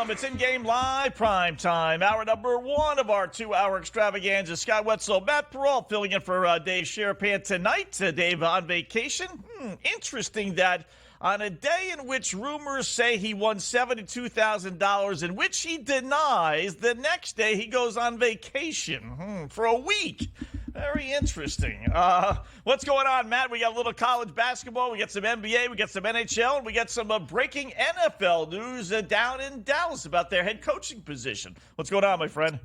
Welcome. It's in-game live prime time. Hour number one of our 2-hour extravaganza. Scott Wetzel, Matt Perrault filling in for Dave Sherapan tonight. Dave on vacation. Interesting that on a day in which rumors say he won $72,000, in which he denies, the next day he goes on vacation for a week. Very interesting. What's going on, Matt? We got a little college basketball. We got some NBA. We got some NHL. And we got some breaking NFL news down in Dallas about their head coaching position. What's going on, my friend?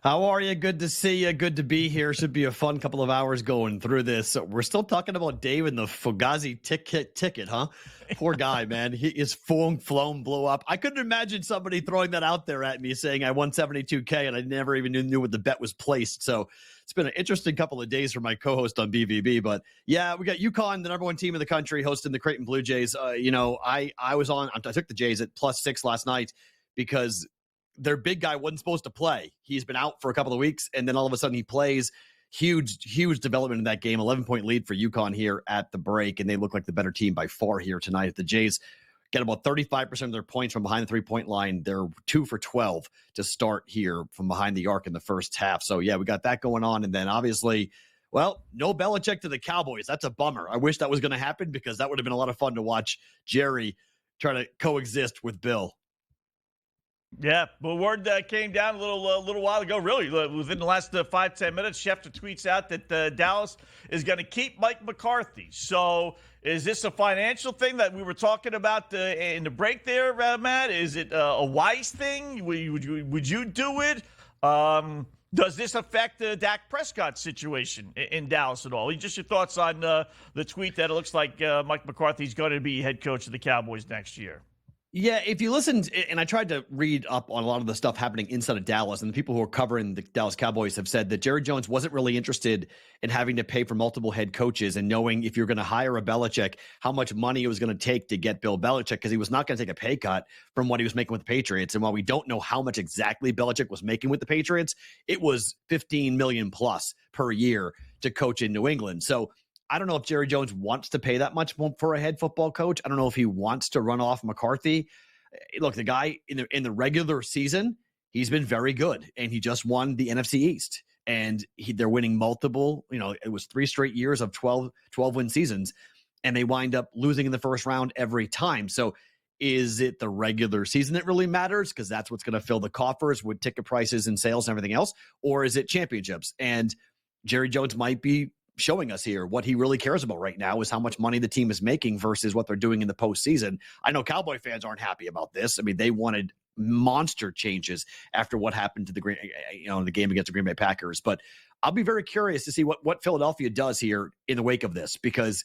How are you? Good to see you. Good to be here. Should be a fun couple of hours going through this. We're still talking about Dave and the Fugazi ticket, huh? Poor guy, man. His phone blew up. I couldn't imagine somebody throwing that out there at me saying I won $72K and I never even knew what the bet was placed. So it's been an interesting couple of days for my co-host on BVB. But yeah, we got UConn, the number one team in the country, hosting the Creighton Blue Jays. I took the Jays at +6 last night because their big guy wasn't supposed to play. He's been out for a couple of weeks, and then all of a sudden he plays. Huge development in that game. 11-point lead for UConn here at the break, and they look like the better team by far here tonight. The Jays get about 35% of their points from behind the three-point line. They're 2 for 12 to start here from behind the arc in the first half. So, yeah, we got that going on. And then, obviously, well, no Belichick to the Cowboys. That's a bummer. I wish that was going to happen because that would have been a lot of fun to watch Jerry try to coexist with Bill. Yeah, but word came down a little while ago, really, within the last 5-10 minutes. Schefter tweets out that Dallas is going to keep Mike McCarthy. So is this a financial thing that we were talking about in the break there, Matt? Is it a wise thing? Would you do it? Does this affect the Dak Prescott situation in Dallas at all? Just your thoughts on the tweet that it looks like Mike McCarthy's going to be head coach of the Cowboys next year. Yeah, if you listened, and I tried to read up on a lot of the stuff happening inside of Dallas, and the people who are covering the Dallas Cowboys have said that Jerry Jones wasn't really interested in having to pay for multiple head coaches and knowing if you're going to hire a Belichick, how much money it was going to take to get Bill Belichick, because he was not going to take a pay cut from what he was making with the Patriots. And while we don't know how much exactly Belichick was making with the Patriots, it was $15 million plus per year to coach in New England. So I don't know if Jerry Jones wants to pay that much for a head football coach. I don't know if he wants to run off McCarthy. Look, the guy in the regular season, he's been very good, and he just won the NFC East. And they're winning multiple, it was 3 straight years of 12-win seasons, and they wind up losing in the first round every time. So is it the regular season that really matters? Because that's what's going to fill the coffers with ticket prices and sales and everything else. Or is it championships? And Jerry Jones might be showing us here what he really cares about right now is how much money the team is making versus what they're doing in the postseason. I know Cowboy fans aren't happy about this. I mean, they wanted monster changes after what happened to the game against the Green Bay Packers. But I'll be very curious to see what Philadelphia does here in the wake of this, because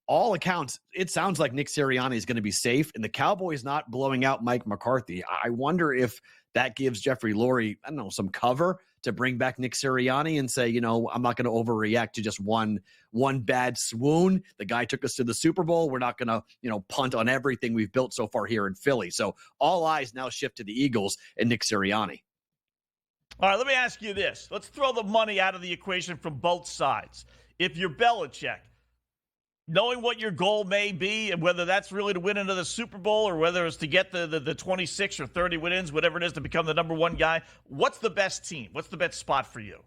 all accounts, it sounds like Nick Sirianni is going to be safe, and the Cowboys not blowing out Mike McCarthy. I wonder if that gives Jeffrey Lurie, some cover to bring back Nick Sirianni and say, I'm not going to overreact to just one bad swoon. The guy took us to the Super Bowl. We're not going to, punt on everything we've built so far here in Philly. So all eyes now shift to the Eagles and Nick Sirianni. All right, let me ask you this. Let's throw the money out of the equation from both sides. If you're Belichick, knowing what your goal may be and whether that's really to win another Super Bowl or whether it's to get the 26 or 30 wins, whatever it is, to become the number one guy, what's the best team? What's the best spot for you?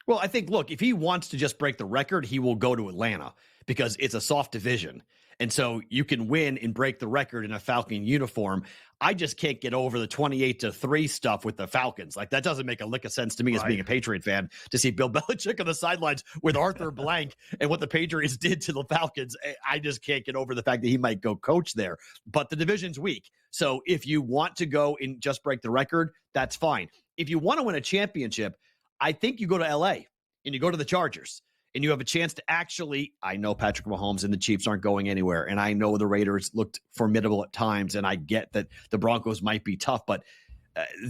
Well, I think, look, if he wants to just break the record, he will go to Atlanta because it's a soft division. And so you can win and break the record in a Falcon uniform. I just can't get over the 28-3 stuff with the Falcons. Like, that doesn't make a lick of sense to me as being a Patriot fan, to see Bill Belichick on the sidelines with Arthur Blank and what the Patriots did to the Falcons. I just can't get over the fact that he might go coach there. But the division's weak. So if you want to go and just break the record, that's fine. If you want to win a championship, I think you go to LA and you go to the Chargers. And you have a chance to actually, I know Patrick Mahomes and the Chiefs aren't going anywhere. And I know the Raiders looked formidable at times. And I get that the Broncos might be tough, but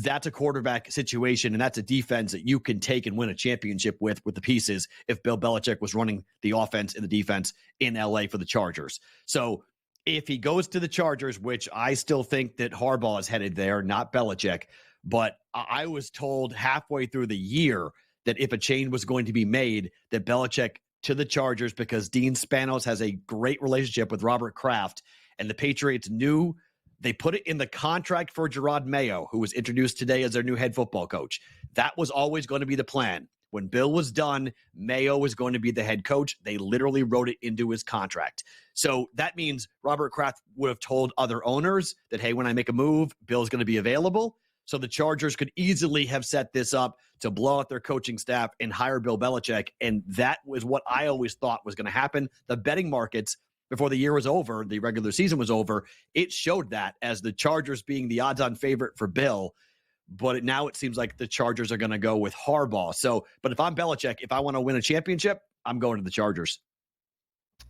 that's a quarterback situation. And that's a defense that you can take and win a championship with the pieces if Bill Belichick was running the offense and the defense in LA for the Chargers. So if he goes to the Chargers, which I still think that Harbaugh is headed there, not Belichick, but I was told halfway through the year that if a change was going to be made, that Belichick to the Chargers, because Dean Spanos has a great relationship with Robert Kraft, and the Patriots knew They put it in the contract for Gerard Mayo, who was introduced today as their new head football coach. That was always going to be the plan. When Bill was done, Mayo was going to be the head coach. They literally wrote it into his contract. So that means Robert Kraft would have told other owners that, hey, when I make a move, Bill's going to be available. So the Chargers could easily have set this up to blow out their coaching staff and hire Bill Belichick. And that was what I always thought was going to happen. The betting markets, before the year was over, the regular season was over, it showed that as the Chargers being the odds-on favorite for Bill. But now it seems like the Chargers are going to go with Harbaugh. So, but if I'm Belichick, if I want to win a championship, I'm going to the Chargers.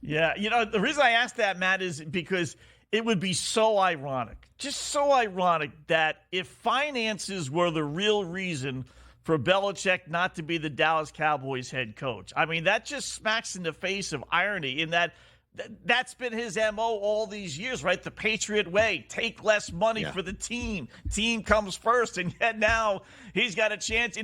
Yeah, the reason I asked that, Matt, is because it would be so ironic, just so ironic that if finances were the real reason for Belichick not to be the Dallas Cowboys head coach. I mean, that just smacks in the face of irony in that's been his MO all these years, right? The Patriot way, take less money for the team. Team comes first, and yet now he's got a chance.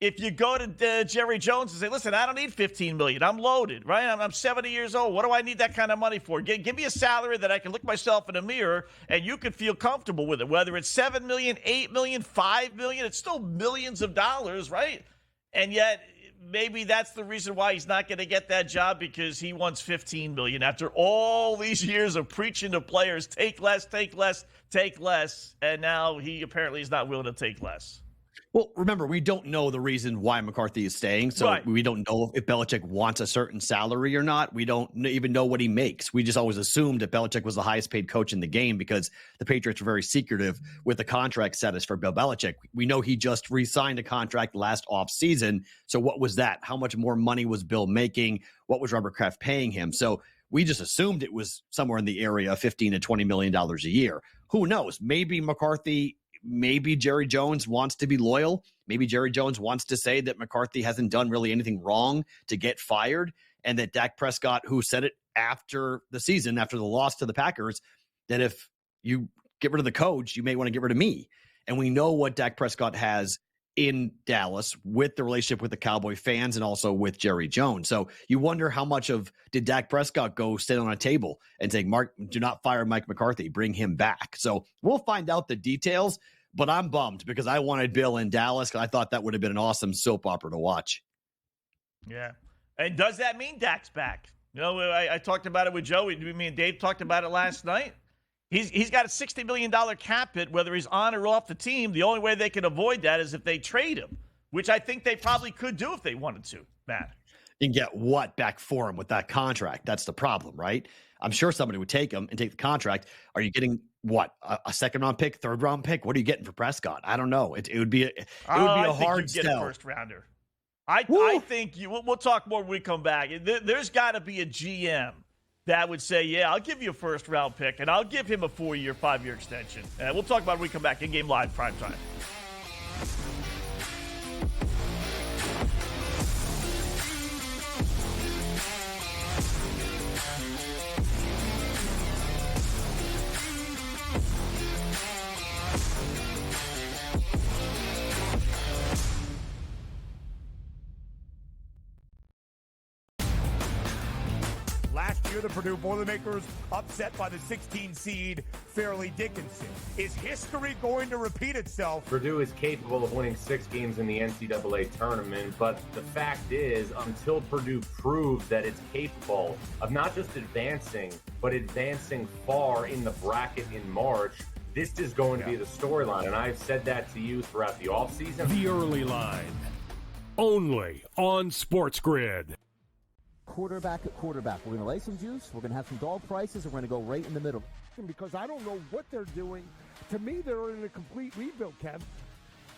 If you go to Jerry Jones and say, listen, I don't need $15 million. I'm loaded, right? I'm 70 years old. What do I need that kind of money for? Give me a salary that I can look myself in a mirror and you can feel comfortable with it. Whether it's $7 million, $8 million, $5 million, it's still millions of dollars, right? And yet maybe that's the reason why he's not going to get that job, because he wants $15 million after all these years of preaching to players, take less, take less, take less. And now he apparently is not willing to take less. Well, remember, we don't know the reason why McCarthy is staying, so we don't know if Belichick wants a certain salary or not. We don't even know what he makes. We just always assumed that Belichick was the highest paid coach in the game because the Patriots were very secretive with the contract status for Bill Belichick. We know he just re-signed a contract last offseason, so what was that? How much more money was Bill making? What was Robert Kraft paying him? So we just assumed it was somewhere in the area of $15 to $20 million a year. Who knows? Maybe Jerry Jones wants to be loyal. Maybe Jerry Jones wants to say that McCarthy hasn't done really anything wrong to get fired, and that Dak Prescott, who said it after the season, after the loss to the Packers, that if you get rid of the coach, you may want to get rid of me. And we know what Dak Prescott has in Dallas with the relationship with the Cowboy fans and also with Jerry Jones. So you wonder how much of did Dak Prescott go sit on a table and say, Mark, do not fire Mike McCarthy, bring him back. So we'll find out the details, but I'm bummed because I wanted Bill in Dallas because I thought that would have been an awesome soap opera to watch. Yeah. And does that mean Dak's back? I talked about it with Joey. Me and Dave talked about it last night. He's got a $60 million cap hit, whether he's on or off the team. The only way they can avoid that is if they trade him, which I think they probably could do if they wanted to, Matt. And get what back for him with that contract? That's the problem, right? I'm sure somebody would take him and take the contract. Are you getting what, a second-round pick, third-round pick? What are you getting for Prescott? I don't know. It would be a hard sell. Get a first-rounder. I think we'll talk more when we come back. There's got to be a GM that would say, yeah, I'll give you a first-round pick, and I'll give him a 4-year, 5-year extension. We'll talk about it when we come back. In-game live, prime time. Last year, the Purdue Boilermakers upset by the 16 seed Fairleigh Dickinson. Is history going to repeat itself? Purdue is capable of winning 6 games in the NCAA tournament, but the fact is, until Purdue proves that it's capable of not just advancing, but advancing far in the bracket in March, this is going to be the storyline. And I've said that to you throughout the offseason. The early line, only on SportsGrid. Quarterback at quarterback. We're going to lay some juice. We're going to have some dog prices. And we're going to go right in the middle. Because I don't know what they're doing. To me, they're in a complete rebuild, Kev.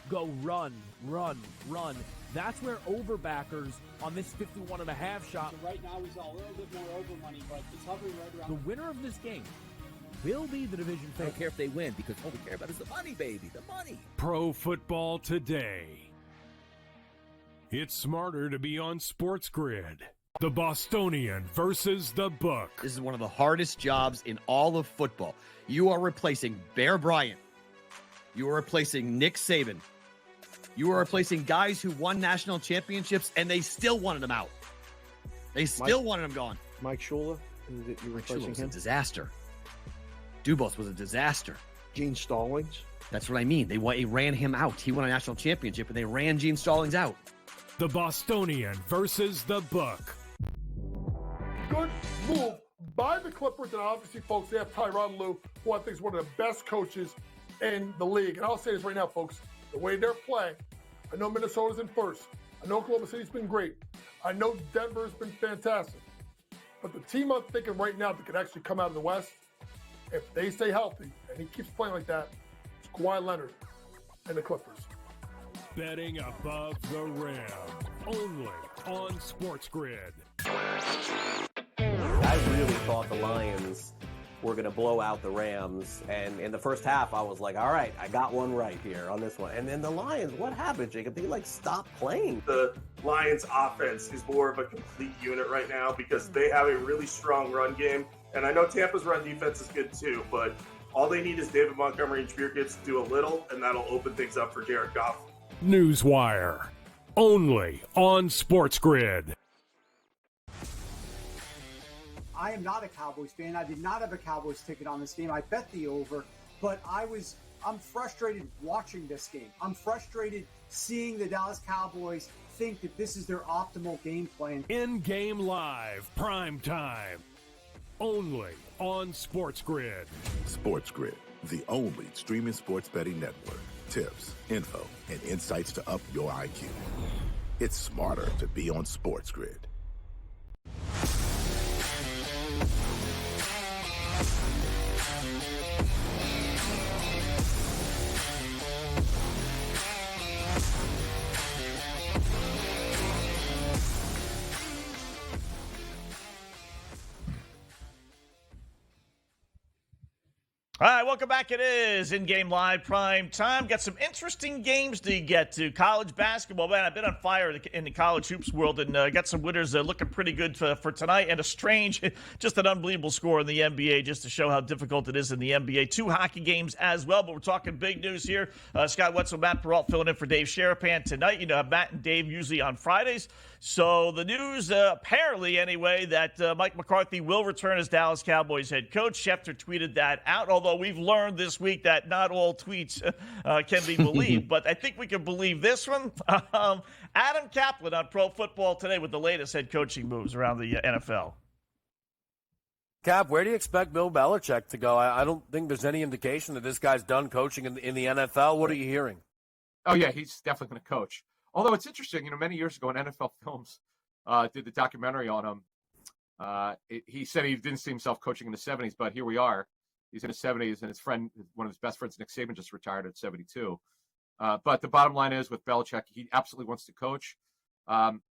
Go run, run, run. That's where overbackers on this 51.5 shot. Right now, he's a little bit more over money, but it's hovering right around. The winner of this game will be the division favorite. I don't care if they win because all we care about is the money, baby, the money. Pro Football Today. It's smarter to be on SportsGrid. The Bostonian versus the Book. This is one of the hardest jobs in all of football. You are replacing Bear Bryant. You are replacing Nick Saban. You are replacing guys who won national championships, and they still wanted him out. They still wanted him gone. Mike Shula, you're replacing him? A disaster. Dubas was a disaster. Gene Stallings. That's what I mean. They ran him out. He won a national championship, and they ran Gene Stallings out. The Bostonian versus the Book. Good move by the Clippers, and obviously, folks, they have Tyronn Lue, who I think is one of the best coaches in the league. And I'll say this right now, folks, the way they're playing, I know Minnesota's in first. I know Oklahoma City's been great. I know Denver's been fantastic. But the team I'm thinking right now that could actually come out of the West, if they stay healthy, and he keeps playing like that, it's Kawhi Leonard and the Clippers. Betting above the rim, only on SportsGrid. I really thought the Lions were going to blow out the Rams, and in the first half, I was like, all right, I got one right here on this one. And then the Lions, what happened, Jacob? They, stopped playing. The Lions' offense is more of a complete unit right now because they have a really strong run game, and I know Tampa's run defense is good too, but all they need is David Montgomery and Jameer Gibbs to do a little, and that'll open things up for Jared Goff. Newswire, only on SportsGrid. I am not a Cowboys fan. I did not have a Cowboys ticket on this game. I bet the over, but I'm frustrated watching this game. I'm frustrated seeing the Dallas Cowboys think that this is their optimal game plan. InGame Live, PrimeTime, only on SportsGrid. SportsGrid, the only streaming sports betting network. Tips, info, and insights to up your IQ. It's smarter to be on SportsGrid. All right, welcome back. It is InGame Live Prime Time. Got some interesting games to get to. College basketball, man, I've been on fire in the college hoops world and got some winners looking pretty good for tonight. And a strange, just an unbelievable score in the NBA just to show how difficult it is in the NBA. 2 hockey games as well, but we're talking big news here. Scott Wetzel, Matt Perrault filling in for Dave Sherapan tonight. You know, Matt and Dave usually on Fridays. So the news, apparently anyway, that Mike McCarthy will return as Dallas Cowboys head coach. Schefter tweeted that out, although we've learned this week that not all tweets can be believed. But I think we can believe this one. Adam Kaplan on Pro Football Today with the latest head coaching moves around the NFL. Cap, where do you expect Bill Belichick to go? I don't think there's any indication that this guy's done coaching in the NFL. What are you hearing? Oh, yeah, he's definitely going to coach. Although it's interesting, you know, many years ago when NFL Films did the documentary on him, he said he didn't see himself coaching in the 70s, but here we are. He's in his 70s, and his friend, one of his best friends, Nick Saban, just retired at 72. But the bottom line is with Belichick, he absolutely wants to coach.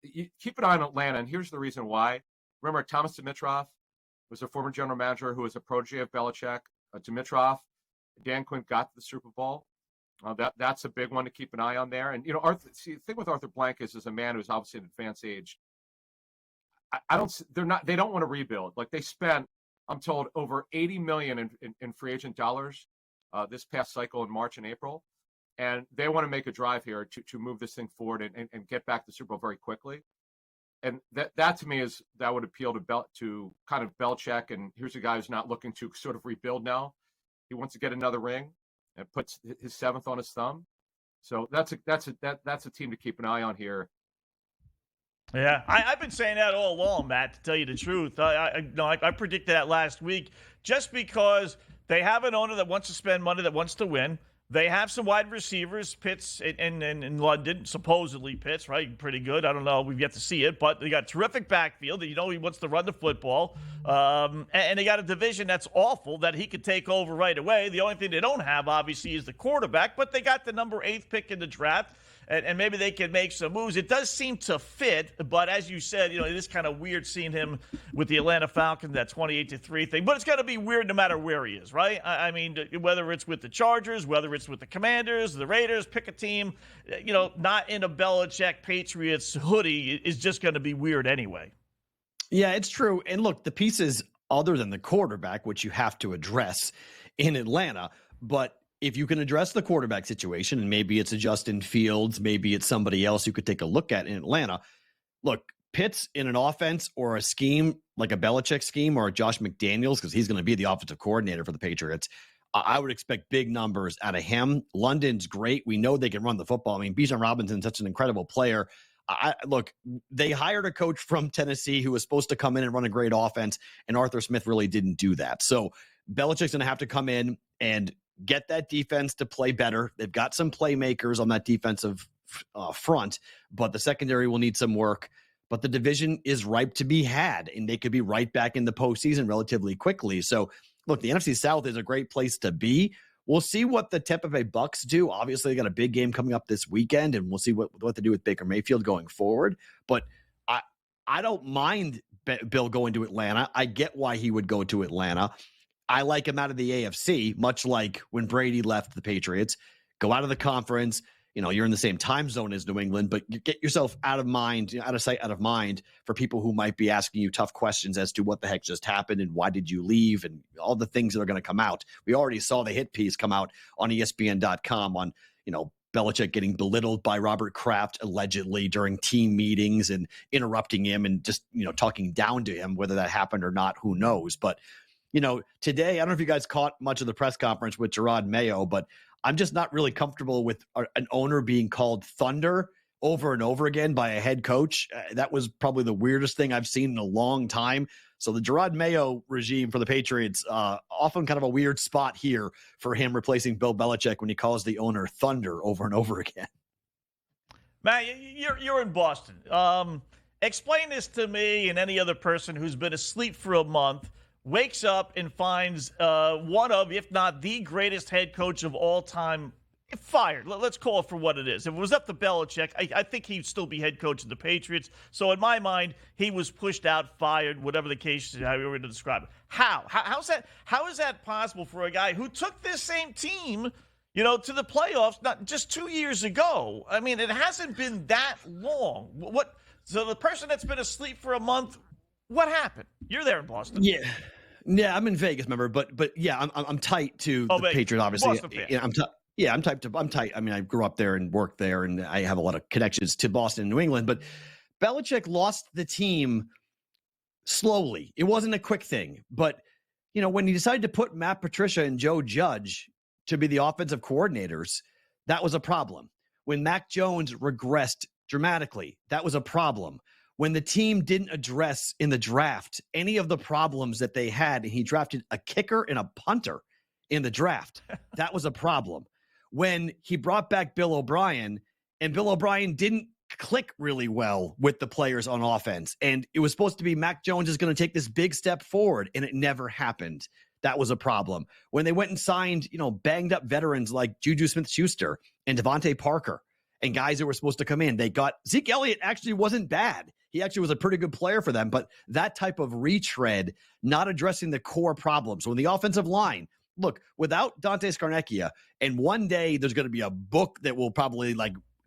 You keep an eye on Atlanta, and here's the reason why. Remember, Thomas Dimitroff was a former general manager who was a protege of Belichick. Dimitroff, Dan Quinn got to the Super Bowl. That's a big one to keep an eye on there. And, you know, the thing with Arthur Blank is a man who's obviously an advanced age. They don't want to rebuild. Like, they spent, I'm told, over $80 million in free agent dollars this past cycle in March and April. And they want to make a drive here to move this thing forward and get back to the Super Bowl very quickly. And that to me that would appeal to kind of Belichick. And here's a guy who's not looking to sort of rebuild now. He wants to get another ring and puts his 7th on his thumb. So that's a team to keep an eye on here. Yeah, I've been saying that all along, Matt, to tell you the truth. I predicted that last week just because they have an owner that wants to spend money, that wants to win. They have some wide receivers, Pitts in London, supposedly Pitts, right? Pretty good. I don't know. We've yet to see it. But they got terrific backfield. You know he wants to run the football. And they got a division that's awful that he could take over right away. The only thing they don't have, obviously, is the quarterback. But they got the number 8 pick in the draft. And maybe they can make some moves. It does seem to fit, but as you said, you know, it is kind of weird seeing him with the Atlanta Falcons, that 28-3 thing. But it's got to be weird no matter where he is, right? I mean, whether it's with the Chargers, whether it's with the Commanders, the Raiders, pick a team, you know, not in a Belichick Patriots hoodie is just going to be weird anyway. Yeah, it's true. And look, the pieces other than the quarterback, which you have to address in Atlanta, but if you can address the quarterback situation, and maybe it's a Justin Fields, maybe it's somebody else you could take a look at in Atlanta. Look, Pitts in an offense or a scheme like a Belichick scheme or a Josh McDaniels, because he's going to be the offensive coordinator for the Patriots, I would expect big numbers out of him. London's great. We know they can run the football. I mean, Bijan Robinson's such an incredible player. Look, they hired a coach from Tennessee who was supposed to come in and run a great offense, and Arthur Smith really didn't do that. So Belichick's going to have to come in and get that defense to play better. They've got some playmakers on that defensive front, but the secondary will need some work. But the division is ripe to be had, and they could be right back in the postseason relatively quickly. So, look, the NFC South is a great place to be. We'll see what the Tampa Bay Bucks do. Obviously, they got a big game coming up this weekend, and we'll see what they do with Baker Mayfield going forward. But I don't mind Bill going to Atlanta. I get why he would go to Atlanta. I like him out of the AFC, much like when Brady left the Patriots. Go out of the conference. You know, you're in the same time zone as New England, but you get yourself out of mind, out of sight, out of mind for people who might be asking you tough questions as to what the heck just happened and why did you leave and all the things that are going to come out. We already saw the hit piece come out on ESPN.com on, Belichick getting belittled by Robert Kraft allegedly during team meetings and interrupting him and just, talking down to him. Whether that happened or not, who knows? But, today, I don't know if you guys caught much of the press conference with Gerard Mayo, but I'm just not really comfortable with an owner being called Thunder over and over again by a head coach. That was probably the weirdest thing I've seen in a long time. So the Gerard Mayo regime for the Patriots, often kind of a weird spot here for him replacing Bill Belichick when he calls the owner Thunder over and over again. Matt, you're in Boston. Explain this to me and any other person who's been asleep for a month, wakes up and finds one of, if not the greatest head coach of all time fired. Let's call it for what it is. If it was up to Belichick, I think he'd still be head coach of the Patriots. So in my mind, he was pushed out, fired, whatever the case is, how you were going to describe it. How is that possible for a guy who took this same team, to the playoffs not just 2 years ago? I mean, it hasn't been that long. So the person that's been asleep for a month, what happened? You're there in Boston. Yeah, I'm in Vegas, remember, but yeah, I'm tight to the Patriots, obviously. I'm tight. I mean, I grew up there and worked there, and I have a lot of connections to Boston and New England. But Belichick lost the team slowly. It wasn't a quick thing. But, when he decided to put Matt Patricia and Joe Judge to be the offensive coordinators, that was a problem. When Mac Jones regressed dramatically, that was a problem. When the team didn't address in the draft any of the problems that they had, and he drafted a kicker and a punter in the draft, that was a problem. When he brought back Bill O'Brien, and Bill O'Brien didn't click really well with the players on offense, and it was supposed to be Mac Jones is going to take this big step forward, and it never happened. That was a problem. When they went and signed, banged up veterans like Juju Smith-Schuster and Devontae Parker and guys that were supposed to come in, they got Zeke Elliott actually wasn't bad. He actually was a pretty good player for them, but that type of retread, not addressing the core problems. When the offensive line, look, without Dante Scarnecchia, and one day there's going to be a book that will probably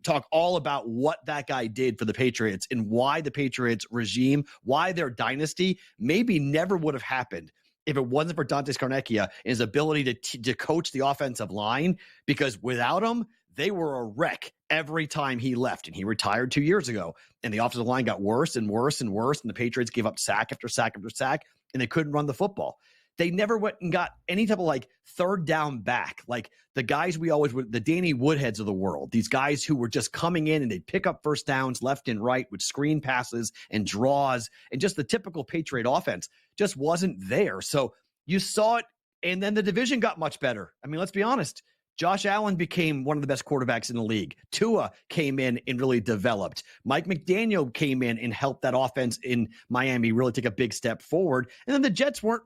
talk all about what that guy did for the Patriots and why the Patriots regime, why their dynasty maybe never would have happened if it wasn't for Dante Scarnecchia and his ability to coach the offensive line, because without him, they were a wreck every time he left, and he retired 2 years ago, and the offensive line got worse and worse and worse, and the Patriots gave up sack after sack after sack, and they couldn't run the football. They never went and got any type of third down back, like the guys we always would, the Danny Woodheads of the world, these guys who were just coming in and they'd pick up first downs left and right with screen passes and draws, and just the typical Patriot offense just wasn't there. So you saw it, and then the division got much better. I mean, let's be honest. Josh Allen became one of the best quarterbacks in the league. Tua came in and really developed. Mike McDaniel came in and helped that offense in Miami really take a big step forward. And then the Jets weren't,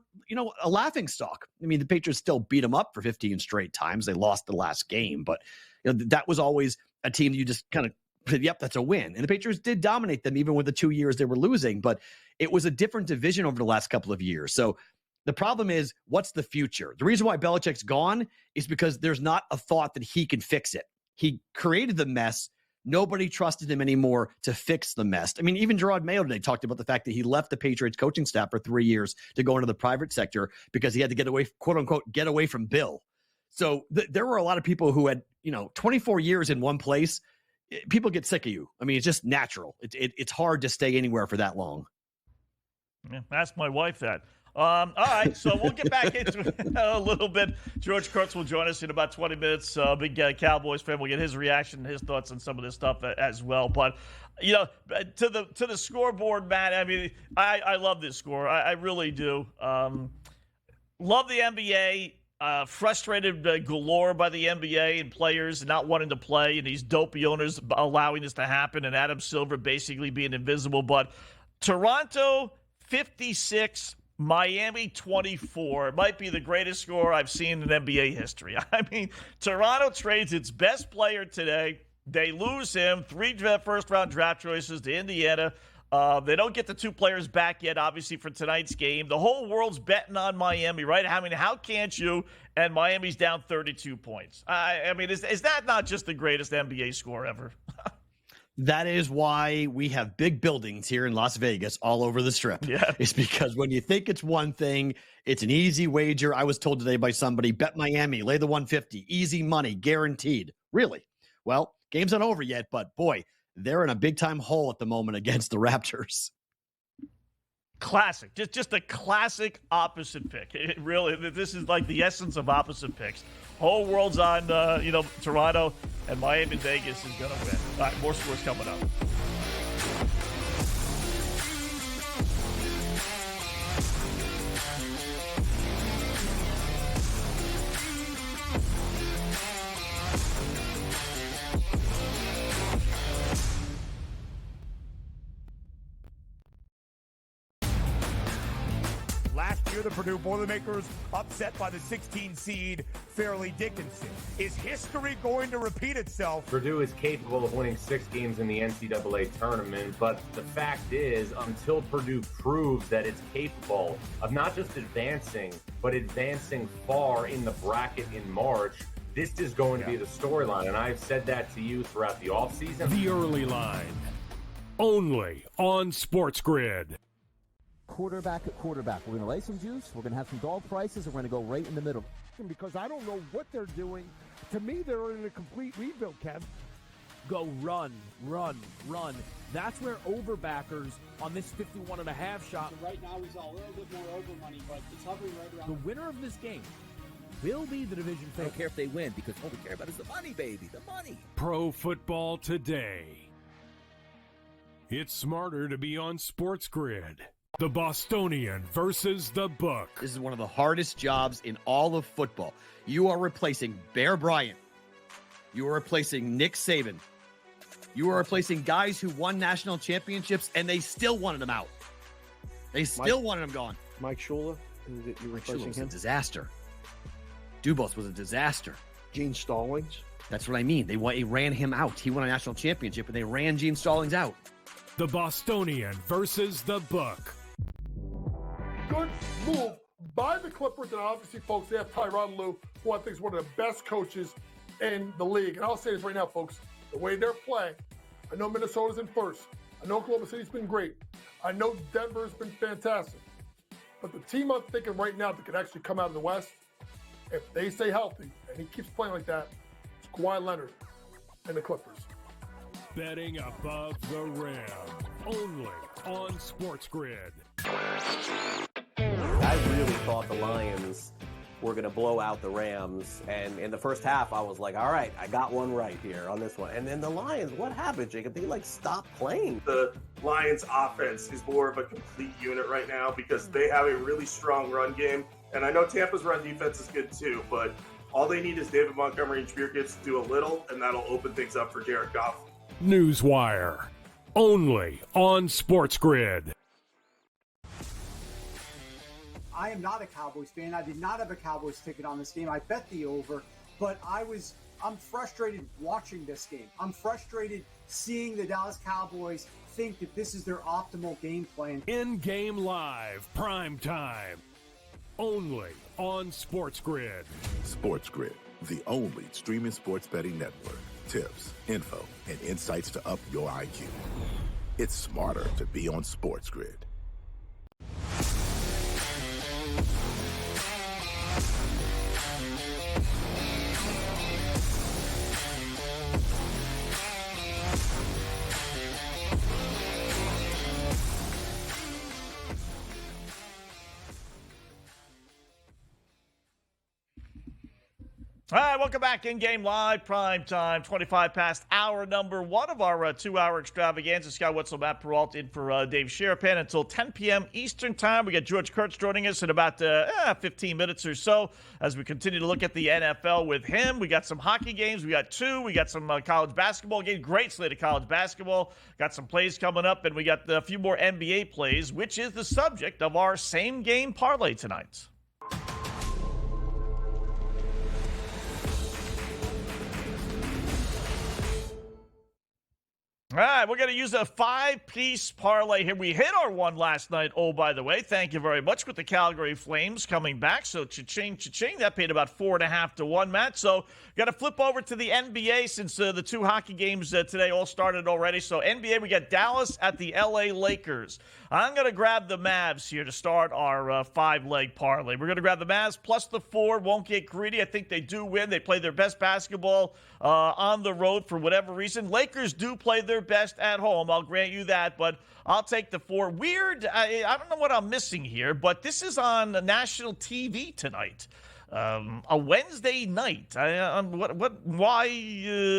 a laughingstock. I mean, the Patriots still beat them up for 15 straight times. They lost the last game, but that was always a team that you just kind of, yep, that's a win. And the Patriots did dominate them even with the 2 years they were losing, but it was a different division over the last couple of years. So the problem is, what's the future? The reason why Belichick's gone is because there's not a thought that he can fix it. He created the mess. Nobody trusted him anymore to fix the mess. I mean, even Gerard Mayo today talked about the fact that he left the Patriots coaching staff for 3 years to go into the private sector because he had to get away, quote unquote, get away from Bill. So there were a lot of people who had, 24 years in one place. people get sick of you. I mean, it's just natural. It's hard to stay anywhere for that long. Yeah, ask my wife that. All right, so we'll get back into it a little bit. George Kurtz will join us in about 20 minutes. Big Cowboys fan. We'll get his reaction, his thoughts on some of this stuff as well. But, to the scoreboard, Matt, I mean, I love this score. I really do. Love the NBA. Frustrated galore by the NBA and players not wanting to play, and these dopey owners allowing this to happen, and Adam Silver basically being invisible. But Toronto 56, Miami 24. It might be the greatest score I've seen in NBA history. I mean, Toronto trades its best player today. They lose him. 3 first-round draft choices to Indiana. They don't get the 2 players back yet, obviously, for tonight's game. The whole world's betting on Miami, right? I mean, how can't you? And Miami's down 32 points. I mean, is that not just the greatest NBA score ever? That is why we have big buildings here in Las Vegas all over the Strip. Yeah. It's because when you think it's one thing, it's an easy wager. I was told today by somebody, bet Miami, lay the 150, easy money, guaranteed. Really? Well, game's not over yet, but boy, they're in a big-time hole at the moment against the Raptors. Classic. Just a classic opposite pick. It really, this is like the essence of opposite picks. Whole world's on, Toronto, and Miami Vegas is going to win. All right, more scores coming up. Last year, the Purdue Boilermakers upset by the 16 seed Fairleigh Dickinson. Is history going to repeat itself? Purdue is capable of winning 6 games in the NCAA tournament, but the fact is, until Purdue proves that it's capable of not just advancing, but advancing far in the bracket in March, this is going to be the storyline. And I've said that to you throughout the offseason. The early line, only on SportsGrid. Quarterback at quarterback. We're going to lay some juice. We're going to have some dog prices, and we're going to go right in the middle. Because I don't know what they're doing. To me, they're in a complete rebuild, Kev. Go run. That's where overbackers on this 51.5 shot. So right now he's a little bit more over money, but it's hovering right around. The winner of this game will be the division I don't favorite. care if they win, because all we care about is the money, baby. The money. Pro Football Today. It's smarter to be on SportsGrid. The Bostonian versus the Book. This is one of the hardest jobs in all of football. You are replacing Bear Bryant. You are replacing Nick Saban. You are replacing guys who won national championships, and they still wanted him out. They still wanted him gone. Mike Shula, you're Mike replacing Shula was him? a disaster. Dubos was a disaster. Gene Stallings. That's what I mean. They ran him out. He won a national championship, and they ran Gene Stallings out. The Bostonian versus the Book. Good move by the Clippers, and obviously, folks, they have Tyronn Lue, who I think is one of the best coaches in the league. And I'll say this right now, folks, the way they're playing, I know Minnesota's in first. I know Oklahoma City's been great. I know Denver's been fantastic. But the team I'm thinking right now that could actually come out of the West, if they stay healthy, and he keeps playing like that, it's Kawhi Leonard and the Clippers. Betting above the rim. Only on SportsGrid. I really thought the Lions were going to blow out the Rams. And in the first half, I was like, all right, I got one right here on this one. And then the Lions, what happened, Jacob? They stopped playing. The Lions offense is more of a complete unit right now because they have a really strong run game. And I know Tampa's run defense is good too, but all they need is David Montgomery and Jameer Gibbs to do a little, and that'll open things up for Jared Goff. Newswire. Only on SportsGrid. I am not a Cowboys fan. I did not have a Cowboys ticket on this game. I bet the over, but I'm frustrated watching this game. I'm frustrated seeing the Dallas Cowboys think that this is their optimal game plan. InGame Live, PrimeTime. Only on SportsGrid. SportsGrid, the only streaming sports betting network. Tips, info, and insights to up your IQ. It's smarter to be on SportsGrid. All right, welcome back. In-game live, prime time, 25 past hour number one of our 2-hour extravaganza. Scott Wetzel, Matt Perrault in for Dave Sherapan until 10 p.m. Eastern time. We got George Kurtz joining us in about 15 minutes or so as we continue to look at the NFL with him. We got some hockey games. We got two. We got some college basketball games. Great slate of college basketball. Got some plays coming up, and we got a few more NBA plays, which is the subject of our same-game parlay tonight. All right, we're going to use a 5-piece parlay here. We hit our one last night, oh, by the way. Thank you very much, with the Calgary Flames coming back. So, cha-ching, cha-ching. That paid about 4.5 to 1, Matt. So, got to flip over to the NBA since the two hockey games today all started already. So, NBA, we got Dallas at the L.A. Lakers. I'm going to grab the Mavs here to start our 5-leg parlay. We're going to grab the Mavs plus the 4. Won't get greedy. I think they do win. They play their best basketball on the road for whatever reason. Lakers do play their best at home. I'll grant you that, but I'll take the 4. Weird. I don't know what I'm missing here, but this is on national TV tonight. A Wednesday night. Why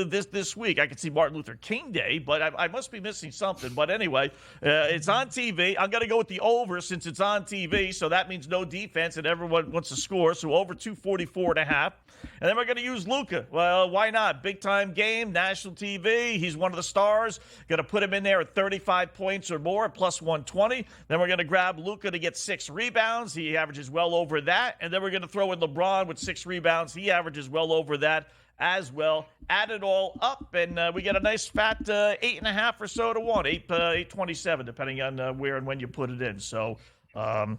this week? I could see Martin Luther King Day, but I must be missing something. But anyway, it's on TV. I'm going to go with the over since it's on TV, so that means no defense and everyone wants to score. So over 244.5. And then we're going to use Luka. Well, why not? Big-time game, national TV. He's one of the stars. Going to put him in there at 35 points or more, plus 120. Then we're going to grab Luka to get 6 rebounds. He averages well over that. And then we're going to throw in LeBron with 6 rebounds. He averages well over that as well. Add it all up, and we get a nice fat 8.5 or so to 1, 827, depending on where and when you put it in. So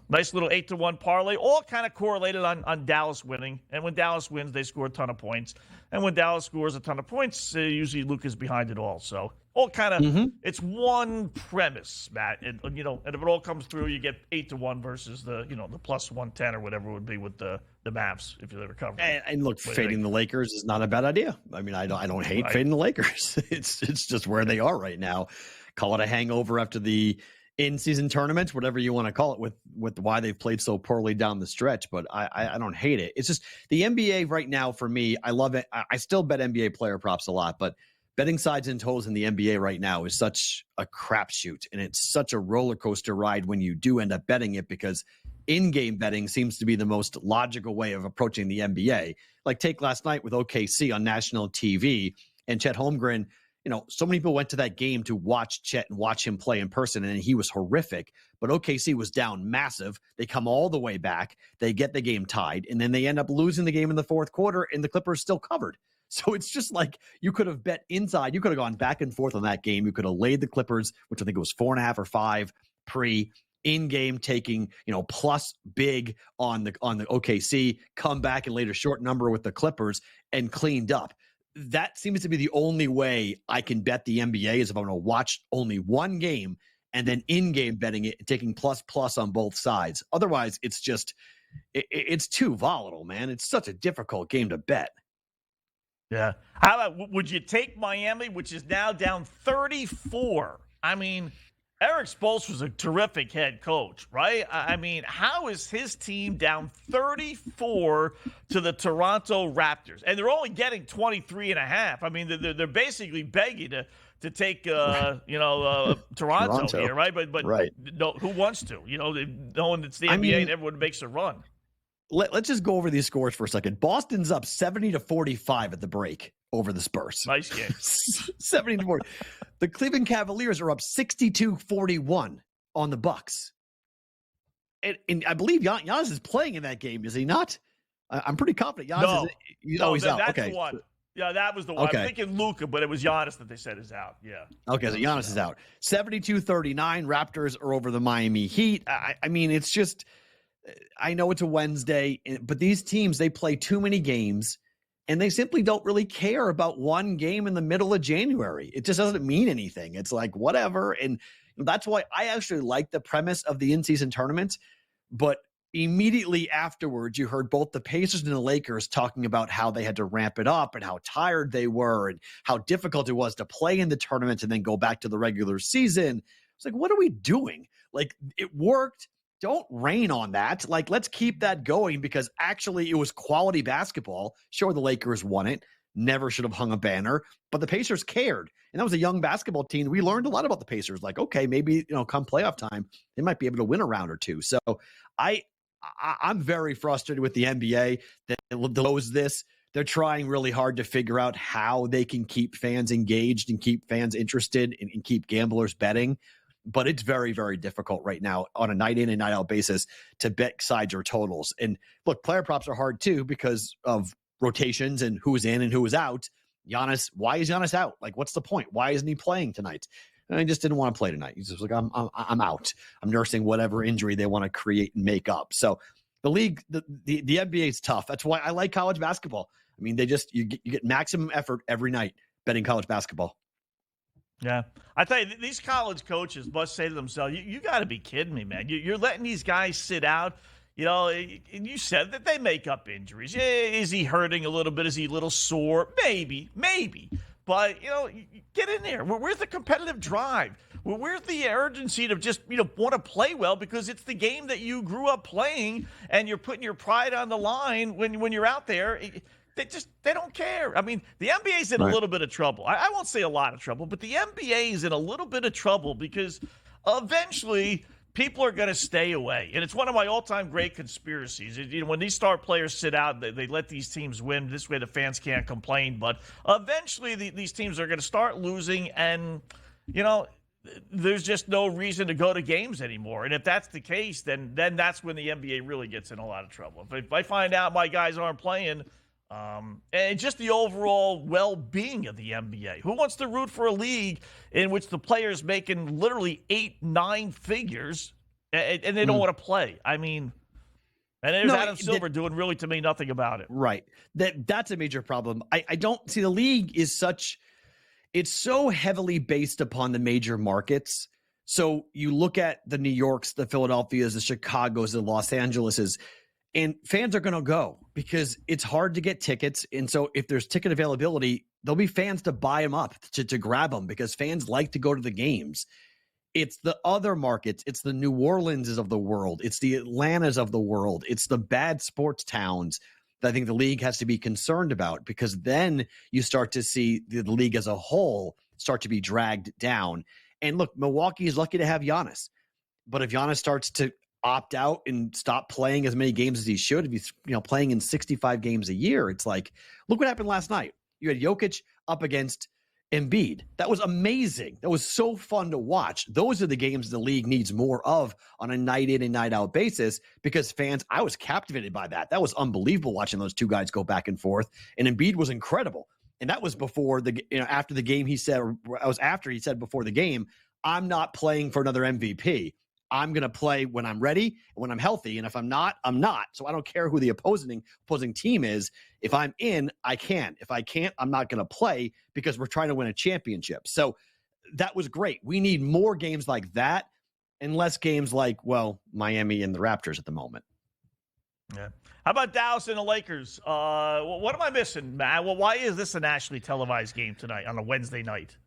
nice little 8 to 1 parlay, all kind of correlated on Dallas winning. And when Dallas wins, they score a ton of points. And when Dallas scores a ton of points, usually Luka's behind it all. So all kind of, it's one premise, Matt. And if it all comes through, you get 8 to 1 versus the plus 110 or whatever it would be with the Mavs if they recover. And look, fading the Lakers is not a bad idea. I mean, I don't hate fading the Lakers. It's just where they are right now. Call it a hangover after the in-season tournaments, whatever you want to call it, with why they've played so poorly down the stretch. But I don't hate it. It's just the NBA right now for me. I love it. I still bet NBA player props a lot, but betting sides and totals in the NBA right now is such a crapshoot, and it's such a roller coaster ride when you do end up betting it, because in-game betting seems to be the most logical way of approaching the NBA. Like take last night with OKC on national TV and Chet Holmgren. So many people went to that game to watch Chet and watch him play in person, and he was horrific. But OKC was down massive. They come all the way back. They get the game tied, and then they end up losing the game in the fourth quarter, and the Clippers still covered. So it's just like you could have bet inside. You could have gone back and forth on that game. You could have laid the Clippers, which I think it was 4.5 or 5 in-game, taking plus big on the OKC, come back and laid a short number with the Clippers and cleaned up. That seems to be the only way I can bet the NBA, is if I'm going to watch only one game and then in-game betting it, taking plus on both sides. Otherwise, it's just it's too volatile, man. It's such a difficult game to bet. Yeah. How about, would you take Miami, which is now down 34? I mean, Eric Spoelstra was a terrific head coach, right? I mean, how is his team down 34 to the Toronto Raptors? And they're only getting 23.5. I mean, they're basically begging to take Toronto here, right? But right. No, who wants to? Knowing it's the NBA and everyone makes a run. Let's just go over these scores for a second. Boston's up 70-45 at the break over the Spurs. Nice game. 70-40. The Cleveland Cavaliers are up 62-41 on the Bucks. And I believe Giannis is playing in that game, is he not? I'm pretty confident Giannis he's out. That's okay. the one. Yeah, that was the one. Okay. I'm thinking Luka, but it was Giannis that they said is out. Yeah. Okay, so Giannis is out. 72-39. Raptors are over the Miami Heat. I mean, it's just, I know it's a Wednesday, but these teams, they play too many games, and they simply don't really care about one game in the middle of January. It just doesn't mean anything. It's like, whatever. And that's why I actually like the premise of the in-season tournament. But immediately afterwards, you heard both the Pacers and the Lakers talking about how they had to ramp it up and how tired they were and how difficult it was to play in the tournament and then go back to the regular season. It's like, what are we doing? Like, it worked. don't rain on that. Like, let's keep that going because actually it was quality basketball. Sure, the Lakers won it. Never should have hung a banner, but the Pacers cared. And that was a young basketball team. We learned a lot about the Pacers. Like, okay, maybe, come playoff time, they might be able to win a round or two. So I'm very frustrated with the NBA that knows this. They're trying really hard to figure out how they can keep fans engaged and keep fans interested and keep gamblers betting. But it's very, very difficult right now on a night in and night out basis to bet sides or totals. And look, player props are hard too because of rotations and who is in and who is out. Giannis, why is Giannis out? Like, what's the point? Why isn't he playing tonight? And he just didn't want to play tonight. He's just like, I'm out. I'm nursing whatever injury they want to create and make up. So the league, the NBA is tough. That's why I like college basketball. I mean, you get maximum effort every night betting college basketball. Yeah. I tell you, these college coaches must say to themselves, you got to be kidding me, man. You're letting these guys sit out. And you said that they make up injuries. Is he hurting a little bit? Is he a little sore? Maybe. But, get in there. Where's the competitive drive? Where's the urgency to just, want to play well because it's the game that you grew up playing and you're putting your pride on the line when you're out there. They don't care. I mean, the NBA is in a little bit of trouble. I won't say a lot of trouble, but the NBA is in a little bit of trouble because eventually people are going to stay away. And it's one of my all-time great conspiracies. When these star players sit out, they let these teams win. This way the fans can't complain. But eventually these teams are going to start losing and, there's just no reason to go to games anymore. And if that's the case, then that's when the NBA really gets in a lot of trouble. If I find out my guys aren't playing – and just the overall well-being of the NBA. Who wants to root for a league in which the players making literally 8-9 figures and they don't want to play? I mean, and there's Adam Silver doing really, to me, nothing about it. Right. That's a major problem. I don't see the league is it's so heavily based upon the major markets. So you look at the New Yorks, the Philadelphias, the Chicagos, the Los Angeleses, and fans are going to go because it's hard to get tickets. And so if there's ticket availability, there'll be fans to buy them up, to grab them because fans like to go to the games. It's the other markets. It's the New Orleanses of the world. It's the Atlantas of the world. It's the bad sports towns that I think the league has to be concerned about because then you start to see the league as a whole start to be dragged down. And look, Milwaukee is lucky to have Giannis. But if Giannis starts to opt out and stop playing as many games as he should, if he's playing in 65 games a year, it's like, look what happened last night. You had Jokic up against Embiid. That was amazing. That was so fun to watch. Those are the games the league needs more of on a night in and night out basis because fans, I was captivated by that. That was unbelievable watching those two guys go back and forth. And Embiid was incredible. And that was before after the game he said, or it was after he said before the game, I'm not playing for another MVP. I'm going to play when I'm ready and when I'm healthy. And if I'm not, I'm not. So I don't care who the opposing team is. If I'm in, I can. If I can't, I'm not going to play because we're trying to win a championship. So that was great. We need more games like that and less games like, Miami and the Raptors at the moment. Yeah. How about Dallas and the Lakers? What am I missing, Matt? Well, why is this a nationally televised game tonight on a Wednesday night?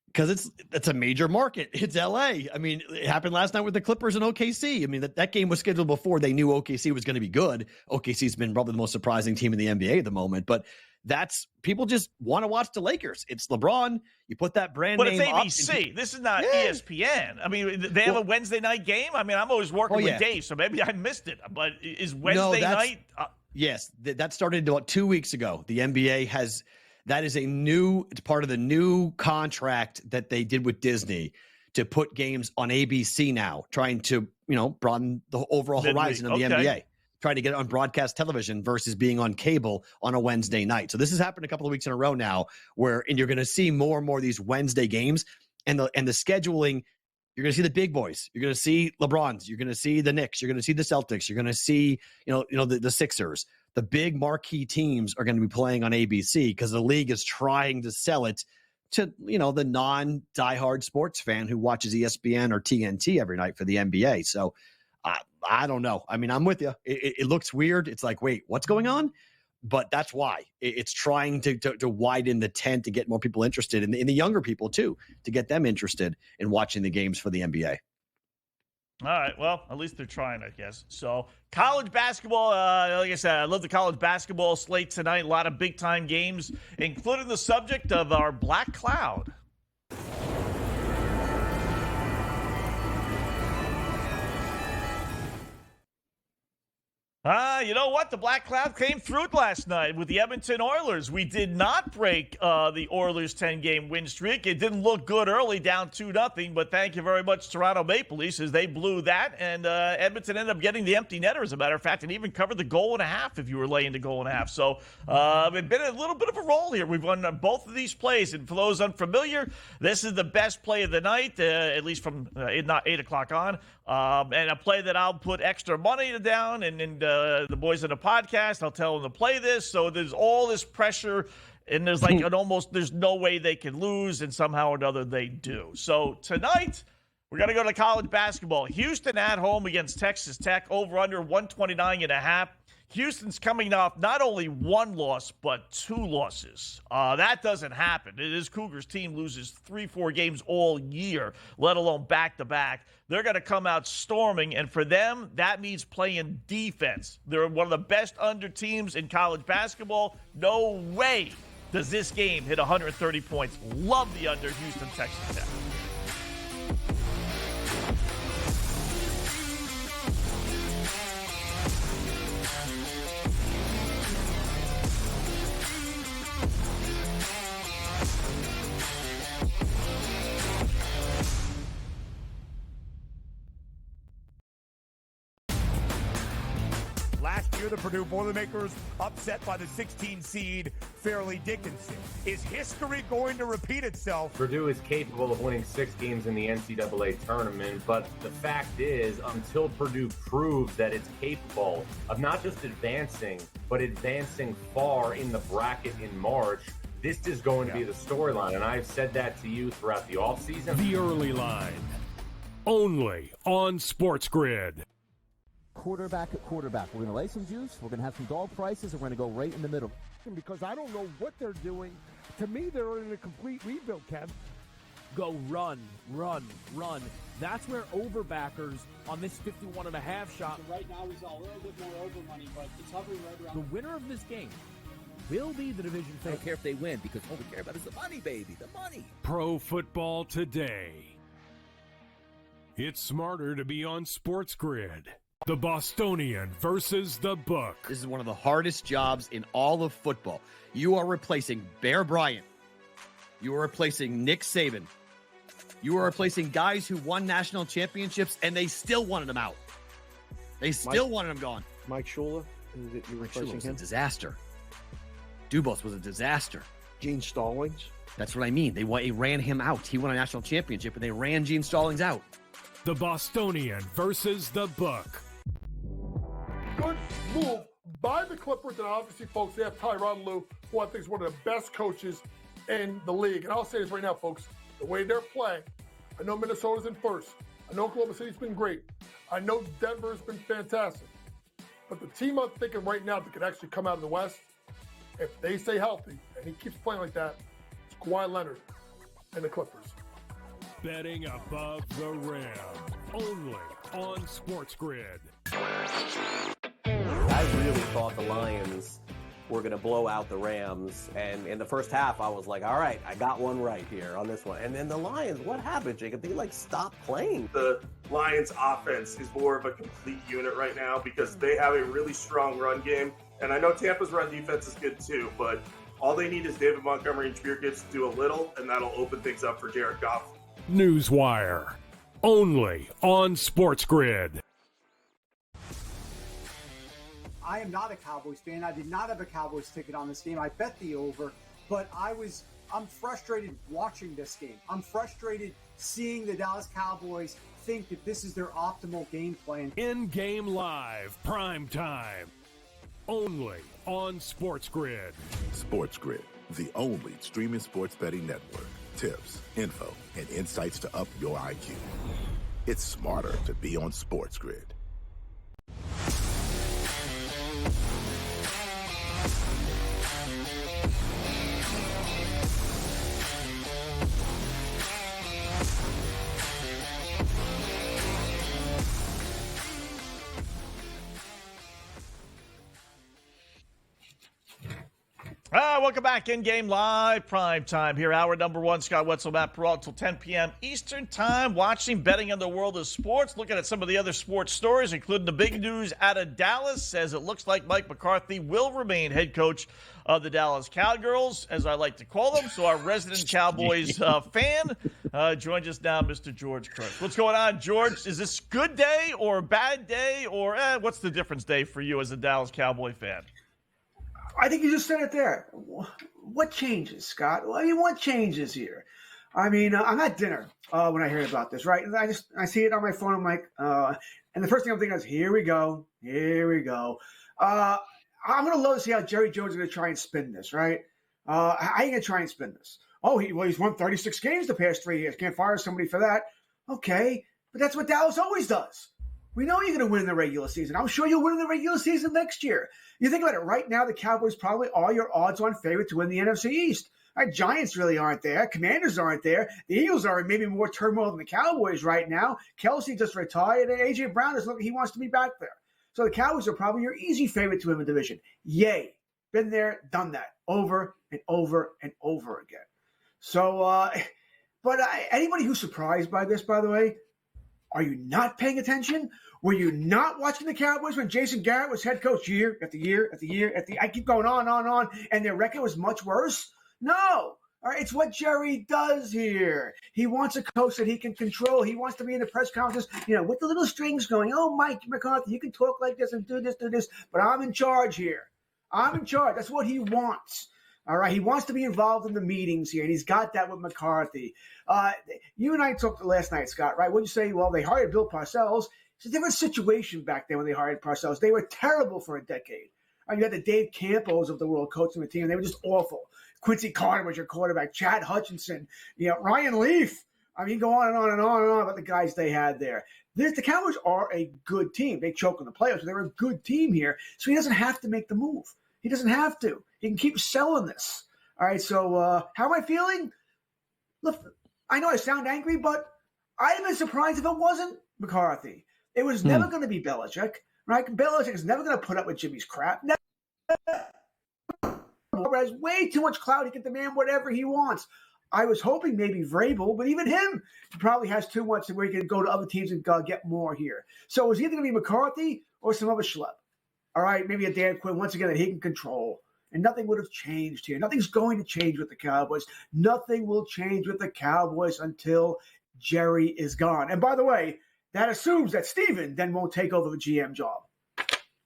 Because it's a major market. It's LA. I mean, it happened last night with the Clippers and OKC. I mean, that game was scheduled before they knew OKC was going to be good. OKC's been probably the most surprising team in the NBA at the moment, but people just want to watch the Lakers. It's LeBron. You put that brand name up. But it's ABC. This is not ESPN. I mean, they have a Wednesday night game. I mean, I'm always working with Dave, so maybe I missed it. But is Wednesday night? Yes, that started about 2 weeks ago. The NBA has. That is it's part of the new contract that they did with Disney to put games on ABC now, trying to, broaden the overall horizon of the NBA, trying to get it on broadcast television versus being on cable on a Wednesday night. So this has happened a couple of weeks in a row now and you're going to see more and more of these Wednesday games and the scheduling. You're going to see the big boys. You're going to see LeBron's. You're going to see the Knicks. You're going to see the Celtics. You're going to see, the Sixers. The big marquee teams are going to be playing on ABC because the league is trying to sell it to, the non-diehard sports fan who watches ESPN or TNT every night for the NBA. So I don't know. I mean, I'm with you. It looks weird. It's like, wait, what's going on? But that's why it's trying to widen the tent to get more people interested in the younger people too, to get them interested in watching the games for the NBA. All right. Well, at least they're trying, I guess. So, college basketball, like I said, I love the college basketball slate tonight. A lot of big-time games, including the subject of our Black Cloud. You know what? The Black Cloud came through it last night with the Edmonton Oilers. We did not break the Oilers' 10-game win streak. It didn't look good early, down 2-0, but thank you very much, Toronto Maple Leafs, as they blew that, and Edmonton ended up getting the empty netter, as a matter of fact, and even covered the goal and a half if you were laying the goal and a half. So it's been a little bit of a roll here. We've won both of these plays, and for those unfamiliar, this is the best play of the night, at least from 8 o'clock on, and a play that I'll put extra money down, and the boys in the podcast, I'll tell them to play this. So there's all this pressure, and there's like there's no way they can lose, and somehow or another they do. So tonight, we're going to go to college basketball. Houston at home against Texas Tech, over under 129.5. Houston's coming off not only one loss, but 2 losses. That doesn't happen. This Cougars team loses 3-4 games all year, let alone back-to-back. They're going to come out storming, and for them, that means playing defense. They're one of the best under teams in college basketball. No way does this game hit 130 points. Love the under Houston, Texas Tech. Last year, the Purdue Boilermakers upset by the 16 seed Fairleigh Dickinson. Is history going to repeat itself? Purdue is capable of winning 6 games in the NCAA tournament, but the fact is, until Purdue proves that it's capable of not just advancing, but advancing far in the bracket in March, this is going to be the storyline. And I've said that to you throughout the offseason. The early line, only on SportsGrid. Quarterback at quarterback. We're going to lay some juice. We're going to have some dog prices, and we're going to go right in the middle. Because I don't know what they're doing. To me, they're in a complete rebuild, Kev. Go run, run, run. That's where overbackers on this 51.5 shot. Right now, he's a little bit more over money, but it's hovering right around. The winner of this game will be the division I don't favorite. care if they win because all we care about is the money, baby. The money. Pro Football Today. It's smarter to be on SportsGrid. The Bostonian versus the Book. This is one of the hardest jobs in all of football. You are replacing Bear Bryant. You are replacing Nick Saban. You are replacing guys who won national championships, and they still wanted them out. They still wanted them gone. Mike Shula, you're Mike Shula replacing was a him? disaster. Dubas was a disaster. Gene Stallings. That's what I mean. They ran him out. He won a national championship, and they ran Gene Stallings out. The Bostonian versus the Book. Good move by the Clippers, and obviously, folks, they have Tyronn Lue, who I think is one of the best coaches in the league. And I'll say this right now, folks, the way they're playing, I know Minnesota's in first. I know Oklahoma City's been great. I know Denver's been fantastic. But the team I'm thinking right now that could actually come out of the West, if they stay healthy, and he keeps playing like that, it's Kawhi Leonard and the Clippers. Betting above the rim. Only on SportsGrid. I really thought the Lions were going to blow out the Rams. And in the first half, I was like, all right, I got one right here on this one. And then the Lions, what happened, Jacob? They, stopped playing. The Lions offense is more of a complete unit right now because they have a really strong run game. And I know Tampa's run defense is good too, but all they need is David Montgomery and Jameer Gibbs to do a little, and that'll open things up for Jared Goff. Newswire. Only on SportsGrid. I am not a Cowboys fan. I did not have a Cowboys ticket on this game. I bet the over, but I'm frustrated watching this game. I'm frustrated seeing the Dallas Cowboys think that this is their optimal game plan. InGame Live, PrimeTime. Only on SportsGrid. SportsGrid, the only streaming sports betting network. Tips, info, and insights to up your IQ. It's smarter to be on SportsGrid. Welcome back. In-game live prime time here. Hour number one. Scott Wetzel, Matt Perrault until 10 p.m. Eastern time. Watching, betting in the world of sports. Looking at some of the other sports stories, including the big news out of Dallas, as it looks like Mike McCarthy will remain head coach of the Dallas Cowgirls, as I like to call them. So our resident Cowboys fan joins us now, Mr. George Kurtz. What's going on, George? Is this good day or bad day, or what's the difference day for you as a Dallas Cowboy fan? I think you just said it there. What changes, Scott? I mean, what changes here? I mean, I'm at dinner when I hear about this, right? And I see it on my phone. I'm like, and the first thing I'm thinking is, here we go. I'm going to love to see how Jerry Jones is going to try and spin this, right? How are you going to try and spin this? Oh, he's won 36 games the past 3 years. Can't fire somebody for that. Okay, but that's what Dallas always does. We know you're going to win in the regular season. I'm sure you'll win in the regular season next year. You think about it, right now the Cowboys probably are your odds-on favorite to win the NFC East. Right, Giants really aren't there. Commanders aren't there. The Eagles are in maybe more turmoil than the Cowboys right now. Kelsey just retired, and A.J. Brown is looking, he wants to be back there. So the Cowboys are probably your easy favorite to win the division. Yay. Been there, done that over and over and over again. So, but anybody who's surprised by this, by the way, are you not paying attention? Were you not watching the Cowboys when Jason Garrett was head coach year after year after year after year? I keep going on, and their record was much worse? No. All right, it's what Jerry does here. He wants a coach that he can control. He wants to be in the press conferences, with the little strings going, oh, Mike McCarthy, you can talk like this and do this, but I'm in charge here. I'm in charge. That's what he wants. All right, he wants to be involved in the meetings here, and he's got that with McCarthy. You and I talked last night, Scott, right? What'd you say? Well, they hired Bill Parcells. It's a different situation back then when they hired Parcells. They were terrible for a decade. You had the Dave Campos of the world coaching the team, and they were just awful. Quincy Carter was your quarterback. Chad Hutchinson, Ryan Leaf. I mean, go on and on and on and on about the guys they had there. The Cowboys are a good team. They choke in the playoffs, but they're a good team here. So he doesn't have to make the move. He doesn't have to. He can keep selling this. All right, so how am I feeling? Look, I know I sound angry, but I'd have been surprised if it wasn't McCarthy. It was never going to be Belichick, right? Belichick is never going to put up with Jimmy's crap. Never. Has way too much clout. He can demand whatever he wants. I was hoping maybe Vrabel, but even him probably has too much where he can go to other teams and get more here. So it was either going to be McCarthy or some other schlep. All right, maybe a Dan Quinn, once again, that he can control. And nothing would have changed here. Nothing's going to change with the Cowboys. Nothing will change with the Cowboys until Jerry is gone. And by the way, that assumes that Steven then won't take over the GM job.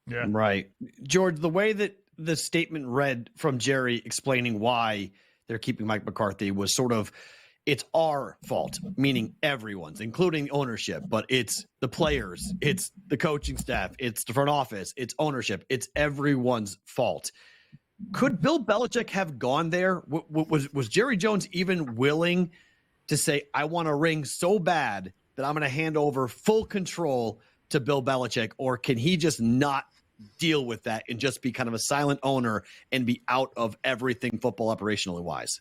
Yeah. Right. George, the way that the statement read from Jerry explaining why they're keeping Mike McCarthy was sort of, it's our fault, meaning everyone's, including ownership, but it's the players, it's the coaching staff, it's the front office, it's ownership, it's everyone's fault. Could Bill Belichick have gone there? Was Jerry Jones even willing to say, I want a ring so bad that I'm going to hand over full control to Bill Belichick, or can he just not deal with that and just be kind of a silent owner and be out of everything football operationally wise?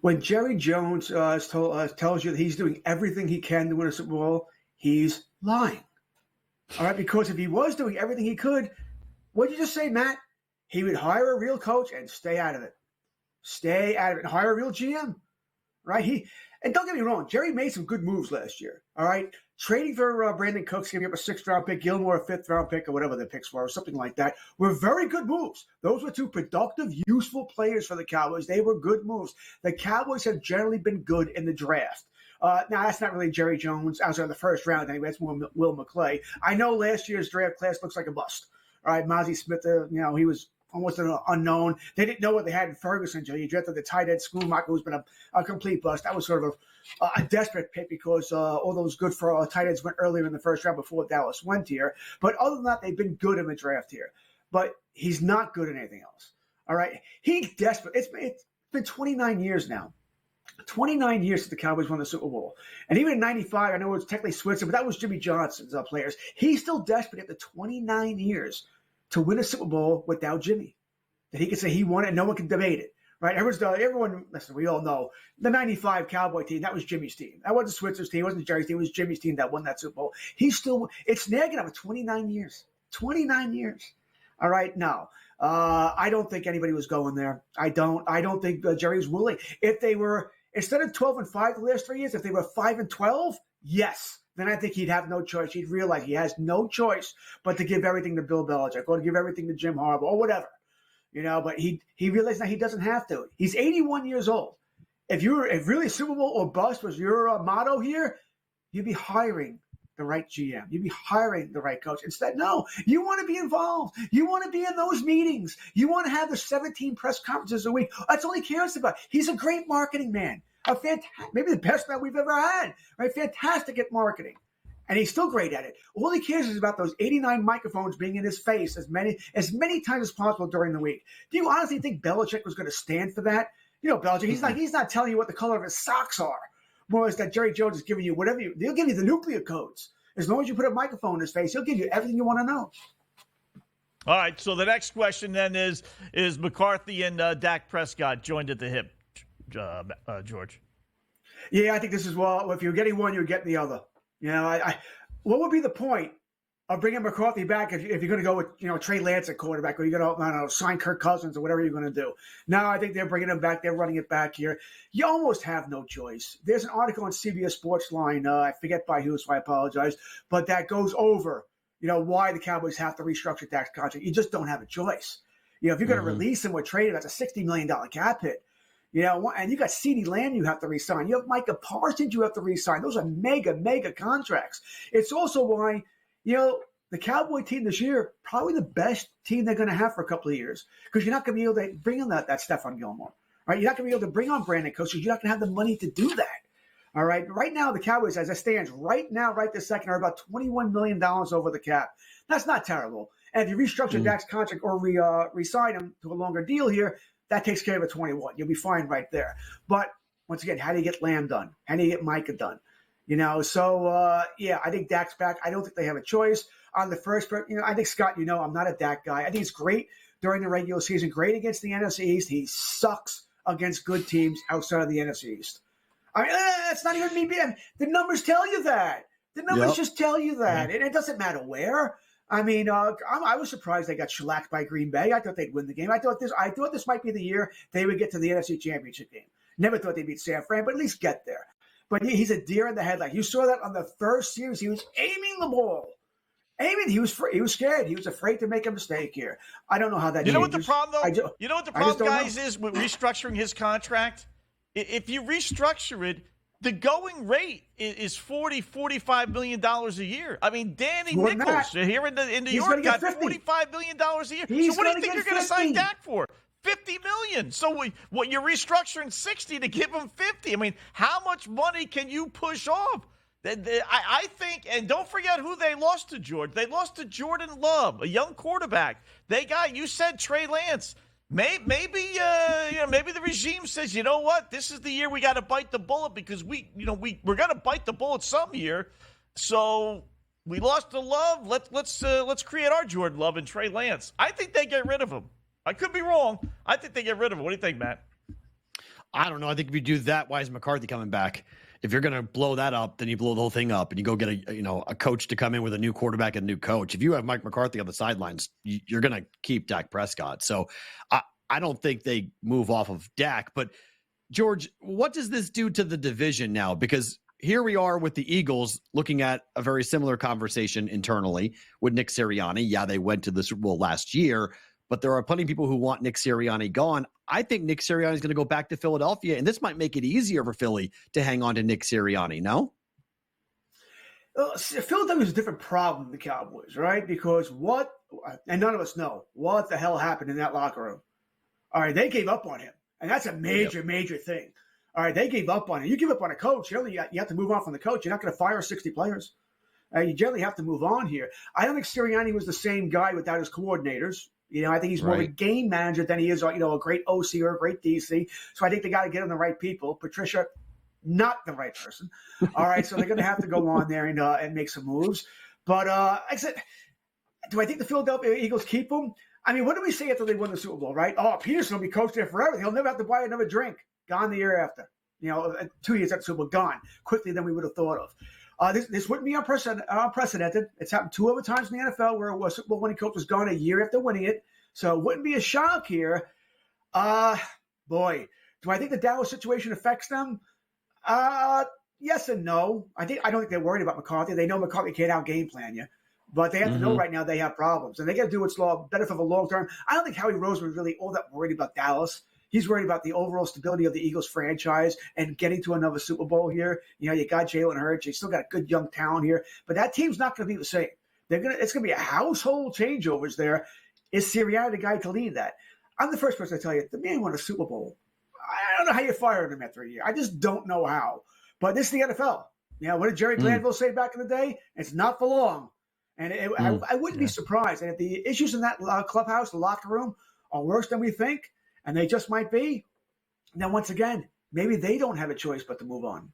When Jerry Jones tells you that he's doing everything he can to win a Super Bowl, he's lying. All right, because if he was doing everything he could, what did you just say, Matt? He would hire a real coach and stay out of it. Stay out of it and hire a real GM, right? And don't get me wrong, Jerry made some good moves last year, all right? Trading for Brandon Cooks, giving up a 6th-round pick, Gilmore a 5th-round pick, or whatever the picks were, or something like that, were very good moves. Those were two productive, useful players for the Cowboys. They were good moves. The Cowboys have generally been good in the draft. Now, that's not really Jerry Jones outside of the first round anyway. That's more Will McClay. I know last year's draft class looks like a bust. All right, Mozzie Smith, he was almost an unknown. They didn't know what they had in Ferguson until he drafted the tight end Schoonmaker, who's been a complete bust. That was sort of a desperate pick because all those good for tight ends went earlier in the first round before Dallas went here. But other than that, they've been good in the draft here. But he's not good at anything else. All right? He's desperate. It's been 29 years now. 29 years since the Cowboys won the Super Bowl. And even in 95, I know it was technically Switzer, but that was Jimmy Johnson's players. He's still desperate after 29 years to win a Super Bowl without Jimmy. That he can say he won it and no one can debate it. Right? Everyone, listen, we all know the 95 Cowboy team, that was Jimmy's team. That wasn't Switzer's team. It wasn't Jerry's team. It was Jimmy's team that won that Super Bowl. It's nagging him for 29 years. 29 years. All right, no. I don't think anybody was going there. I don't think Jerry was willing. If they were, instead of 12-5 the last 3 years, if they were 5-12, yes. Then I think he'd have no choice. He'd realize he has no choice but to give everything to Bill Belichick or to give everything to Jim Harbaugh or whatever. But he realized that he doesn't have to. He's 81 years old. If really Super Bowl or bust was your motto here, you'd be hiring the right GM. You'd be hiring the right coach. Instead, no, you want to be involved. You want to be in those meetings. You want to have the 17 press conferences a week. That's all he cares about. He's a great marketing man. Maybe the best man we've ever had. Right? Fantastic at marketing. And he's still great at it. All he cares is about those 89 microphones being in his face as many times as possible during the week. Do you honestly think Belichick was going to stand for that? Belichick, he's not telling you what the color of his socks are. More is that Jerry Jones is giving you he'll give you the nuclear codes. As long as you put a microphone in his face, he'll give you everything you want to know. All right, so the next question then is McCarthy and Dak Prescott joined at the hip, George? Yeah, I think this is, if you're getting one, you're getting the other. What would be the point of bringing McCarthy back if you're going to go with Trey Lance at quarterback, or you're going to sign Kirk Cousins or whatever you're going to do? Now I think they're bringing him back. They're running it back here. You almost have no choice. There's an article on CBS Sports Line. I forget by who, so I apologize, but that goes over why the Cowboys have to restructure Dak's contract. You just don't have a choice. If you're going to release him or trade him, that's a $60 million cap hit. And you got CeeDee Lamb you have to re-sign. You have Micah Parsons you have to re-sign. Those are mega, mega contracts. It's also why, the Cowboy team this year, probably the best team they're going to have for a couple of years, because you're not going to be able to bring in that Stephon Gilmore. Right? You're not going to be able to bring on Brandon Cooks because you're not going to have the money to do that. All right. Right now, the Cowboys, as it stands right now, right this second, are about $21 million over the cap. That's not terrible. And if you restructure Dak's contract or re-sign him to a longer deal here, that takes care of a 21. You'll be fine right there. But once again, how do you get Lamb done? How do you get Micah done? I think Dak's back. I don't think they have a choice. On the first, I think, Scott, I'm not a Dak guy. I think he's great during the regular season, great against the NFC East. He sucks against good teams outside of the NFC East. I mean, it's not even me being. The numbers tell you that. The numbers just tell you that. And it doesn't matter where. I mean, I was surprised they got shellacked by Green Bay. I thought they'd win the game. I thought this might be the year they would get to the NFC Championship game. Never thought they'd beat San Fran, but at least get there. But he's a deer in the headlight. You saw that on the first series. He was aiming the ball. He was scared. He was afraid to make a mistake here. I don't know how that. You know what the problem, though? You know what the problem, guys, is with restructuring his contract? If you restructure it, the going rate is $45 million a year. I mean, Danny Nichols here in New York got $45 million a year. So what do you think you're going to sign Dak for? $50 million. So what you're restructuring 60 to give him 50. I mean, how much money can you push off? I think, and don't forget who they lost to, George. They lost to Jordan Love, a young quarterback. You said Trey Lance. Maybe the regime says, you know what, this is the year we got to bite the bullet because we're going to bite the bullet some year. So we lost to Love. Let's create our Jordan Love and Trey Lance. I think they get rid of him. I could be wrong. I think they get rid of him. What do you think, Matt? I don't know. I think if you do that, why is McCarthy coming back? If you're going to blow that up, then you blow the whole thing up and you go get a coach to come in with a new quarterback and a new coach. If you have Mike McCarthy on the sidelines, you're going to keep Dak Prescott. So I don't think they move off of Dak. But, George, what does this do to the division now? Because here we are with the Eagles looking at a very similar conversation internally with Nick Sirianni. Yeah, they went to the Super Bowl last year, but there are plenty of people who want Nick Sirianni gone. I think Nick Sirianni is going to go back to Philadelphia, and this might make it easier for Philly to hang on to Nick Sirianni, no? Philadelphia is a different problem than the Cowboys, right? Because and none of us know, what the hell happened in that locker room? All right, they gave up on him, and that's a major, major thing. All right, they gave up on him. You give up on a coach, you have to move on from the coach. You're not going to fire 60 players. You generally have to move on here. I don't think Sirianni was the same guy without his coordinators. I think he's more of a game manager than he is, a great OC or a great DC. So I think they got to get him the right people. Patricia, not the right person. All right, so they're going to have to go on there and make some moves. But like I said, do I think the Philadelphia Eagles keep him? I mean, what do we say after they win the Super Bowl, right? Oh, Peterson will be coach there forever. He'll never have to buy another drink. Gone the year after. 2 years after the Super Bowl, gone quickly than we would have thought of. This wouldn't be unprecedented. It's happened 2 other times in the NFL where a Super Bowl winning coach was gone a year after winning it. So it wouldn't be a shock here. Boy, do I think the Dallas situation affects them? Yes and no. I don't think they're worried about McCarthy. They know McCarthy can't out-game plan you. But they have to know right now they have problems. And they got to do what's better for the long term. I don't think Howie Roseman is really all that worried about Dallas. He's worried about the overall stability of the Eagles franchise and getting to another Super Bowl here. You got Jalen Hurts. You still got good young talent here. But that team's not going to be the same. It's going to be a household changeovers there. Is Sirianni the guy to lead that? I'm the first person to tell you, the man won a Super Bowl. I don't know how you fired him after a year. I just don't know how. But this is the NFL. What did Jerry Glanville say back in the day? It's not for long. And I wouldn't be surprised. And if the issues in that clubhouse, the locker room, are worse than we think, and they just might be, then once again, maybe they don't have a choice but to move on.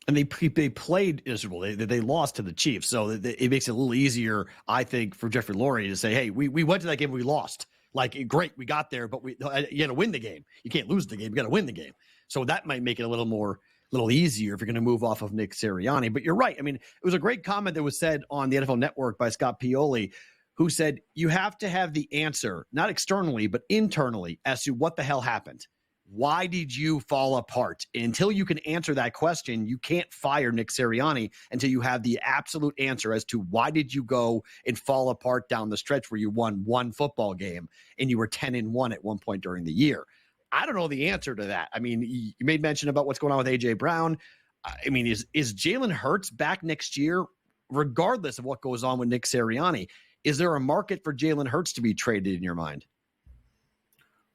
And they played Israel. They lost to the Chiefs. So it makes it a little easier, I think, for Jeffrey Lurie to say, hey, we went to that game, we lost. Like, great, we got there, but you got to win the game. You can't lose the game. You got to win the game. So that might make it a little easier if you're going to move off of Nick Sirianni. But you're right. I mean, it was a great comment that was said on the NFL Network by Scott Pioli, who said you have to have the answer, not externally, but internally, as to what the hell happened. Why did you fall apart? Until you can answer that question, you can't fire Nick Sirianni until you have the absolute answer as to why did you go and fall apart down the stretch where you won one football game and you were 10-1 at one point during the year. I don't know the answer to that. I mean, you made mention about what's going on with A.J. Brown. I mean, is Jalen Hurts back next year, regardless of what goes on with Nick Sirianni? Is there a market for Jalen Hurts to be traded in your mind?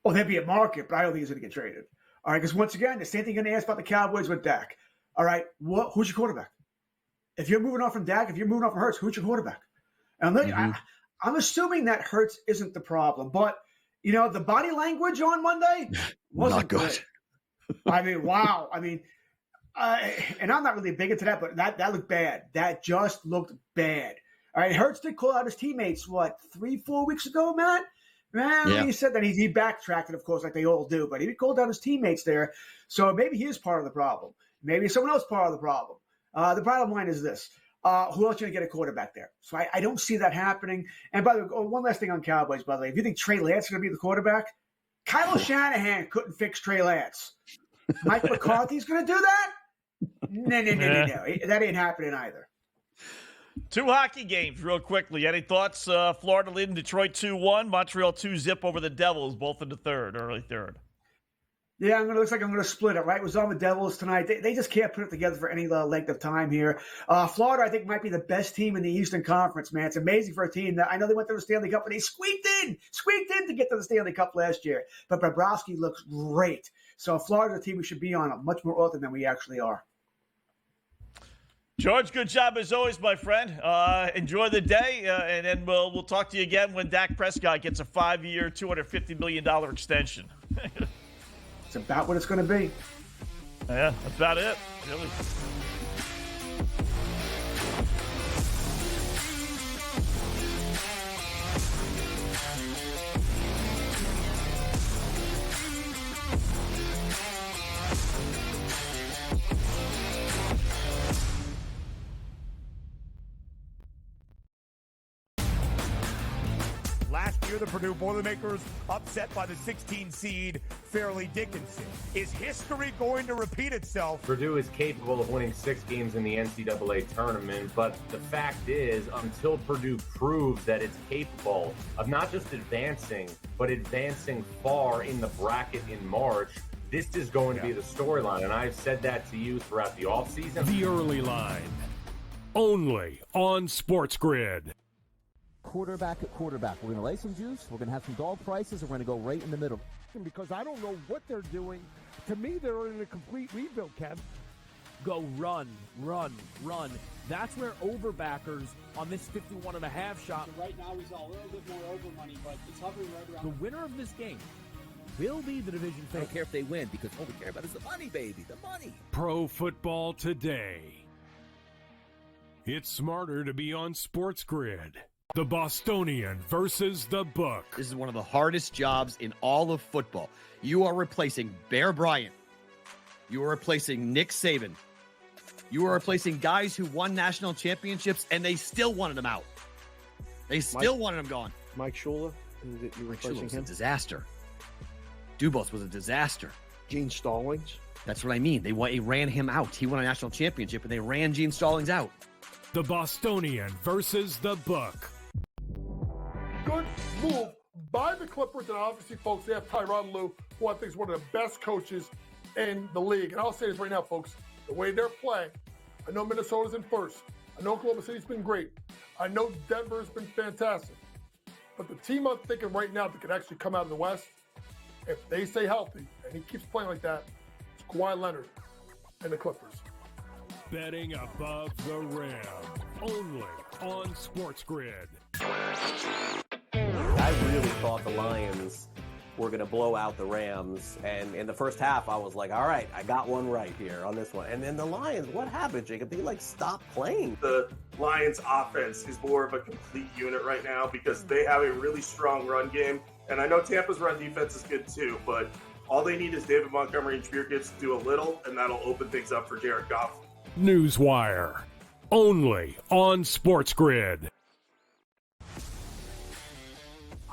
Oh, there'd be a market, but I don't think he's going to get traded. All right, because once again, the same thing you're going to ask about the Cowboys with Dak. All right, who's your quarterback? If you're moving on from Dak, if you're moving on from Hurts, who's your quarterback? And I'm assuming that Hurts isn't the problem, but the body language on Monday wasn't good. I mean, wow. I mean, and I'm not really big into that, but that looked bad. That just looked bad. All right, Hurts did call out his teammates, 3-4 weeks ago, Matt? He said that he backtracked it, of course, like they all do, but he called out his teammates there. So maybe he is part of the problem. Maybe someone else part of the problem. The bottom line is this. Who else going to get a quarterback there? So I don't see that happening. And by the way, one last thing on Cowboys, by the way. If you think Trey Lance is going to be the quarterback, Kyle Shanahan couldn't fix Trey Lance. Mike McCarthy's going to do that? No. That ain't happening either. 2 hockey games real quickly. Any thoughts? Florida leading Detroit 2-1. Montreal 2-0 over the Devils, both in the early third. Yeah, looks like I'm going to split it, right? It was on the Devils tonight. They just can't put it together for any length of time here. Florida, I think, might be the best team in the Eastern Conference, man. It's amazing for a team that I know they went to the Stanley Cup, and they squeaked in to get to the Stanley Cup last year. But Bobrovsky looks great. So Florida's a team we should be on much more often than we actually are. George, good job as always, my friend. Enjoy the day, and then we'll talk to you again when Dak Prescott gets a 5-year, $250 million extension. It's about what it's going to be. Yeah, that's about it, really. Last year, the Purdue Boilermakers upset by the 16 seed Fairleigh Dickinson. Is history going to repeat itself? Purdue is capable of winning 6 games in the NCAA tournament, but the fact is, until Purdue proves that it's capable of not just advancing, but advancing far in the bracket in March, this is going to be the storyline. And I've said that to you throughout the offseason. The early line, only on SportsGrid. Quarterback at quarterback. We're going to lay some juice. We're going to have some dog prices. And we're going to go right in the middle. Because I don't know what they're doing. To me, they're in a complete rebuild, Kev. Go run. That's where overbackers on this 51.5 shot. So right now, he's a little bit more over money, but it's hovering right around. The winner of this game will be the division I don't care if they win, because all we care about is the money, baby. The money. Pro Football Today. It's smarter to be on SportsGrid. The Bostonian versus the Book. This is one of the hardest jobs in all of football. You are replacing Bear Bryant. You are replacing Nick Saban. You are replacing guys who won national championships, and they still wanted him out. They still wanted him gone. Mike Shula, you Mike Shula replacing was a him? disaster. Dubos was a disaster. Gene Stallings. That's what I mean. They ran him out. He won a national championship, and they ran Gene Stallings out. The Bostonian versus the Book. Good move by the Clippers, and obviously, folks, they have Tyronn Lue, who I think is one of the best coaches in the league. And I'll say this right now, folks, the way they're playing, I know Minnesota's in first. I know Oklahoma City's been great. I know Denver's been fantastic. But the team I'm thinking right now that could actually come out of the West, if they stay healthy, and he keeps playing like that, it's Kawhi Leonard and the Clippers. Betting above the rim. Only on SportsGrid. I really thought the Lions were going to blow out the Rams. And in the first half, I was like, all right, I got one right here on this one. And then the Lions, what happened, Jacob? They stopped playing. The Lions offense is more of a complete unit right now because they have a really strong run game. And I know Tampa's run defense is good too, but all they need is David Montgomery and Jahmyr Gibbs to do a little, and that'll open things up for Jared Goff. Newswire. Only on SportsGrid.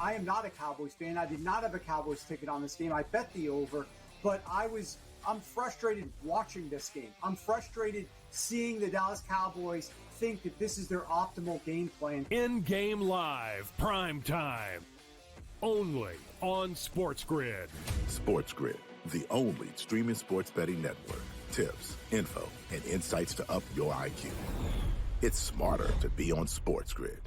I am not a Cowboys fan. I did not have a Cowboys ticket on this game. I bet the over, but I'm frustrated watching this game. I'm frustrated seeing the Dallas Cowboys think that this is their optimal game plan. InGame Live, PrimeTime. Only on SportsGrid. SportsGrid, the only streaming sports betting network. Tips, info, and insights to up your IQ. It's smarter to be on SportsGrid.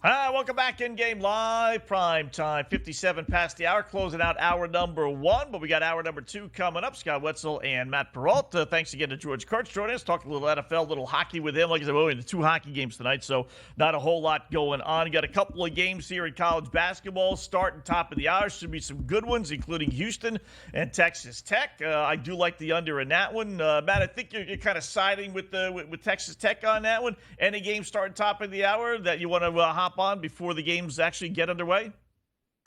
Hi, welcome back in Game Live, Prime Time, 57 past the hour, closing out hour number 1, but we got hour number 2 coming up. Scott Wetzel and Matt Perrault. Thanks again to George Kurtz joining us, talking a little NFL, a little hockey with him. Like I said, we're into 2 hockey games tonight, so not a whole lot going on. Got a couple of games here in college basketball, starting top of the hour. Should be some good ones, including Houston and Texas Tech. I do like the under in that one. Matt, I think you're kind of siding with Texas Tech on that one. Any game starting top of the hour that you want to hop on before the games actually get underway?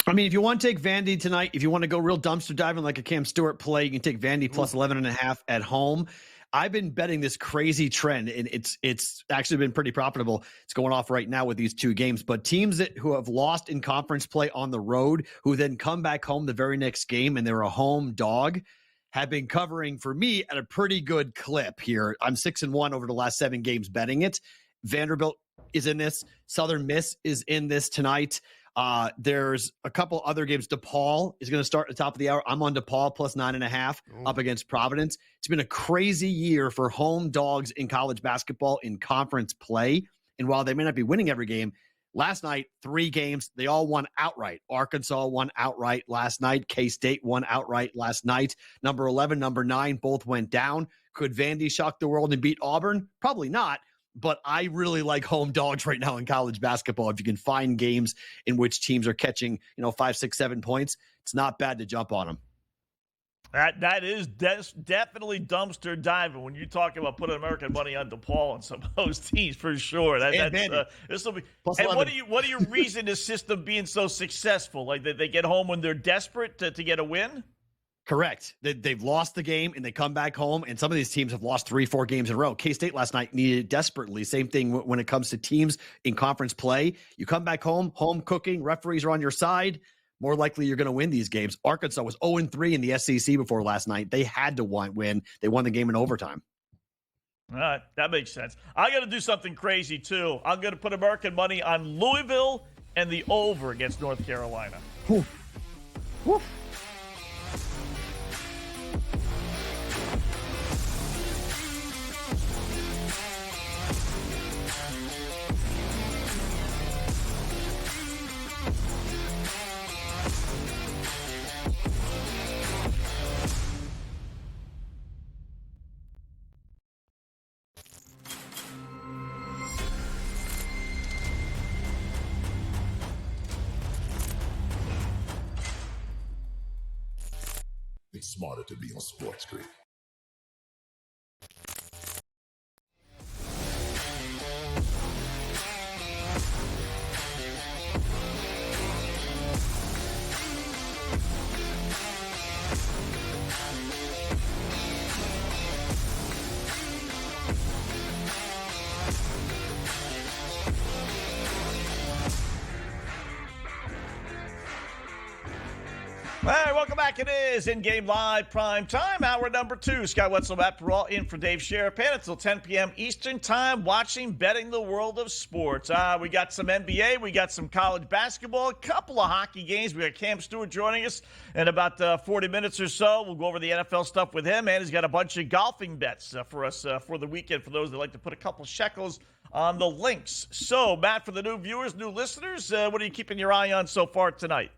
I mean, if you want to take Vandy tonight, if you want to go real dumpster diving like a Cam Stewart play, you can take Vandy plus 11.5 at home. I've been betting this crazy trend, and it's actually been pretty profitable. It's going off right now with these 2 games. But teams who have lost in conference play on the road, who then come back home the very next game, and they're a home dog, have been covering for me at a pretty good clip here. I'm 6-1 over the last 7 games betting it. Vanderbilt is in this. Southern Miss is in this tonight. There's a couple other games. DePaul is going to start at the top of the hour. I'm on DePaul plus 9.5 up against Providence. It's been a crazy year for home dogs in college basketball in conference play. And while they may not be winning every game, last night, 3 games, they all won outright. Arkansas won outright last night. K-State won outright last night. Number 11, number 9, both went down. Could Vandy shock the world and beat Auburn? Probably not. But I really like home dogs right now in college basketball. If you can find games in which teams are catching, 5, 6, 7 points, it's not bad to jump on them. That is definitely dumpster diving when you talk about putting American money on DePaul and some of those teams for sure. This will be. And what are your reason the system being so successful? Like that they get home when they're desperate to get a win? Correct. They've lost the game and they come back home, and some of these teams have lost 3-4 games in a row. K-State last night needed it desperately. Same thing when it comes to teams in conference play. You come back home cooking, referees are on your side, more likely you're going to win these games. Arkansas was 0-3 in the SEC before last night. They had to win. They won the game in overtime. All right, that makes sense. I got to do something crazy, too. I'm going to put American money on Louisville and the over against North Carolina. Whew. Whew. smarter to be on SportsGrid. All right, welcome back. It is InGame Live Prime Time, hour number 2. Scott Wetzel, Matt Perrault in for Dave Sherapan until 10 p.m. Eastern Time, watching Betting the World of Sports. We got some NBA, we got some college basketball, a couple of hockey games. We got Cam Stewart joining us in about 40 minutes or so. We'll go over the NFL stuff with him, and he's got a bunch of golfing bets for us for the weekend for those that like to put a couple shekels on the links. So, Matt, for the new viewers, new listeners, what are you keeping your eye on so far tonight?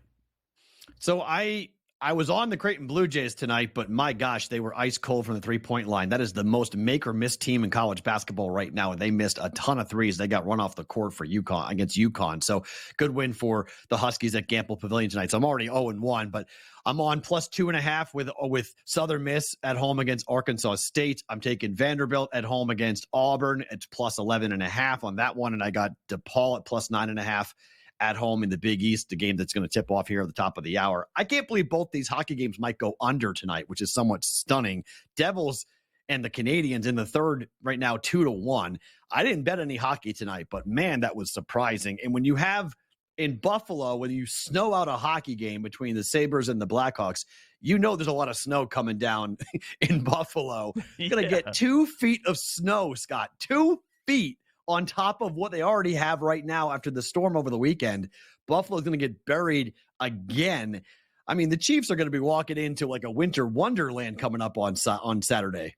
So I was on the Creighton Blue Jays tonight, but my gosh, they were ice cold from the three-point line. That is the most make or miss team in college basketball right now, and they missed a ton of threes. They got run off the court for UConn against UConn. So good win for the Huskies at Gamble Pavilion tonight. So I'm already 0-1, but I'm on plus 2.5 with Southern Miss at home against Arkansas State. I'm taking Vanderbilt at home against Auburn. It's plus 11.5 on that one, and I got DePaul at plus 9.5. At home in the Big East, the game that's going to tip off here at the top of the hour. I can't believe both these hockey games might go under tonight, which is somewhat stunning. Devils and the Canadians in the third right now, 2-1. I didn't bet any hockey tonight, but man, that was surprising. And when you have in Buffalo, when you snow out a hockey game between the Sabres and the Blackhawks, you know there's a lot of snow coming down in Buffalo. You're going to get 2 feet of snow, Scott. 2 feet. On top of what they already have right now after the storm over the weekend. Buffalo's going to get buried again. I mean, the Chiefs are going to be walking into like a winter wonderland coming up on Saturday.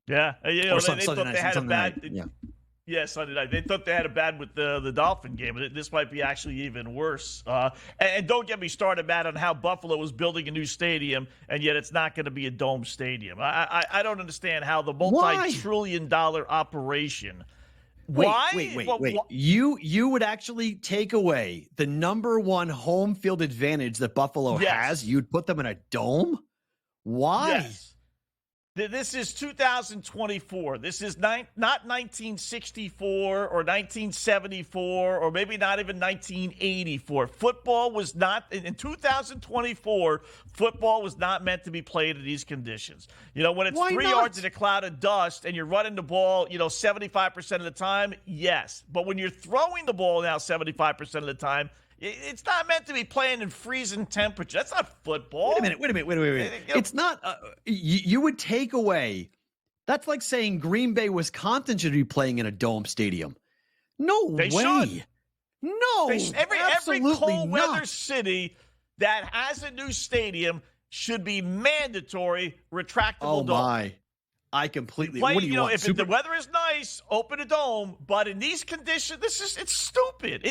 Yeah. You know, they thought they had a bad – Yeah, Sunday night. They thought they had a bad with the Dolphin game. This might be actually even worse. And don't get me started, Matt, on how Buffalo was building a new stadium, and yet it's not going to be a dome stadium. I don't understand how the multi-trillion-dollar operation – Wait. You would actually take away the number one home field advantage that Buffalo has? You'd put them in a dome? Why? Yes. This is 2024. This is not 1964 or 1974 or maybe not even 1984. Football was not – in 2024, football was not meant to be played in these conditions. You know, when it's 3 yards in a cloud of dust and you're running the ball, 75% of the time, yes. But when you're throwing the ball now 75% of the time, it's not meant to be playing in freezing temperature. That's not football. Wait a minute. It's not. You would take away. That's like saying Green Bay, Wisconsin should be playing in a dome stadium. No way. Should. No. Every cold weather city that has a new stadium should be mandatory retractable dome. Oh my. I completely. What do you want? If the weather is nice, open a dome. But in these conditions, it's stupid.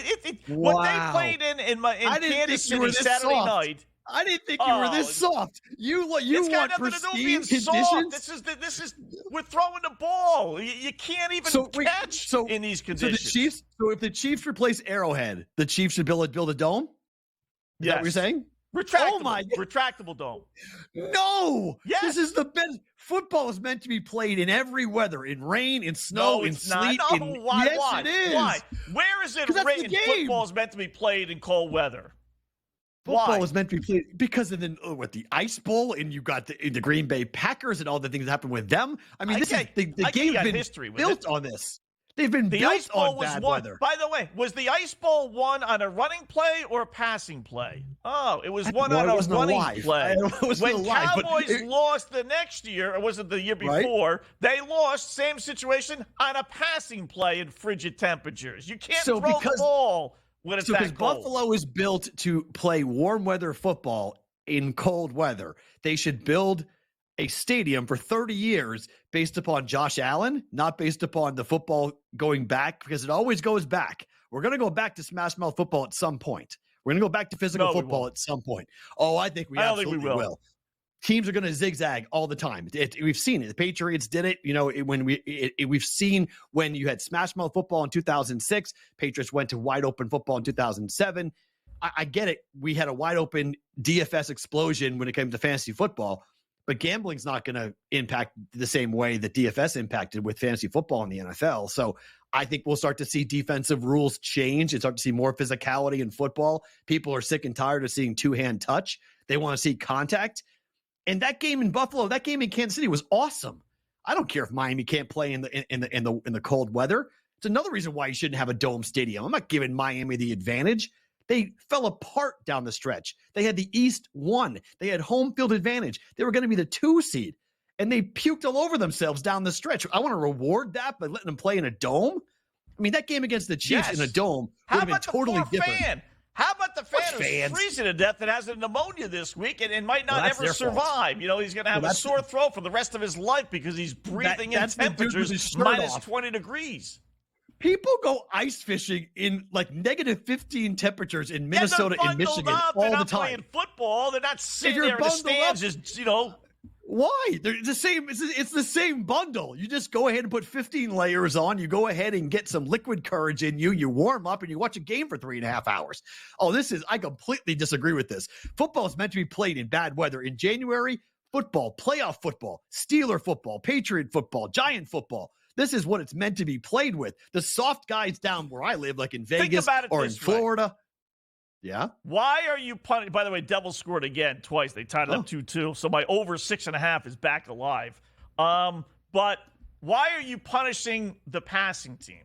Wow. What they played in Kansas City Saturday night. I didn't think you were this soft. You want pristine conditions? This is we're throwing the ball. You can't even catch in these conditions. So if the Chiefs replace Arrowhead, the Chiefs should build a dome? Is that what you're saying? Retractable dome. No. Yes. This is the best. Football is meant to be played in every weather, in rain, in snow, in sleet. Why? Yes, Why? it is. Why? Where is it written football is meant to be played in cold weather? Football is meant to be played because of the Ice Bowl, and you got the Green Bay Packers and all the things that happened with them. I mean, the game's been built on this. They've been built on bad weather. By the way, was the Ice Bowl won on a running play or a passing play? Oh, it was won on a running play. When Cowboys lost the next year, or was it the year before, they lost, same situation, on a passing play in frigid temperatures. You can't throw the ball when it's that cold. Because Buffalo is built to play warm weather football in cold weather, they should build a stadium for 30 years based upon Josh Allen, not based upon the football going back, because it always goes back. We're going to go back to smash mouth football at some point. We're going to go back to physical football at some point. Oh, I think we absolutely will. Teams are going to zigzag all the time. We've seen it. The Patriots did it. We've seen when you had smash mouth football in 2006, Patriots went to wide open football in 2007. I get it. We had a wide open DFS explosion when it came to fantasy football, but gambling's not going to impact the same way that DFS impacted with fantasy football in the NFL. So I think we'll start to see defensive rules change and start to see more physicality in football. People are sick and tired of seeing two-hand touch. They want to see contact. And that game in Buffalo, that game in Kansas City was awesome. I don't care if Miami can't play in the cold weather. It's another reason why you shouldn't have a dome stadium. I'm not giving Miami the advantage. They fell apart down the stretch. They had the East 1. They had home field advantage. They were going to be the 2 seed, and they puked all over themselves down the stretch. I want to reward that by letting them play in a dome. I mean, that game against the Chiefs in a dome would have been totally different. How about the fan who's freezing to death that has a pneumonia this week and might not ever survive? You know, he's going to have a sore throat for the rest of his life because he's breathing in temperatures minus 20 degrees. People go ice fishing in like negative 15 temperatures in Minnesota and Michigan all they're the not time. Playing football. They're not sitting there in the stands just, Why? They're the same. It's the same bundle. You just go ahead and put 15 layers on. You go ahead and get some liquid courage in you. You warm up and you watch a game for 3.5 hours. I completely disagree with this. Football is meant to be played in bad weather. In January, football, playoff football, Steeler football, Patriot football, Giant football. This is what it's meant to be played with. The soft guys down where I live, like in Vegas or in Florida. Yeah. Why are you punting? By the way, Devils scored again twice. They tied it up 2-2. So my over 6.5 is back alive. But why are you punishing the passing team?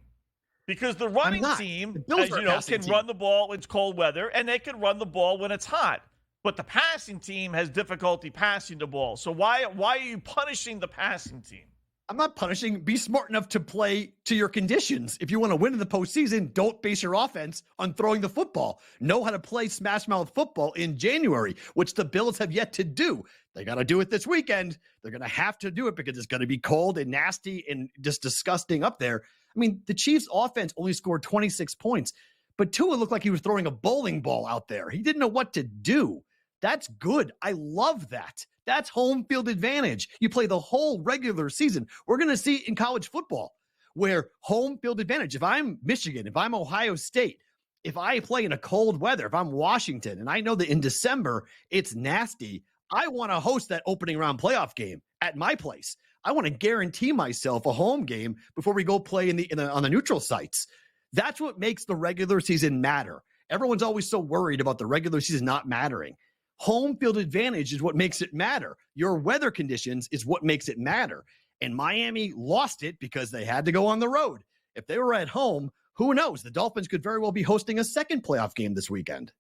Because the running team, as you know, can run the ball when it's cold weather, and they can run the ball when it's hot. But the passing team has difficulty passing the ball. So why are you punishing the passing team? I'm not punishing. Be smart enough to play to your conditions. If you want to win in the postseason, don't base your offense on throwing the football. Know how to play smash mouth football in January, which the Bills have yet to do. They got to do it this weekend. They're going to have to do it because it's going to be cold and nasty and just disgusting up there. I mean, the Chiefs' offense only scored 26 points, but Tua looked like he was throwing a bowling ball out there. He didn't know what to do. That's good. I love that. That's home field advantage. You play the whole regular season. We're going to see in college football where home field advantage. If I'm Michigan, if I'm Ohio State, if I play in a cold weather, if I'm Washington, and I know that in December it's nasty, I want to host that opening round playoff game at my place. I want to guarantee myself a home game before we go play on the neutral sites. That's what makes the regular season matter. Everyone's always so worried about the regular season not mattering. Home field advantage is what makes it matter. Your weather conditions is what makes it matter. And Miami lost it because they had to go on the road. If they were at home, who knows? The Dolphins could very well be hosting a second playoff game this weekend.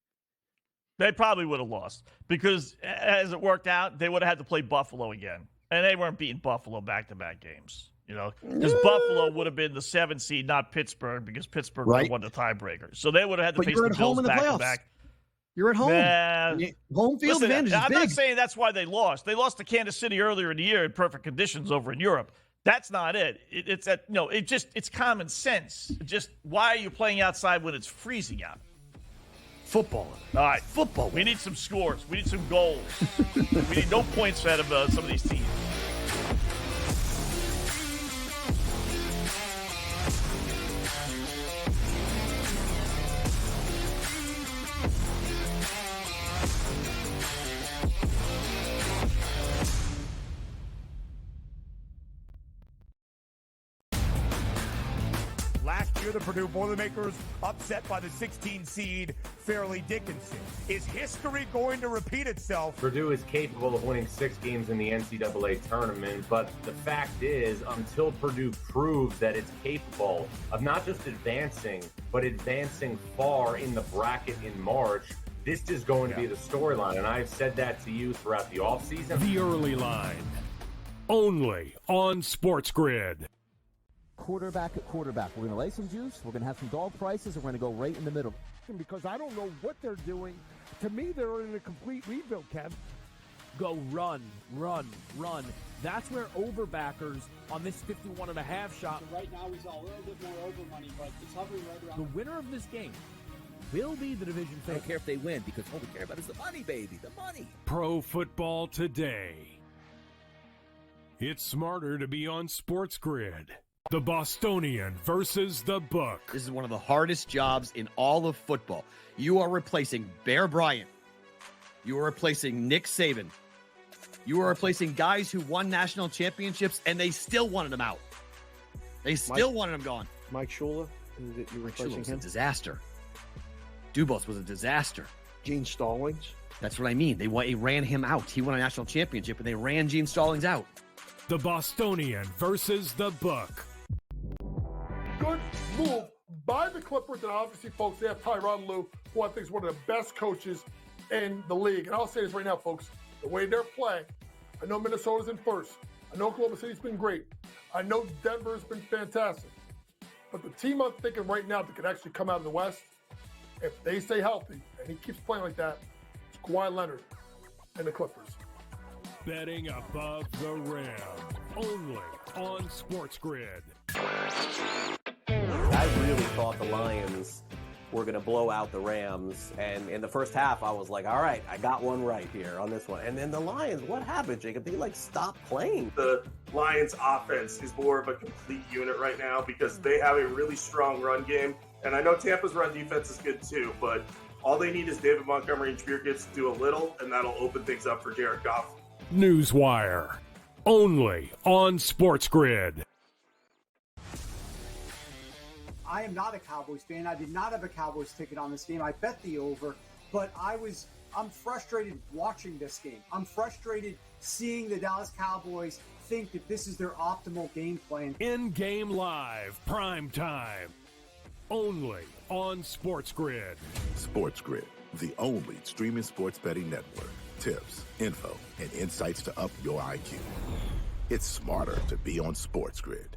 They probably would have lost because as it worked out, they would have had to play Buffalo again. And they weren't beating Buffalo back-to-back games, because Buffalo would have been the 7th seed, not Pittsburgh, because Pittsburgh would have won the tiebreaker. So they would have had to face the Bills back-to-back. You're at home. Home field advantage is I'm big. not saying that's why they lost. They lost to Kansas City earlier in the year in perfect conditions over in Europe. That's not it. It's common sense. Just why are you playing outside when it's freezing out? Football. All right. Football. We need some scores. We need some goals. We need no points out of some of these teams. Last year, the Purdue Boilermakers upset by the 16 seed Fairleigh Dickinson. Is history going to repeat itself? Purdue is capable of winning 6 games in the NCAA tournament, but the fact is, until Purdue proves that it's capable of not just advancing, but advancing far in the bracket in March, this is going to be the storyline. And I've said that to you throughout the offseason. The early line, only on SportsGrid. Quarterback at quarterback. We're going to lay some juice. We're going to have some dog prices, and we're going to go right in the middle. Because I don't know what they're doing. To me, they're in a complete rebuild, Kev. Go run. That's where overbackers on this 51.5 shot. So right now, we saw a little bit more over money, but it's hovering right around. The winner of this game will be the division I favorite. don't care if they win because all we care about is the money, baby. The money. Pro Football Today. It's smarter to be on SportsGrid. The Bostonian versus the Book. This is one of the hardest jobs in all of football. You are replacing Bear Bryant. You are replacing Nick Saban. You are replacing guys who won national championships, and they still wanted him out. They still wanted him gone. Mike Shula, you Mike replacing Shula was a him? disaster. Dubos was a disaster. Gene Stallings. That's what I mean. They ran him out. He won a national championship, and they ran Gene Stallings out. The Bostonian versus the Book. Good move by the Clippers, and obviously, folks, they have Tyronn Lue, who I think is one of the best coaches in the league. And I'll say this right now, folks, the way they're playing, I know Minnesota's in first. I know Oklahoma City's been great. I know Denver's been fantastic. But the team I'm thinking right now that could actually come out of the West, if they stay healthy, and he keeps playing like that, it's Kawhi Leonard and the Clippers. Betting above the rim. Only on SportsGrid. I really thought the Lions were going to blow out the Rams. And in the first half, I was like, all right, I got one right here on this one. And then the Lions, what happened, Jacob? They stopped playing. The Lions offense is more of a complete unit right now because they have a really strong run game. And I know Tampa's run defense is good too, but all they need is David Montgomery and Jameer Gibbs to do a little, and that'll open things up for Jared Goff. Newswire. Only on SportsGrid. I am not a Cowboys fan. I did not have a Cowboys ticket on this game. I bet the over, but I'm frustrated watching this game. I'm frustrated seeing the Dallas Cowboys think that this is their optimal game plan. InGame Live, PrimeTime. Only on SportsGrid. SportsGrid, the only streaming sports betting network. Tips, info, and insights to up your IQ. It's smarter to be on SportsGrid.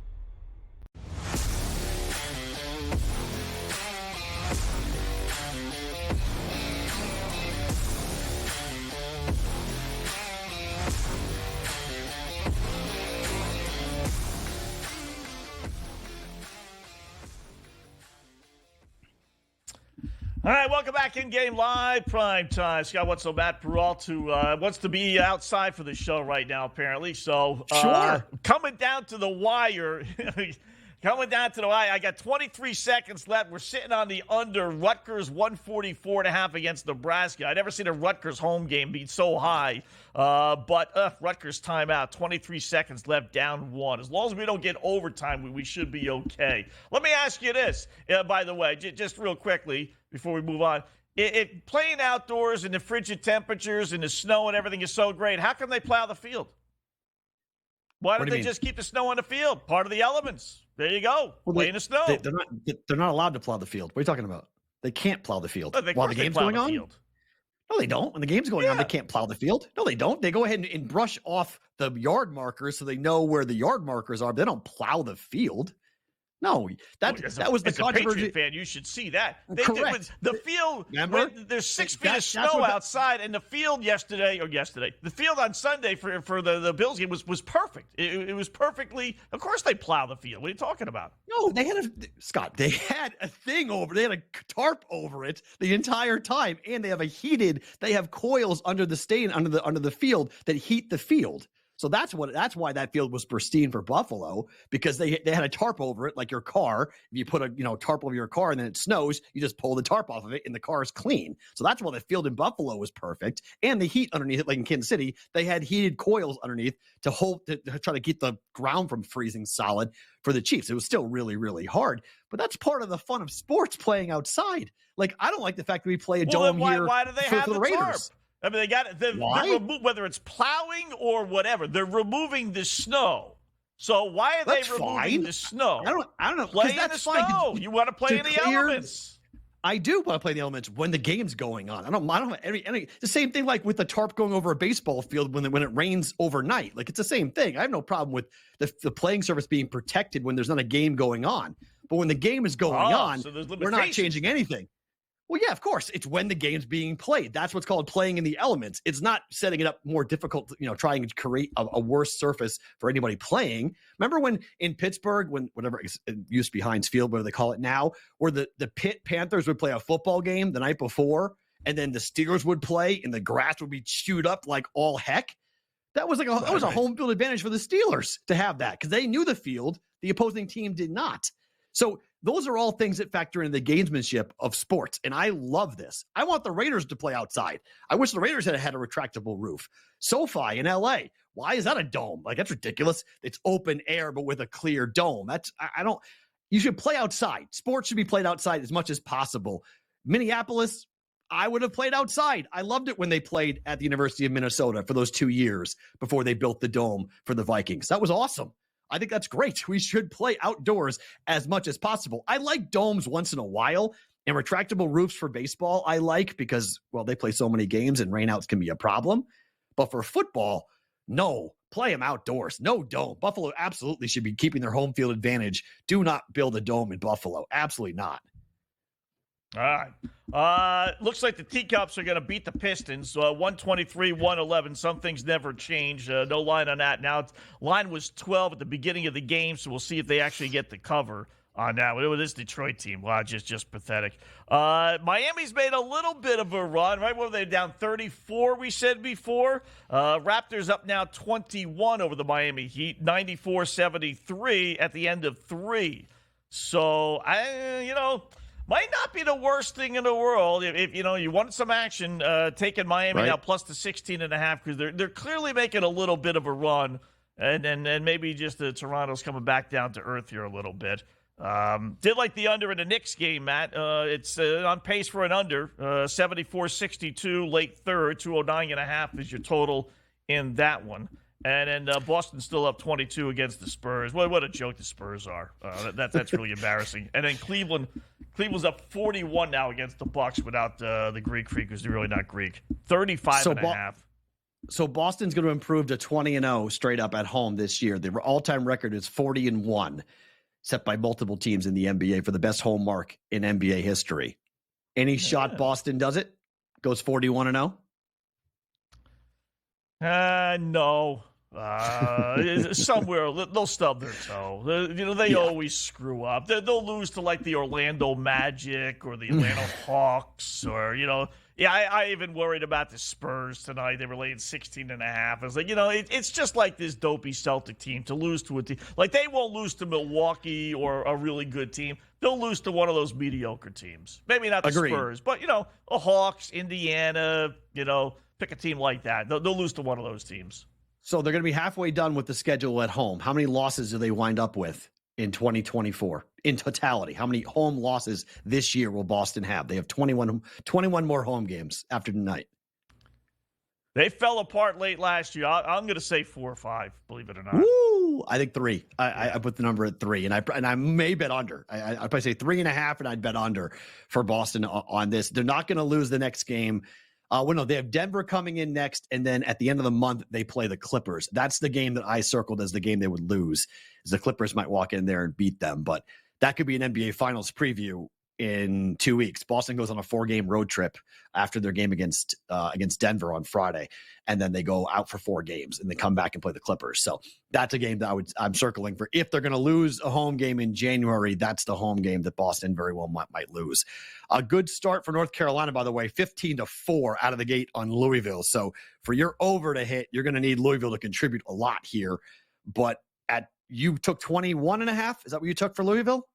All right, welcome back InGame Live, Prime Time. Scott Wetzel, Matt Perrault, who wants to be outside for the show right now, apparently. So, Sure. Coming down to the wire. I got 23 seconds left. We're sitting on the under. Rutgers 144.5 against Nebraska. I never seen a Rutgers home game be so high. But Rutgers timeout. 23 seconds left, down one. As long as we don't get overtime, we should be okay. Let me ask you this, by the way, just real quickly before we move on. Playing outdoors in the frigid temperatures and the snow and everything is so great, how come they plow the field? Why don't they just keep the snow on the field? Part of the elements. There you go. Play in the snow. They're not allowed to plow the field. What are you talking about? They can't plow the field Of while the course game's they plow going the on. field. No, they don't. When the game's going on, they can't plow the field. No, they don't. They go ahead and brush off the yard markers so they know where the yard markers are. But they don't plow the field. No, that was the as a controversy. Patriot fan, you should see that. They Correct. Did, the field, Remember? there's 6 feet of snow outside, and the field the field on Sunday for the Bills game was perfect. It was perfectly. Of course, they plow the field. What are you talking about? No, they had a thing over. They had a tarp over it the entire time, and they have coils under the stain under the field that heat the field. So that's why that field was pristine for Buffalo, because they had a tarp over it, like your car. If you put a tarp over your car and then it snows, you just pull the tarp off of it and the car is clean. So that's why the field in Buffalo was perfect. And the heat underneath it, like in Kansas City, they had heated coils underneath to try to get the ground from freezing solid for the Chiefs. It was still really, really hard, but that's part of the fun of sports, playing outside. Like, I don't like the fact that we play a dome here. Why do they have the the Raiders. tarp? I mean, whether it's plowing or whatever, they're removing the snow. So why are they removing the snow? I don't know. Play in the snow. You want to play in the elements. I do want to play in the elements when the game's going on. I don't have any the same thing like with the tarp going over a baseball field when it rains overnight. Like, it's the same thing. I have no problem with the playing surface being protected when there's not a game going on. But when the game is going on, we're not changing anything. Well, yeah, of course. It's when the game's being played. That's what's called playing in the elements. It's not setting it up more difficult, trying to create a worse surface for anybody playing. Remember when in Pittsburgh, whatever it used to be Heinz Field, whatever they call it now, where the Pitt Panthers would play a football game the night before, and then the Steelers would play, and the grass would be chewed up like all heck? That was that was a home field advantage for the Steelers to have that because they knew the field. The opposing team did not. So those are all things that factor into the gamesmanship of sports. And I love this. I want the Raiders to play outside. I wish the Raiders had a retractable roof. SoFi in LA. Why is that a dome? Like, that's ridiculous. It's open air, but with a clear dome. You should play outside. Sports should be played outside as much as possible. Minneapolis, I would have played outside. I loved it when they played at the University of Minnesota for those 2 years before they built the dome for the Vikings. That was awesome. I think that's great. We should play outdoors as much as possible. I like domes once in a while, and retractable roofs for baseball I like because, well, they play so many games and rainouts can be a problem. But for football, no, play them outdoors. No dome. Buffalo absolutely should be keeping their home field advantage. Do not build a dome in Buffalo. Absolutely not. All right. Looks like the Teacups are going to beat the Pistons, 123-111. Some things never change. No line on that. Now, line was 12 at the beginning of the game, so we'll see if they actually get the cover on that. With this Detroit team, wow, just pathetic. Miami's made a little bit of a run, right? What were they down 34, we said before? Raptors up now 21 over the Miami Heat, 94-73 at the end of 3. So, might not be the worst thing in the world if you wanted some action. Taking Miami now plus the 16.5 because they're clearly making a little bit of a run, and maybe just the Toronto's coming back down to earth here a little bit. Did like the under in the Knicks game, Matt. It's on pace for an under, 74-62 late third, 209.5 is your total in that one. And then Boston's still up 22 against the Spurs. What a joke the Spurs are. That's really embarrassing. And then Cleveland's up 41 now against the Bucks without the Greek Freak, because they're really not Greek. 35.5. So Boston's going to improve to 20-0 straight up at home this year. Their all-time record is 40-1, set by multiple teams in the NBA for the best home mark in NBA history. Any shot Boston does it? Goes 41-0? No. Somewhere they'll stub their toe. They always screw up. They'll lose to like the Orlando Magic or the Atlanta Hawks, or I even worried about the Spurs tonight. They were laying 16.5. I was like, it's just like this dopey Celtic team to lose to a team. Like, they won't lose to Milwaukee or a really good team. They'll lose to one of those mediocre teams. Maybe not the Spurs, but a Hawks, Indiana. Pick a team like that. They'll lose to one of those teams. So they're going to be halfway done with the schedule at home. How many losses do they wind up with in 2024 in totality? How many home losses this year will Boston have? They have 21 more home games after tonight. They fell apart late last year. I'm going to say 4 or 5, believe it or not. Woo! I think 3. I put the number at 3, and I may bet under. I'd probably say 3.5, and I'd bet under for Boston on this. They're not going to lose the next game. They have Denver coming in next, and then at the end of the month, they play the Clippers. That's the game that I circled as the game they would lose, is the Clippers might walk in there and beat them. But that could be an NBA Finals preview in 2 weeks. Boston goes on a 4-game road trip after their game against Denver on Friday, and then they go out for 4 games, and they come back and play the Clippers. So that's a game that I'm circling for. If they're going to lose a home game in January, that's the home game that Boston very well might lose. A good start for North Carolina, by the way, 15-4 out of the gate on Louisville. So for your over to hit, you're going to need Louisville to contribute a lot here. But you took 21.5. Is that what you took for Louisville?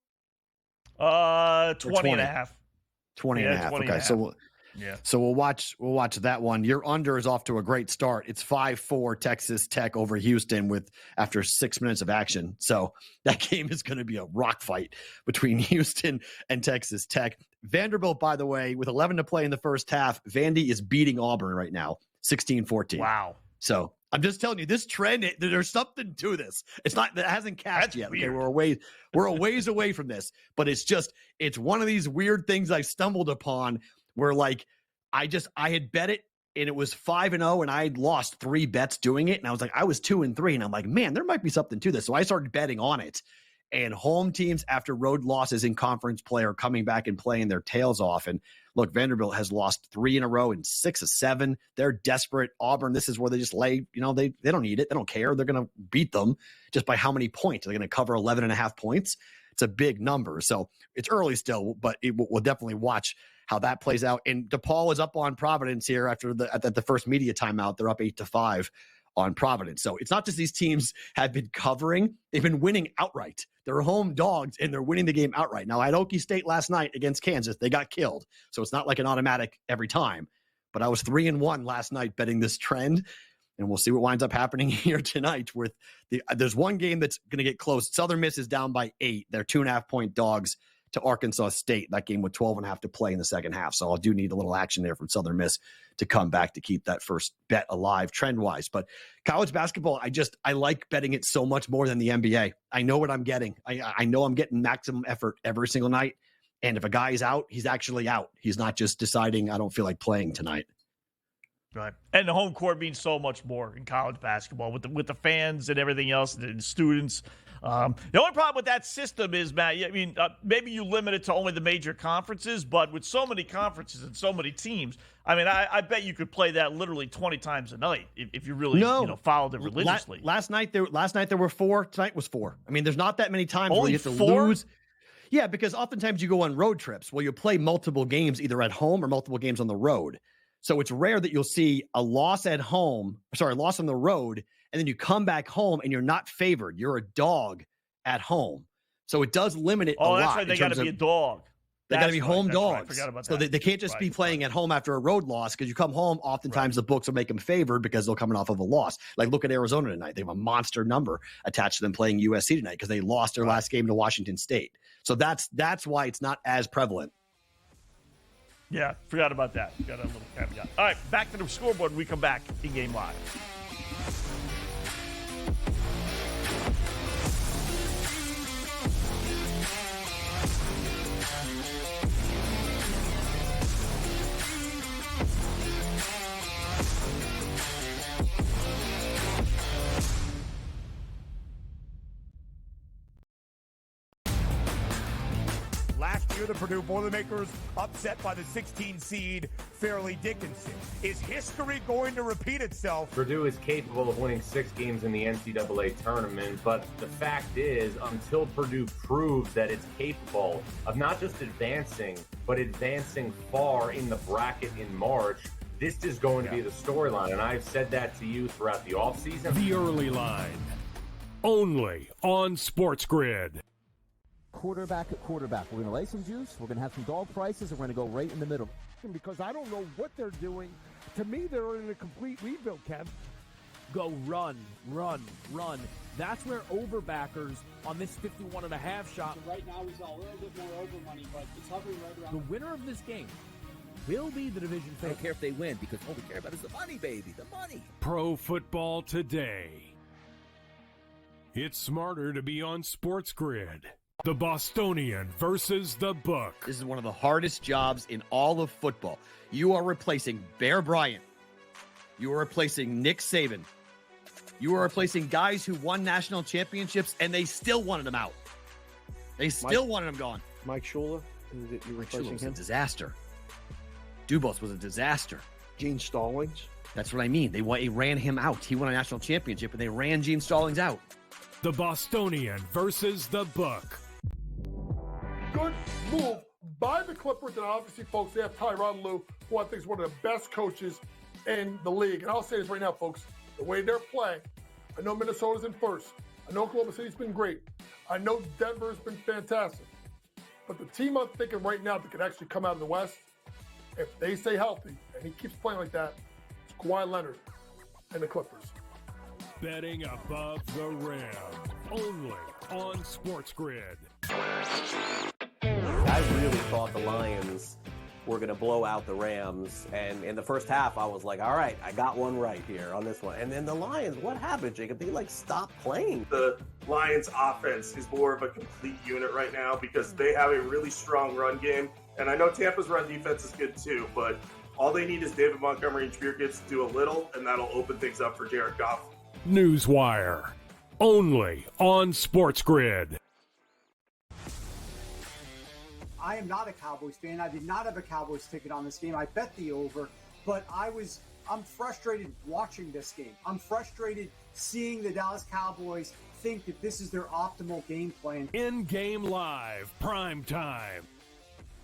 20.5. 20.5. Okay. So we'll watch that one. Your under is off to a great start. It's 5-4 Texas Tech over Houston after 6 minutes of action. So that game is going to be a rock fight between Houston and Texas Tech. Vanderbilt, by the way, with 11 to play in the first half, Vandy is beating Auburn right now, 16-14. Wow. So I'm just telling you, this trend, there's something to this. It's not that hasn't cast yet. Weird. Okay, we're a ways away from this, but it's one of these weird things I stumbled upon where like I had bet it and it was 5-0 and I lost 3 bets doing it, and I was like, I was 2-3, and I'm like, man, there might be something to this. So I started betting on it. And home teams after road losses in conference play are coming back and playing their tails off. And look, Vanderbilt has lost 3 in a row and 6 of 7. They're desperate. Auburn, this is where they just lay, they don't need it. They don't care. They're going to beat them just by how many points. They're going to cover 11.5 points. It's a big number. So it's early still, but we'll definitely watch how that plays out. And DePaul is up on Providence here after the first media timeout. They're up 8-5 on Providence. So it's not just these teams have been covering, they've been winning outright. They're home dogs and they're winning the game outright. Now, I had Okie State last night against Kansas. They got killed. So it's not like an automatic every time. But I was 3-1 last night betting this trend. And we'll see what winds up happening here tonight. There's one game that's going to get close. Southern Miss is down by 8. They're 2.5-point dogs to Arkansas State. That game with 12.5 to play in the second half. So I do need a little action there from Southern Miss to come back to keep that first bet alive trend-wise. But college basketball, I like betting it so much more than the NBA. I know what I'm getting. I know I'm getting maximum effort every single night. And if a guy is out, he's actually out. He's not just deciding, I don't feel like playing tonight. Right. And the home court means so much more in college basketball with the fans and everything else, and students. The only problem with that system is, Matt, I mean, maybe you limit it to only the major conferences, but with so many conferences and so many teams, I mean, I bet you could play that literally 20 times a night if you really followed it religiously. Last night there were 4. Tonight was 4. I mean, there's not that many times where you have to 4? lose. Yeah, because oftentimes you go on road trips where you play multiple games either at home or multiple games on the road. So it's rare that you'll see a loss on the road, and then you come back home and you're not favored. You're a dog at home. So it does limit it a lot. Oh, that's right. They got to be a dog. They got to be home dogs. Right. I forgot about so that. they can't just be playing at home after a road loss, because you come home, oftentimes the books will make them favored because they're coming off of a loss. Like, look at Arizona tonight. They have a monster number attached to them playing USC tonight because they lost their last game to Washington State. So that's why it's not as prevalent. Yeah, forgot about that. Got a little caveat. All right, back to the scoreboard when we come back in Game Live. Last year, the Purdue Boilermakers upset by the 16 seed Fairleigh Dickinson. Is history going to repeat itself? Purdue is capable of winning 6 games in the NCAA tournament, but the fact is, until Purdue proves that it's capable of not just advancing, but advancing far in the bracket in March, this is going to be the storyline. And I've said that to you throughout the offseason. The early line, only on SportsGrid. Quarterback at quarterback. We're going to lay some juice. We're going to have some dog prices, and we're going to go right in the middle. Because I don't know what they're doing. To me, they're in a complete rebuild, Kev. Go run, run, run. That's where overbackers on this 51.5 shot. Right now, he's a little bit more over money, but it's hovering right around. The winner of this game will be the division I don't favorite. care if they win, because all we care about is the money, baby, the money. Pro Football Today. It's smarter to be on SportsGrid. The Bostonian versus the Book. This is one of the hardest jobs in all of football. You are replacing Bear Bryant. You are replacing Nick Saban. You are replacing guys who won national championships, and they still wanted him out. They still wanted him gone. Mike Shula, Mike Shula was a disaster. Dubos was a disaster. Gene Stallings. That's what I mean. They ran him out. He won a national championship, and they ran Gene Stallings out. The Bostonian versus the Book. Good move by the Clippers, and obviously, folks, they have Tyronn Lue, who I think is one of the best coaches in the league. And I'll say this right now, folks, the way they're playing, I know Minnesota's in first. I know Oklahoma City's been great. I know Denver's been fantastic. But the team I'm thinking right now that could actually come out of the West, if they stay healthy, and he keeps playing like that, it's Kawhi Leonard and the Clippers. Betting above the rim, only on SportsGrid. I really thought the Lions were going to blow out the Rams. And in the first half, I was like, all right, I got one right here on this one. And then the Lions, what happened, Jacob? They stopped playing. The Lions offense is more of a complete unit right now because they have a really strong run game. And I know Tampa's run defense is good too, but all they need is David Montgomery and Jameer Gibbs to do a little, and that'll open things up for Jared Goff. Newswire, only on SportsGrid. I am not a Cowboys fan. I did not have a Cowboys ticket on this game. I bet the over, but I'm frustrated watching this game. I'm frustrated seeing the Dallas Cowboys think that this is their optimal game plan. InGame Live, PrimeTime,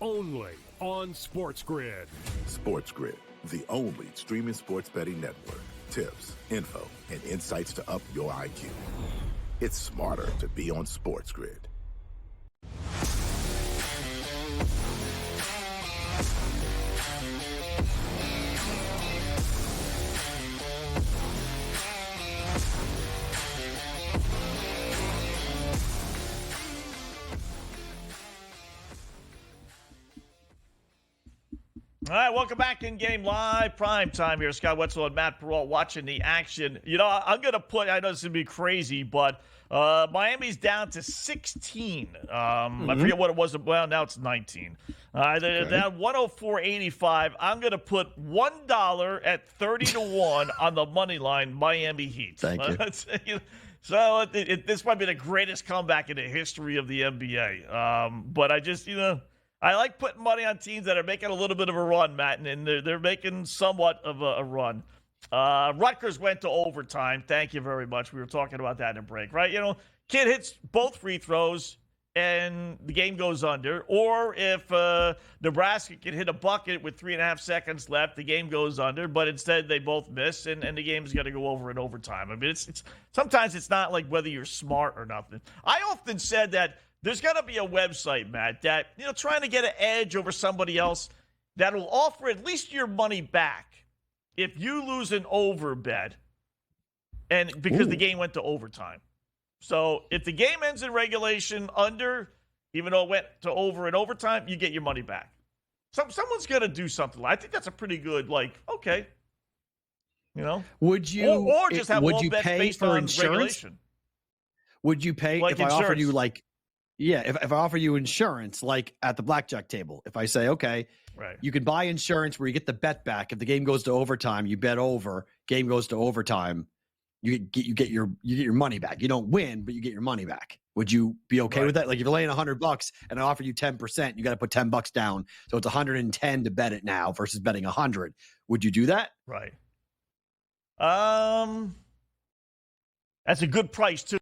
only on SportsGrid. SportsGrid, the only streaming sports betting network. tips, info, and insights to up your IQ. It's smarter to be on SportsGrid. All right, welcome back in-game live, prime time here. Scott Wetzel and Matt Perrault watching the action. You know, I'm going to put, I know this is going to be crazy, but Miami's down to 16. I forget what it was. Well, now it's 19. They're down 104.85. I'm going to put $1 at 30 to 1 on the money line, Miami Heat. Thank you. So this might be the greatest comeback in the history of the NBA. But I just, I like putting money on teams that are making a little bit of a run, Matt, and they're making somewhat of a run. Rutgers went to overtime. Thank you very much. We were talking about that in a break, right? Kid hits both free throws, and the game goes under. Or if Nebraska can hit a bucket with 3.5 seconds left, the game goes under. But instead, they both miss, and the game's going to go over in overtime. I mean, it's sometimes it's not like whether you're smart or nothing. I often said that there's got to be a website, Matt, that, trying to get an edge over somebody else that will offer at least your money back if you lose an over bet, and because the game went to overtime. So if the game ends in regulation under, even though it went to over in overtime, you get your money back. Someone's going to do something. I think that's a pretty good, okay. Would you or just have all bets pay based for on insurance? regulation? Would you pay if insurance. I offered you if I offer you insurance, like at the blackjack table, if I say, okay, right, you can buy insurance where you get the bet back. If the game goes to overtime, you bet over. Game goes to overtime, you get your money back. You don't win, but you get your money back. Would you be okay with that? Like if you're laying $100 and I offer you 10%, you got to put $10 down, so it's 110 to bet it now versus betting 100. Would you do that? Right. That's a good price too.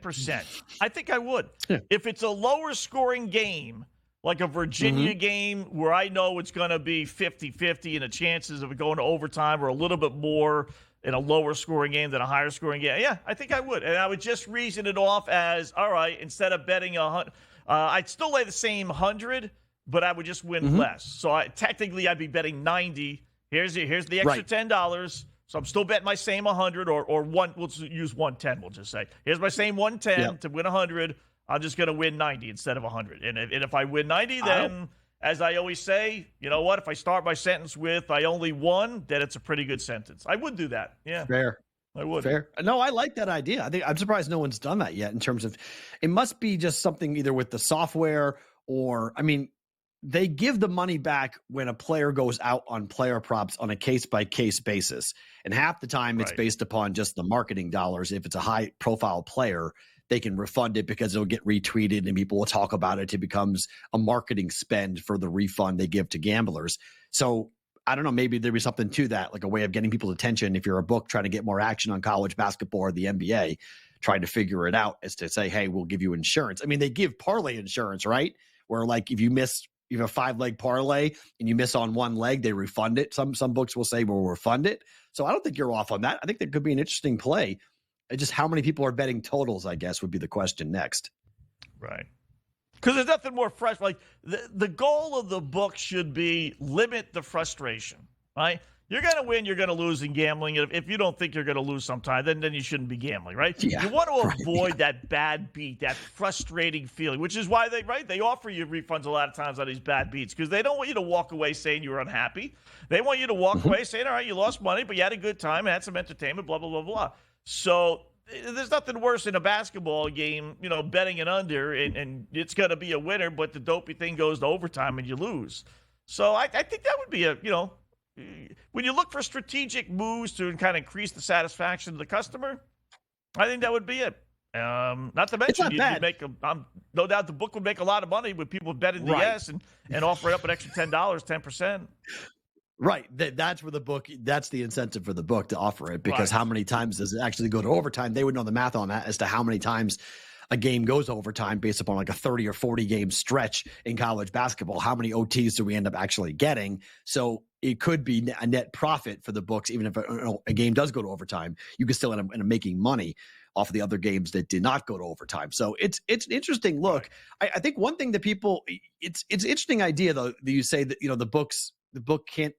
Percent. I think I would. Yeah. If it's a lower scoring game, like a Virginia game where I know it's going to be 50-50 and the chances of it going to overtime are a little bit more in a lower scoring game than a higher scoring game, yeah, I think I would. And I would just reason it off as, all right, instead of betting 100, I'd still lay the same 100, but I would just win less. So technically I'd be betting 90. Here's the extra $10. So I'm still betting my same 100 or one. We'll use 110. We'll just say, here's my same 110 to win 100. I'm just going to win 90 instead of 100. And if I win 90, then as I always say, you know what? If I start my sentence with I only won, then it's a pretty good sentence. I would do that. Yeah, fair. I would. Fair. No, I like that idea. I'm surprised no one's done that yet. In terms of, it must be just something either with the software or, they give the money back when a player goes out on player props on a case-by-case basis. And half the time it's based upon just the marketing dollars. If it's a high-profile player, they can refund it because it'll get retweeted and people will talk about it. It becomes a marketing spend for the refund they give to gamblers. So I don't know, maybe there'd be something to that, like a way of getting people's attention. If you're a book trying to get more action on college basketball or the NBA, trying to figure it out is to say, hey, we'll give you insurance. They give parlay insurance, right? Where like if you miss – you have a 5-leg parlay and you miss on one leg, they refund it. Some books will say we'll refund it. So I don't think you're off on that. I think that could be an interesting play. Just how many people are betting totals, I guess, would be the question next. Right. Because there's nothing more fresh. Like the goal of the book should be limit the frustration, right? You're going to win, you're going to lose in gambling. If you don't think you're going to lose sometime, then you shouldn't be gambling, right? Yeah, you want to avoid that bad beat, that frustrating feeling, which is why they offer you refunds a lot of times on these bad beats, because they don't want you to walk away saying you were unhappy. They want you to walk away saying, all right, you lost money, but you had a good time, had some entertainment, blah, blah, blah, blah. So there's nothing worse in a basketball game, betting it under, and it's going to be a winner, but the dopey thing goes to overtime and you lose. So I think that would be when you look for strategic moves to kind of increase the satisfaction of the customer, I think that would be it. Not to mention, you'd make no doubt the book would make a lot of money with people betting the yes and offer up an extra $10, 10%. Right. That's where that's the incentive for the book to offer it, because how many times does it actually go to overtime? They would know the math on that as to how many times a game goes overtime based upon like a 30 or 40 game stretch in college basketball. How many OTs do we end up actually getting? So it could be a net profit for the books. Even if a game does go to overtime, you can still end up making money off of the other games that did not go to overtime. So it's an interesting look. Right. I think one thing that people, it's an interesting idea though, that you say that, the book can't,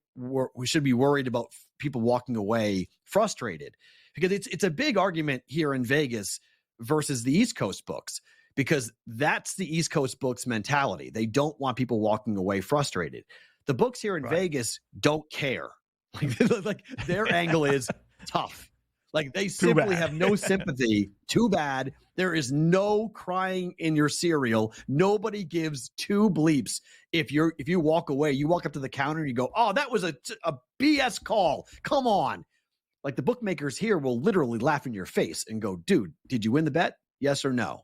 we should be worried about people walking away frustrated, because it's a big argument here in Vegas versus the East Coast books, because that's the East Coast books mentality. They don't want people walking away frustrated. The books here in Vegas don't care. Like their angle is tough. Like they simply have no sympathy. Too bad. There is no crying in your cereal. Nobody gives two bleeps. If you walk away, you walk up to the counter and you go, "Oh, that was a BS call. Come on." Like the bookmakers here will literally laugh in your face and go, "Dude, did you win the bet? Yes or no?"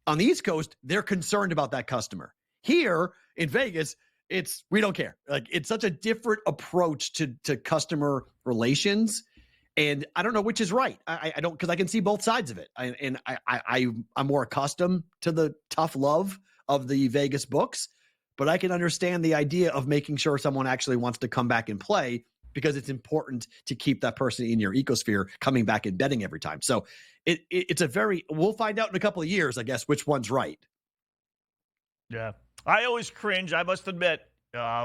On the East Coast, they're concerned about that customer. Here in Vegas, we don't care. Like it's such a different approach to customer relations. And I don't know which is right. I don't, because I can see both sides of it. I'm more accustomed to the tough love of the Vegas books, but I can understand the idea of making sure someone actually wants to come back and play, because it's important to keep that person in your ecosphere coming back and betting every time. So we'll find out in a couple of years, I guess, which one's right. Yeah. I always cringe, I must admit.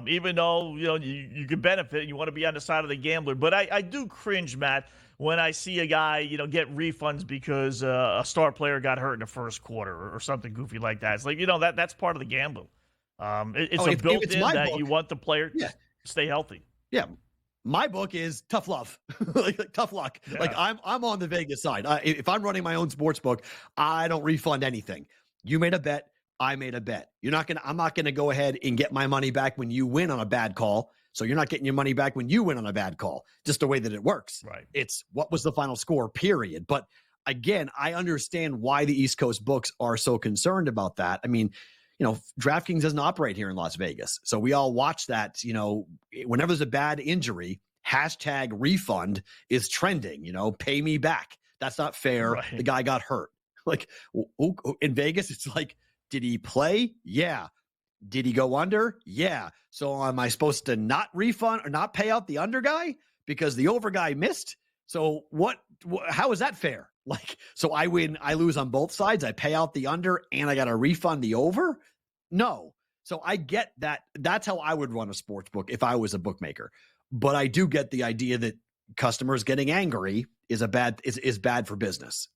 Even though you could benefit, you want to be on the side of the gambler. But I do cringe, Matt, when I see a guy get refunds because a star player got hurt in the first quarter or something goofy like that. It's like that's part of the gamble. It's built-in that you want the player to stay healthy. Yeah, my book is tough love, like tough luck. Yeah. Like I'm on the Vegas side. If I'm running my own sports book, I don't refund anything. You made a bet. I made a bet. I'm not going to go ahead and get my money back when you win on a bad call. So you're not getting your money back when you win on a bad call. Just the way that it works. Right. It's what was the final score, period. But again, I understand why the East Coast books are so concerned about that. I mean, DraftKings doesn't operate here in Las Vegas. So we all watch that, whenever there's a bad injury, #refund is trending, pay me back. That's not fair. Right. The guy got hurt. Like in Vegas, it's like, did he play? Yeah. Did he go under? Yeah. So am I supposed to not refund or not pay out the under guy because the over guy missed? So how is that fair? Like, so I win, I lose on both sides. I pay out the under and I got to refund the over? No. So I get that. That's how I would run a sports book if I was a bookmaker. But I do get the idea that customers getting angry is bad for business.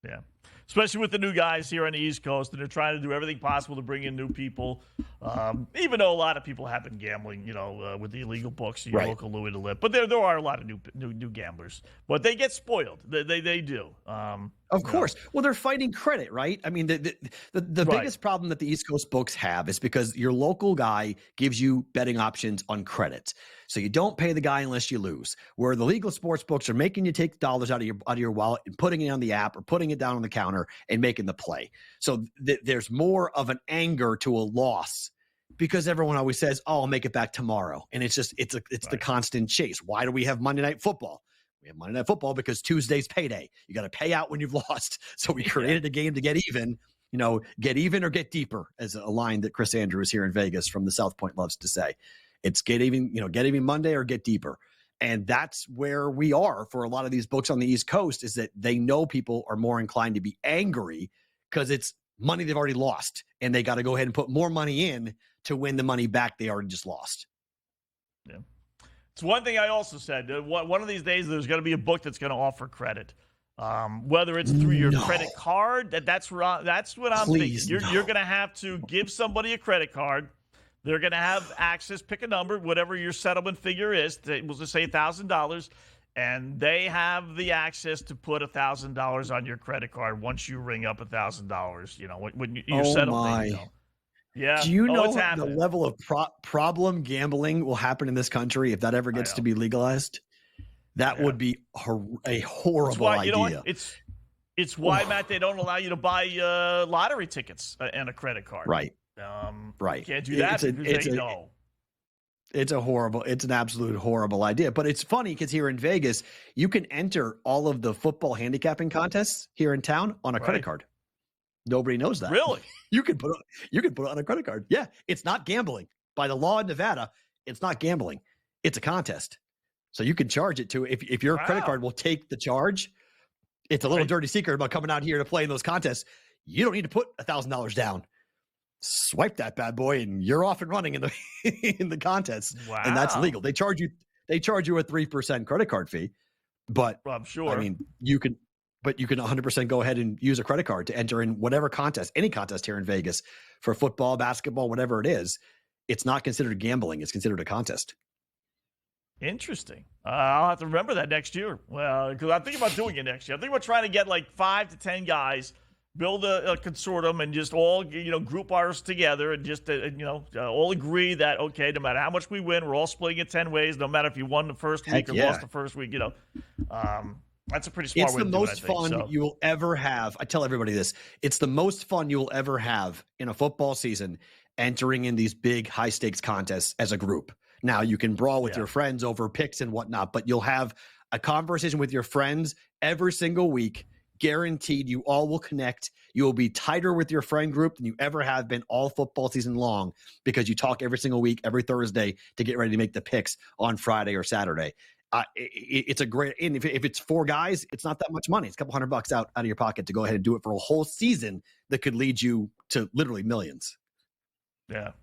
Yeah. Especially with the new guys here on the East Coast, and they're trying to do everything possible to bring in new people. Even though a lot of people have been gambling, with the illegal books, your local Louis the Lip. But there are a lot of new gamblers. But they get spoiled. They do. Of course. Well, they're fighting credit, right? I mean, the biggest problem that the East Coast books have is because your local guy gives you betting options on credit. So you don't pay the guy unless you lose. Where the legal sports books are making you take dollars out of your wallet and putting it on the app or putting it down on the counter and making the play. So there's more of an anger to a loss because everyone always says, "Oh, I'll make it back tomorrow," and it's the constant chase. Why do we have Monday Night Football? We have Monday Night Football because Tuesday's payday. You got to pay out when you've lost. So we created a game to get even. Get even or get deeper, as a line that Chris Andrews here in Vegas from the South Point loves to say. It's get even Monday or get deeper. And that's where we are for a lot of these books on the East Coast, is that they know people are more inclined to be angry because it's money they've already lost. And they got to go ahead and put more money in to win the money back they already just lost. Yeah. It's one thing I also said. One of these days, there's going to be a book that's going to offer credit. Whether it's through your credit card, that's what I'm thinking. You're going to have to give somebody a credit card. They're going to have access, pick a number, whatever your settlement figure is. We'll just say $1,000, and they have the access to put $1,000 on your credit card once you ring up $1,000. When you settle things. Yeah. Do you know the level of problem gambling will happen in this country if that ever gets to be legalized? That would be a horrible idea. You know what? It's why, Matt, they don't allow you to buy lottery tickets and a credit card. Right. Right. You can't do that because they know. It's an absolute horrible idea. But it's funny because here in Vegas, you can enter all of the football handicapping contests here in town on a credit card. Nobody knows that. Really? You can put it on a credit card. Yeah. It's not gambling. By the law in Nevada, It's not gambling. It's a contest. So you can charge it to if your credit card will take the charge. It's a little dirty secret about coming out here to play in those contests. You don't need to put $1,000 down. Swipe that bad boy, and you're off and running in the in the contest. Wow. And that's legal. They charge you a 3% credit card fee, but I'm sure. I mean, you can 100% go ahead and use a credit card to enter in whatever contest, any contest here in Vegas for football, basketball, whatever it is. It's not considered gambling. It's considered a contest. Interesting. I'll have to remember that next year. Well, because I'm thinking about doing it next year. I'm thinking about trying to get like 5 to 10 guys, build a consortium, and just all group ours together, and just all agree that okay, no matter how much we win, we're all splitting it 10 ways. No matter if you won the first week or lost the first week, that's a pretty smart It's way the to do it, most I think, fun so. you will ever have. I tell everybody this. It's the most fun you will ever have in a football season, entering in these big high stakes contests as a group. Now you can brawl with your friends over picks and whatnot, but you'll have a conversation with your friends every single week. Guaranteed you all will connect. You will be tighter with your friend group than you ever have been all football season long, because you talk every single week, every Thursday, to get ready to make the picks on Friday or Saturday. It's a great, and if it's 4 guys, it's not that much money. It's a couple $100 out of your pocket to go ahead and do it for a whole season that could lead you to literally millions. Yeah.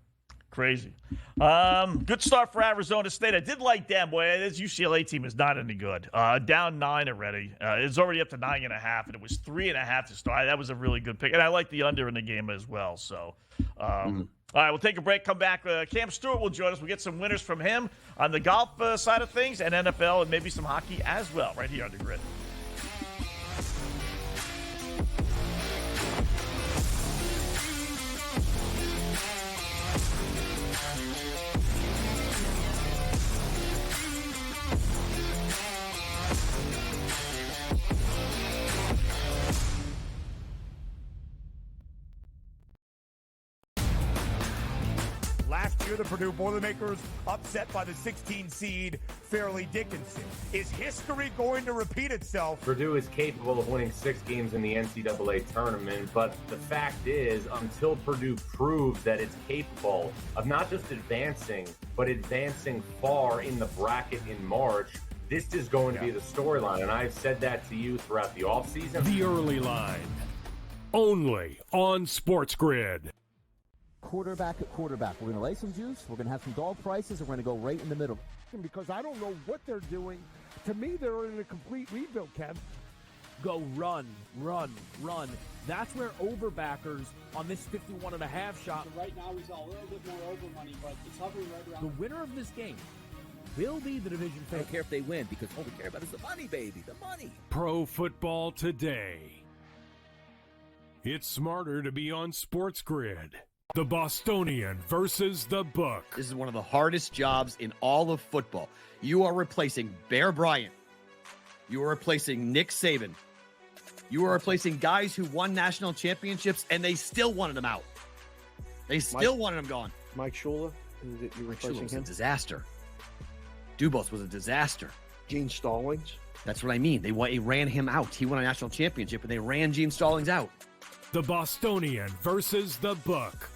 Crazy. Good start for Arizona State. I did like them. Boy, this UCLA team is not any good. Down 9 already. It's already up to 9.5, and it was 3.5 to start. That was a really good pick. And I like the under in the game as well. So, all right, we'll take a break, come back. Cam Stewart will join us. We'll get some winners from him on the golf side of things, and NFL, and maybe some hockey as well, right here on the Grid. Last year, the Purdue Boilermakers upset by the 16 seed Fairleigh Dickinson. Is history going to repeat itself? Purdue is capable of winning 6 games in the NCAA tournament, but the fact is, until Purdue proves that it's capable of not just advancing, but advancing far in the bracket in March, this is going to be the storyline. And I've said that to you throughout the offseason. The Early Line, only on SportsGrid. Quarterback at quarterback. We're going to lay some juice. We're going to have some dog prices, and we're going to go right in the middle. Because I don't know what they're doing. To me, they're in a complete rebuild, Kev. Go run, run, run. That's where overbackers on this 51.5 shot. So right now, he's a little bit more over money, but it's hovering right around. The winner of this game will be the division I don't favorite. care if they win, because all we care about is the money, baby. The money. Pro Football Today. It's smarter to be on SportsGrid. The Bostonian versus the Book. This is one of the hardest jobs in all of football. You are replacing Bear Bryant. You are replacing Nick Saban. You are replacing guys who won national championships, and they still wanted him out. They still wanted him gone. Mike Shula, you were Mike Shula replacing was a him. disaster. Dubos was a disaster. Gene Stallings. That's what I mean. They ran him out. He won a national championship, and they ran Gene Stallings out. The Bostonian versus the Book.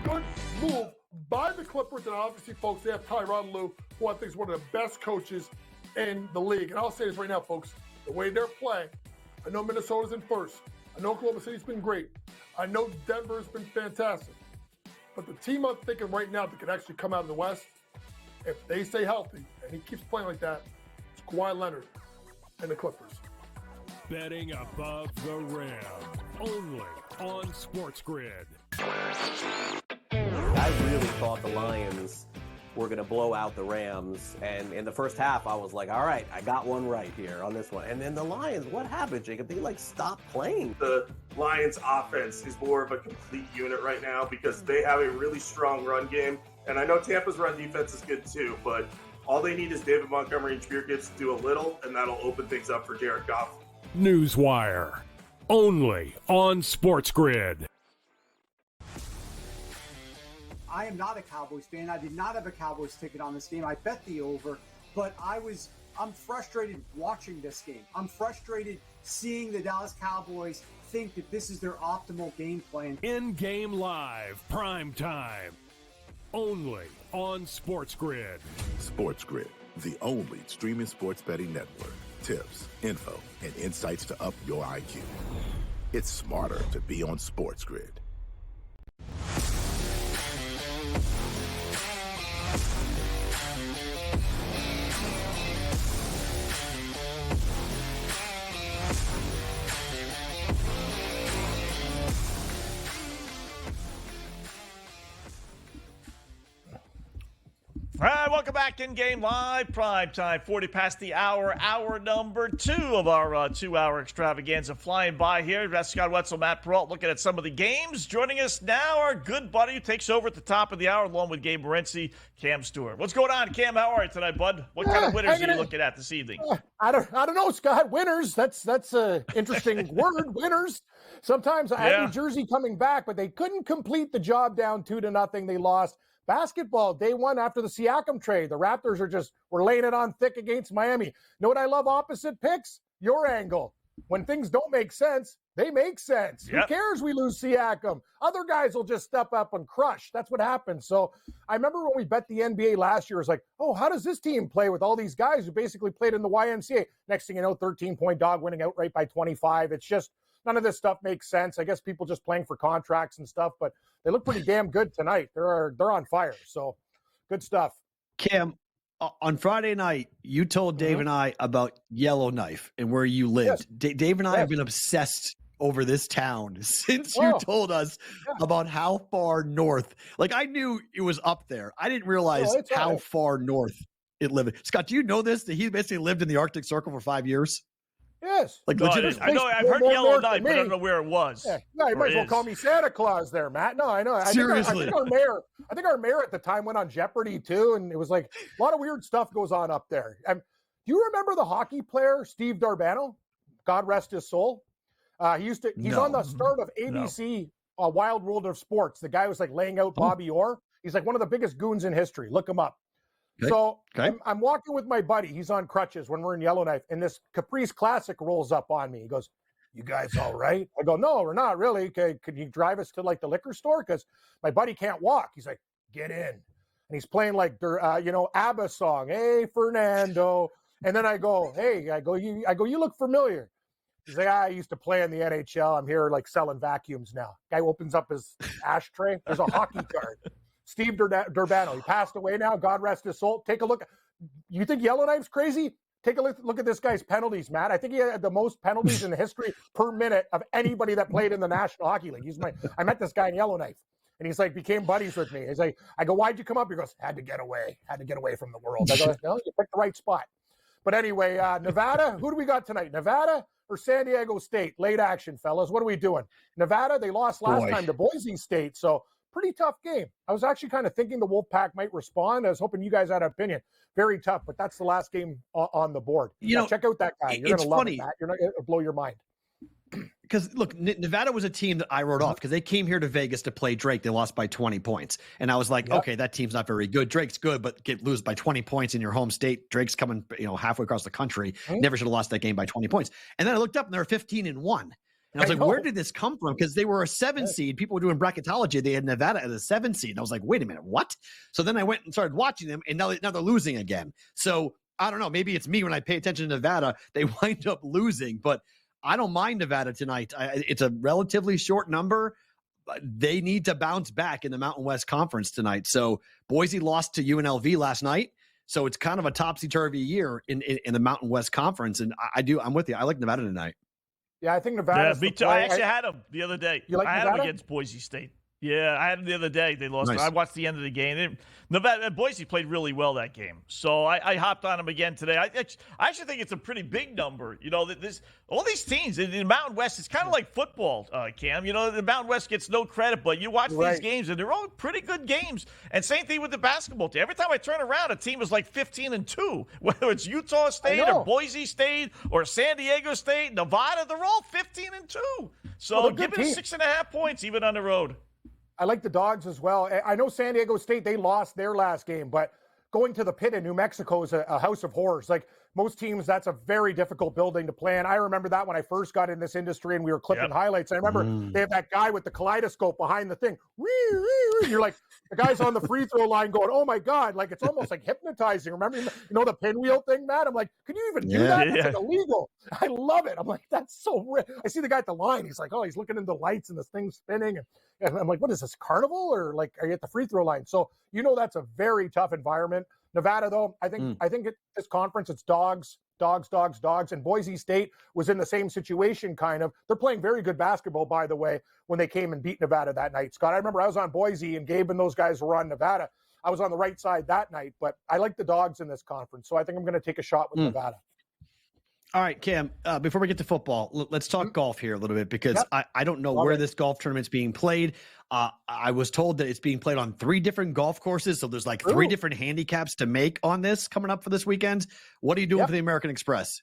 Good move by the Clippers, and obviously, folks, they have Tyronn Lue, who I think is one of the best coaches in the league. And I'll say this right now, folks, the way they're playing, I know Minnesota's in first. I know Oklahoma City's been great. I know Denver's been fantastic. But the team I'm thinking right now that could actually come out of the West, if they stay healthy, and he keeps playing like that, it's Kawhi Leonard and the Clippers. Betting above the rim. Only on SportsGrid. I really thought the Lions were going to blow out the Rams. And in the first half, I was like, all right, I got one right here on this one. And then the Lions, what happened, Jacob? They stopped playing. The Lions offense is more of a complete unit right now because they have a really strong run game. And I know Tampa's run defense is good too, but all they need is David Montgomery and Jameer Gibbs to do a little, and that'll open things up for Jared Goff. Newswire. Only on SportsGrid. I am not a Cowboys fan. I did not have a Cowboys ticket on this game. I bet the over, but I'm frustrated watching this game. I'm frustrated seeing the Dallas Cowboys think that this is their optimal game plan. InGame Live, PrimeTime. only on SportsGrid. SportsGrid, the only streaming sports betting network. Tips, info, and insights to up your IQ. It's smarter to be on SportsGrid. All right, welcome back. In-game live, prime time, 40 past the hour number 2 of our 2-hour extravaganza flying by here. That's Scott Wetzel, Matt Perrault, looking at some of the games. Joining us now, our good buddy who takes over at the top of the hour, along with Gabe Morency, Cam Stewart. What's going on, Cam? How are you tonight, bud? What kind of winners are you looking at this evening? I don't know, Scott. Winners. That's an interesting word. Winners. Sometimes I had New Jersey coming back, but they couldn't complete the job down 2-0. They lost. Basketball, day one after the Siakam trade. The Raptors we're laying it on thick against Miami. You know what I love opposite picks? Your angle. When things don't make sense, they make sense. Yep. Who cares we lose Siakam? Other guys will just step up and crush. That's what happens. So I remember when we bet the NBA last year, it was like, oh, how does this team play with all these guys who basically played in the YMCA? Next thing you know, 13-point dog winning outright by 25. It's just none of this stuff makes sense. I guess people just playing for contracts and stuff, but they look pretty damn good tonight. They're on fire. So good stuff. Cam, on Friday night, you told Dave and I about Yellowknife and where you lived. Yes. Dave and I have been obsessed over this town since you told us about how far north. Like, I knew it was up there. I didn't realize how far north it lived. Scott, do you know this? That he basically lived in the Arctic Circle for 5 years? Yes. Like, legitimately. I know, I've heard Yellowknife, but I don't know where it was. Yeah, you might as well call me Santa Claus there, Matt. No, I know. Seriously. I think our mayor at the time went on Jeopardy too, and it was like a lot of weird stuff goes on up there. Do you remember the hockey player Steve Darbano? God rest his soul. He's on the start of ABC Wild World of Sports. The guy was like laying out Bobby Orr. He's like one of the biggest goons in history. Look him up. Okay. So I'm walking with my buddy. He's on crutches when we're in Yellowknife, and this Caprice Classic rolls up on me. He goes, "You guys all right?" I go, "No, we're not really. Okay, could you drive us to like the liquor store? Because my buddy can't walk." He's like, "Get in," and he's playing like ABBA song, "Hey Fernando," and then I go, you look familiar. He's like, I used to play in the NHL. I'm here like selling vacuums now. Guy opens up his ashtray. There's a hockey card. Steve Durbano. He passed away now. God rest his soul. Take a look. You think Yellowknife's crazy? Take a look at this guy's penalties, Matt. I think he had the most penalties in the history per minute of anybody that played in the National Hockey League. I met this guy in Yellowknife, and he's like, became buddies with me. He's like, I go, why'd you come up? He goes, had to get away from the world. I go, no, you picked the right spot. But anyway, Nevada, who do we got tonight? Nevada or San Diego State? Late action, fellas. What are we doing? Nevada, they lost last time to Boise State, so pretty tough game. I was actually kind of thinking the Wolfpack might respond. I was hoping you guys had an opinion. Very tough, but that's the last game on the board. Check out that guy. You're going to love it, Matt. It'll blow your mind. Because, look, Nevada was a team that I wrote off because they came here to Vegas to play Drake. They lost by 20 points. And I was like, okay, that team's not very good. Drake's good, but lose by 20 points in your home state. Drake's coming halfway across the country. Never should have lost that game by 20 points. And then I looked up, and they were 15-1. And I was like, where did this come from? Because they were a 7 seed. People were doing bracketology. They had Nevada as a 7 seed. And I was like, wait a minute, what? So then I went and started watching them, and now they're losing again. So I don't know. Maybe it's me when I pay attention to Nevada. They wind up losing. But I don't mind Nevada tonight. It's a relatively short number. They need to bounce back in the Mountain West Conference tonight. So Boise lost to UNLV last night. So it's kind of a topsy-turvy year in the Mountain West Conference. And I'm with you. I like Nevada tonight. Yeah, I think Nevada. Yeah, me too. I actually had them the other day. You like I had Nevada? them against Boise State. Yeah, I had them the other day. They lost. Nice. I watched the end of the game. Nevada, Boise played really well that game. So I hopped on them again today. I actually think it's a pretty big number. All these teams in the Mountain West, it's kind of like football, Cam. The Mountain West gets no credit, but you watch these games, and they're all pretty good games. And same thing with the basketball team. Every time I turn around, a team is like 15-2. Whether it's Utah State or Boise State or San Diego State, Nevada, they're all 15-2. So give it 6.5 points even on the road. I like the Dogs as well. I know San Diego State, they lost their last game, but going to the pit in New Mexico is a house of horrors. Like most teams, that's a very difficult building to play in. I remember that when I first got in this industry and we were clipping highlights. I remember they have that guy with the kaleidoscope behind the thing. You're like, the guy's on the free throw line going, oh my God, like it's almost like hypnotizing. Remember, the pinwheel thing, Matt? I'm like, can you even do that? That's like illegal. I love it. I'm like, that's so rich. I see the guy at the line. He's like, oh, he's looking into the lights and this thing's spinning. And I'm like, what is this, carnival? Or like, are you at the free throw line? So, that's a very tough environment. Nevada, though, I think this conference, it's dogs. And Boise State was in the same situation, kind of. They're playing very good basketball, by the way, when they came and beat Nevada that night. Scott, I remember I was on Boise, and Gabe and those guys were on Nevada. I was on the right side that night, but I like the dogs in this conference, so I think I'm going to take a shot with Nevada. All right, Cam, before we get to football, let's talk golf here a little bit, because I don't know where this golf tournament's being played. I was told that it's being played on 3 different golf courses, so there's like 3 different handicaps to make on this coming up for this weekend. What are you doing for the American Express?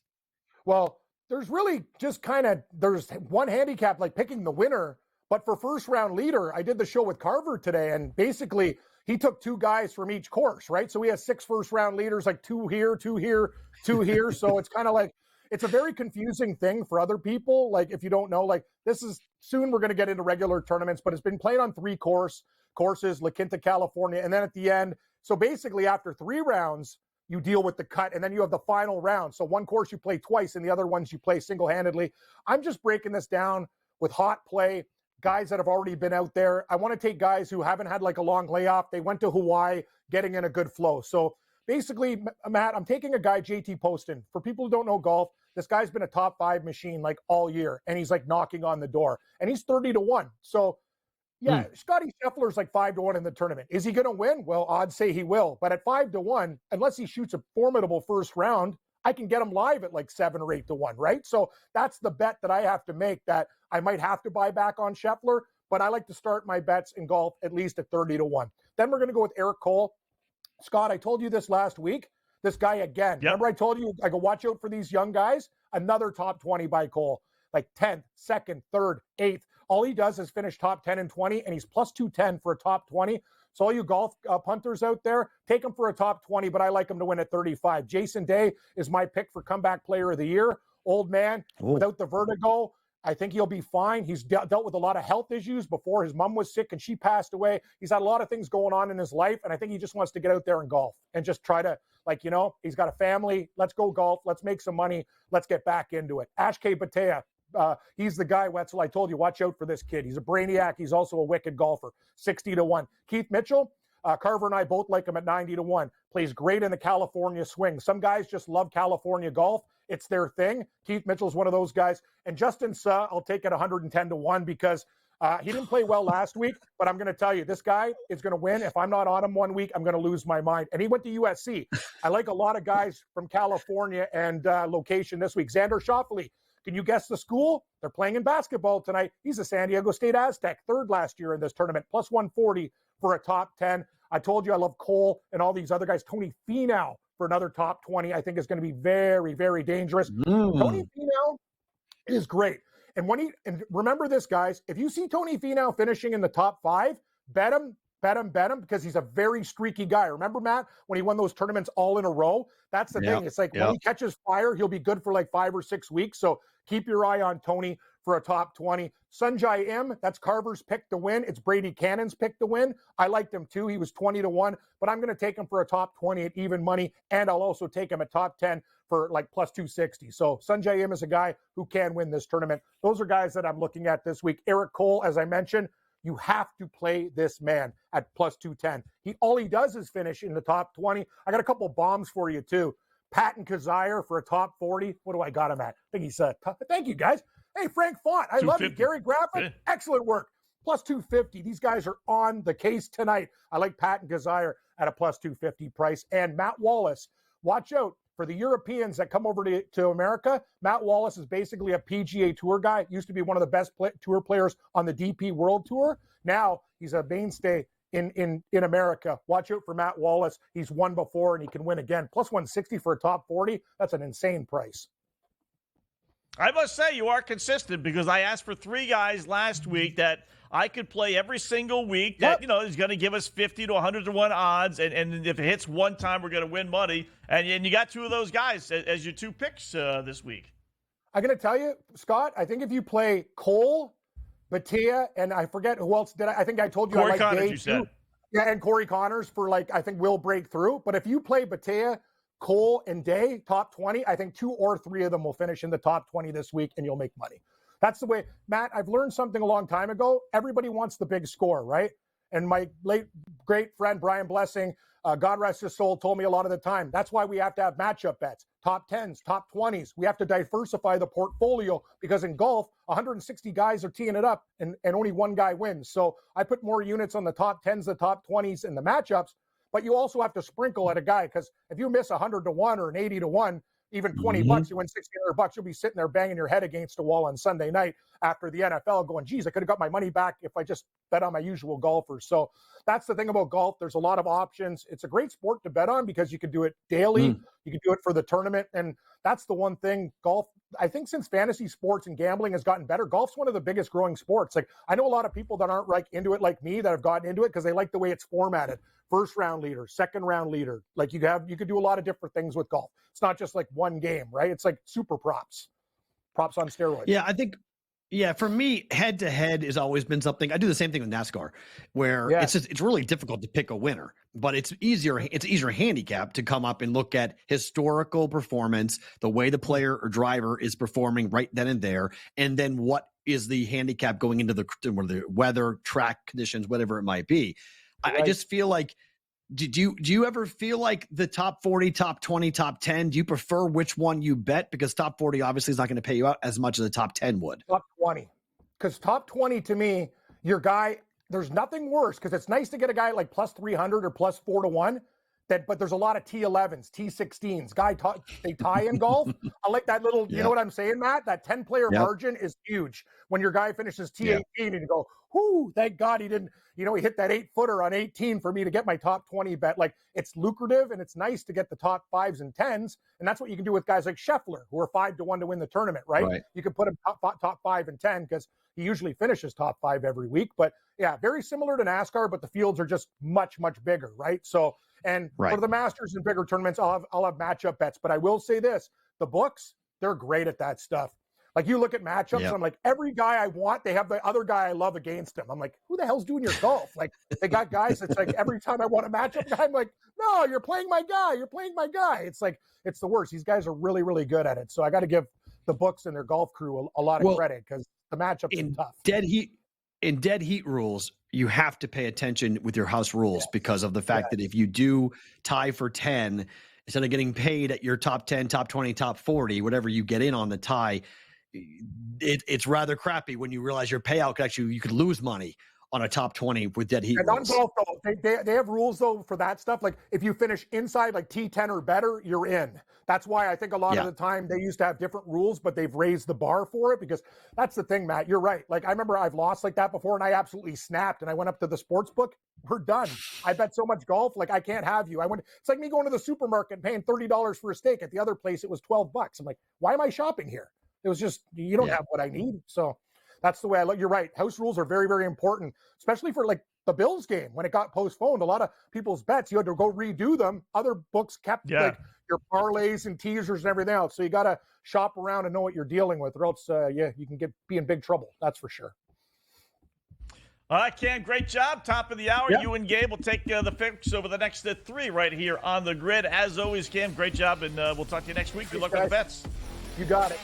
Well, there's really just there's one handicap, like picking the winner, but for first round leader, I did the show with Carver today, and basically he took 2 guys from each course, right? So we have 6 first round leaders, like 2 here, 2 here, 2 here. So it's kind of like, it's a very confusing thing for other people. Like, if you don't know, like, this is soon we're going to get into regular tournaments, but it's been played on 3 courses, La Quinta, California. And then at the end, so basically after 3 rounds, you deal with the cut, and then you have the final round. So one course you play twice, and the other ones you play single-handedly. I'm just breaking this down with hot play, guys that have already been out there. I want to take guys who haven't had like a long layoff. They went to Hawaii, getting in a good flow. So basically, Matt, I'm taking a guy, JT Poston. For people who don't know golf, this guy's been a top 5 machine like all year, and he's like knocking on the door, and he's 30-1. So Scotty Scheffler's like 5-1 in the tournament. Is he going to win? Well, odds say he will, but at 5-1, unless he shoots a formidable first round, I can get him live at like 7 or 8-1, right? So that's the bet that I have to make, that I might have to buy back on Scheffler, but I like to start my bets in golf at least at 30-1. Then we're going to go with Eric Cole. Scott, I told you this last week. This guy again. Remember I told you, I go, watch out for these young guys? Another top 20 by Cole. Like 10th, 2nd, 3rd, 8th. All he does is finish top 10 and 20, and he's plus 210 for a top 20. So all you golf punters out there, take him for a top 20, but I like him to win at 35. Jason Day is my pick for comeback player of the year. Old man, without the vertigo, I think he'll be fine. He's dealt with a lot of health issues before. His mom was sick and she passed away. He's had a lot of things going on in his life, and I think he just wants to get out there and golf and just try to, he's got a family. Let's go golf. Let's make some money. Let's get back into it. Ashke Batea, he's the guy, Wetzel. I told you, watch out for this kid. He's a brainiac. He's also a wicked golfer. 60-1. Keith Mitchell, Carver and I both like him at 90-1. Plays great in the California swing. Some guys just love California golf. It's their thing. Keith Mitchell's one of those guys. And Justin Suh, I'll take at 110-1 because he didn't play well last week, but I'm going to tell you, this guy is going to win. If I'm not on him one week, I'm going to lose my mind. And he went to USC. I like a lot of guys from California and location this week. Xander Schauffele. Can you guess the school? They're playing in basketball tonight. He's a San Diego State Aztec, 3rd last year in this tournament, plus 140 for a top 10. I told you I love Cole and all these other guys. Tony Finau for another top 20, I think is going to be very, very dangerous. Tony Finau is great. And remember this, guys, if you see Tony Finau finishing in the top 5, bet him, because he's a very streaky guy. Remember, Matt, when he won those tournaments all in a row? That's the thing. It's like when he catches fire, he'll be good for like 5 or 6 weeks. So keep your eye on Tony for a top 20. Sunjay M, that's Carver's pick to win. It's Brady Cannon's pick to win. I liked him too. He was 20-1, but I'm going to take him for a top 20 at even money, and I'll also take him at top 10 for like plus 260. So Sunjay M is a guy who can win this tournament. Those are guys that I'm looking at this week. Eric Cole, as I mentioned, you have to play this man at plus 210. All he does is finish in the top 20. I got a couple bombs for you too. Patton Kazire for a top 40. What do I got him at? I think he's thank you, guys. Hey, Frank Font, I love you. Gary Graffin, excellent work. Plus 250. These guys are on the case tonight. I like Patton Kazire at a plus 250 price. And Matt Wallace, watch out for the Europeans that come over to America. Matt Wallace is basically a PGA Tour guy. Used to be one of the best tour players on the DP World Tour. Now he's a mainstay in America. Watch out for Matt Wallace. He's won before and he can win again. Plus 160 for a top 40. That's an insane price. I must say you are consistent, because I asked for 3 guys last week that I could play every single week that, is going to give us 50 to 100 to 1 odds. And if it hits one time, we're going to win money. And you got two of those guys as your two picks this week. I'm going to tell you, Scott, I think if you play Cole, Batia, and I forget who else did I think I told you Corey I like Connors, Day you said. too. Yeah, and Corey Connors for I think will break through. But if you play Batia, Cole, and Day, top 20, I think 2 or 3 of them will finish in the top 20 this week, and you'll make money. That's the way. Matt, I've learned something a long time ago. Everybody wants the big score, right? And my late great friend Brian Blessing, God rest his soul, told me a lot of the time. That's why we have to have matchup bets, top 10s, top 20s. We have to diversify the portfolio because in golf, 160 guys are teeing it up and only one guy wins. So I put more units on the top 10s, the top 20s, and the matchups. But you also have to sprinkle at a guy because if you miss 100 to 1 or an 80 to 1, even 20 bucks, you win $1,600. You'll be sitting there banging your head against a wall on Sunday night after the NFL going, geez, I could have got my money back if I just bet on my usual golfers. So that's the thing about golf. There's a lot of options. It's a great sport to bet on because you can do it daily. You can do it for the tournament. And that's the one thing golf, I think since fantasy sports and gambling has gotten better, golf's one of the biggest growing sports. I know a lot of people that aren't into it like me that have gotten into it because they like the way it's formatted. First round leader, second round leader. You could do a lot of different things with golf. It's not just like one game, right? It's like super props on steroids. Yeah, I think, for me, head to head has always been something. I do the same thing with NASCAR, where it's really difficult to pick a winner, but it's easier handicap to come up and look at historical performance, the way the player or driver is performing right then and there, and then what is the handicap going into the weather, track conditions, whatever it might be. I just feel like, do you ever feel like the top 40, top 20, top 10, do you prefer which one you bet? Because top 40 obviously is not going to pay you out as much as the top 10 would. Top 20. Because top 20 to me, your guy, there's nothing worse because it's nice to get a guy like plus 300 or plus 4 to 1. But there's a lot of T11s, T16s. They tie in golf. I like that little, you know what I'm saying, Matt? That 10-player margin is huge. When your guy finishes T18 and you go, whoo, thank God he didn't, he hit that 8-footer on 18 for me to get my top 20 bet. It's lucrative and it's nice to get the top 5s and 10s. And that's what you can do with guys like Scheffler, who are 5 to 1 to win the tournament, right? You can put him top 5 and 10 because he usually finishes top 5 every week. But yeah, very similar to NASCAR, but the fields are just much, much bigger, right? So, and for the Masters and bigger tournaments, I'll have matchup bets. But I will say this, the books, they're great at that stuff. You look at matchups, and I'm like, every guy I want, they have the other guy I love against him. I'm like, who the hell's doing your golf? They got guys, it's like every time I want a matchup guy, I'm like, no, you're playing my guy. You're playing my guy. It's like, it's the worst. These guys are really, really good at it. So I got to give the books and their golf crew a lot of credit because the matchups are tough. In dead heat rules, you have to pay attention with your house rules because of the fact that if you do tie for 10, instead of getting paid at your top 10, top 20, top 40, whatever you get in on the tie, it's rather crappy when you realize your payout you could lose money on a top 20 with dead heat rules. On golf, though, they have rules, though, for that stuff. If you finish inside T10 or better, you're in. That's why I think a lot of the time they used to have different rules, but they've raised the bar for it because that's the thing, Matt. You're right. I remember I've lost like that before and I absolutely snapped and I went up to the sports book. We're done. I bet so much golf. I can't have you. It's like me going to the supermarket and paying $30 for a steak. At the other place, it was $12. I'm like, why am I shopping here? It was just, you don't have what I need. So that's the way I look. You're right. House rules are very, very important, especially for the Bills game. When it got postponed, a lot of people's bets, you had to go redo them. Other books kept your parlays and teasers and everything else. So you got to shop around and know what you're dealing with, or else, you can be in big trouble. That's for sure. All right, Cam, great job. Top of the hour. You and Gabe will take the picks over the next 3 right here on the grid. As always, Cam, great job, and we'll talk to you next week. Good luck with the bets. You got it.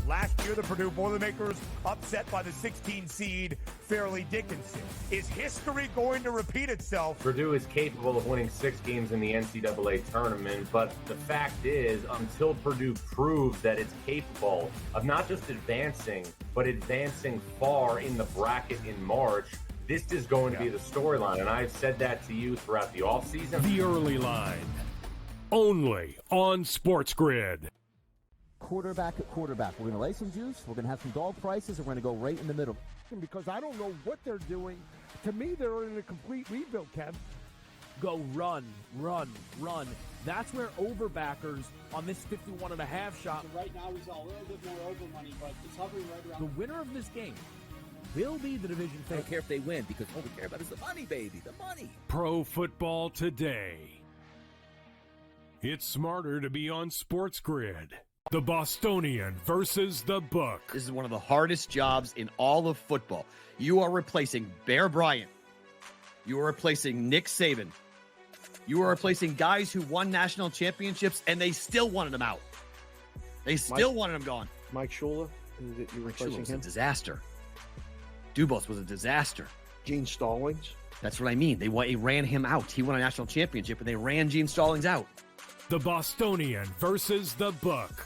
Last year, the Purdue Boilermakers upset by the 16 seed Fairleigh Dickinson. Is history going to repeat itself? Purdue is capable of winning 6 games in the NCAA tournament, but the fact is, until Purdue proves that it's capable of not just advancing, but advancing far in the bracket in March, this is going to be the storyline. And I've said that to you throughout the offseason. The early line. only on SportsGrid. Quarterback at quarterback. We're going to lay some juice. We're going to have some dog prices, and we're going to go right in the middle. Because I don't know what they're doing. To me, they're in a complete rebuild, Kev. Go run, run, run. That's where overbackers on this 51.5 shot. So right now, he's a little bit more over money, but it's hovering right around. The winner of this game will be the division I don't favorite. care if they win because all we care about is the money, baby. The money. Pro Football Today. It's smarter to be on SportsGrid. The Bostonian versus the Book. This is one of the hardest jobs in all of football. You are replacing Bear Bryant. You are replacing Nick Saban. You are replacing guys who won national championships, and they still wanted him out. They still wanted him gone. Mike Shula, you Mike replacing Shula was him? a disaster. Dubos was a disaster. Gene Stallings. That's what I mean. They ran him out. He won a national championship, and they ran Gene Stallings out. The Bostonian versus the Book.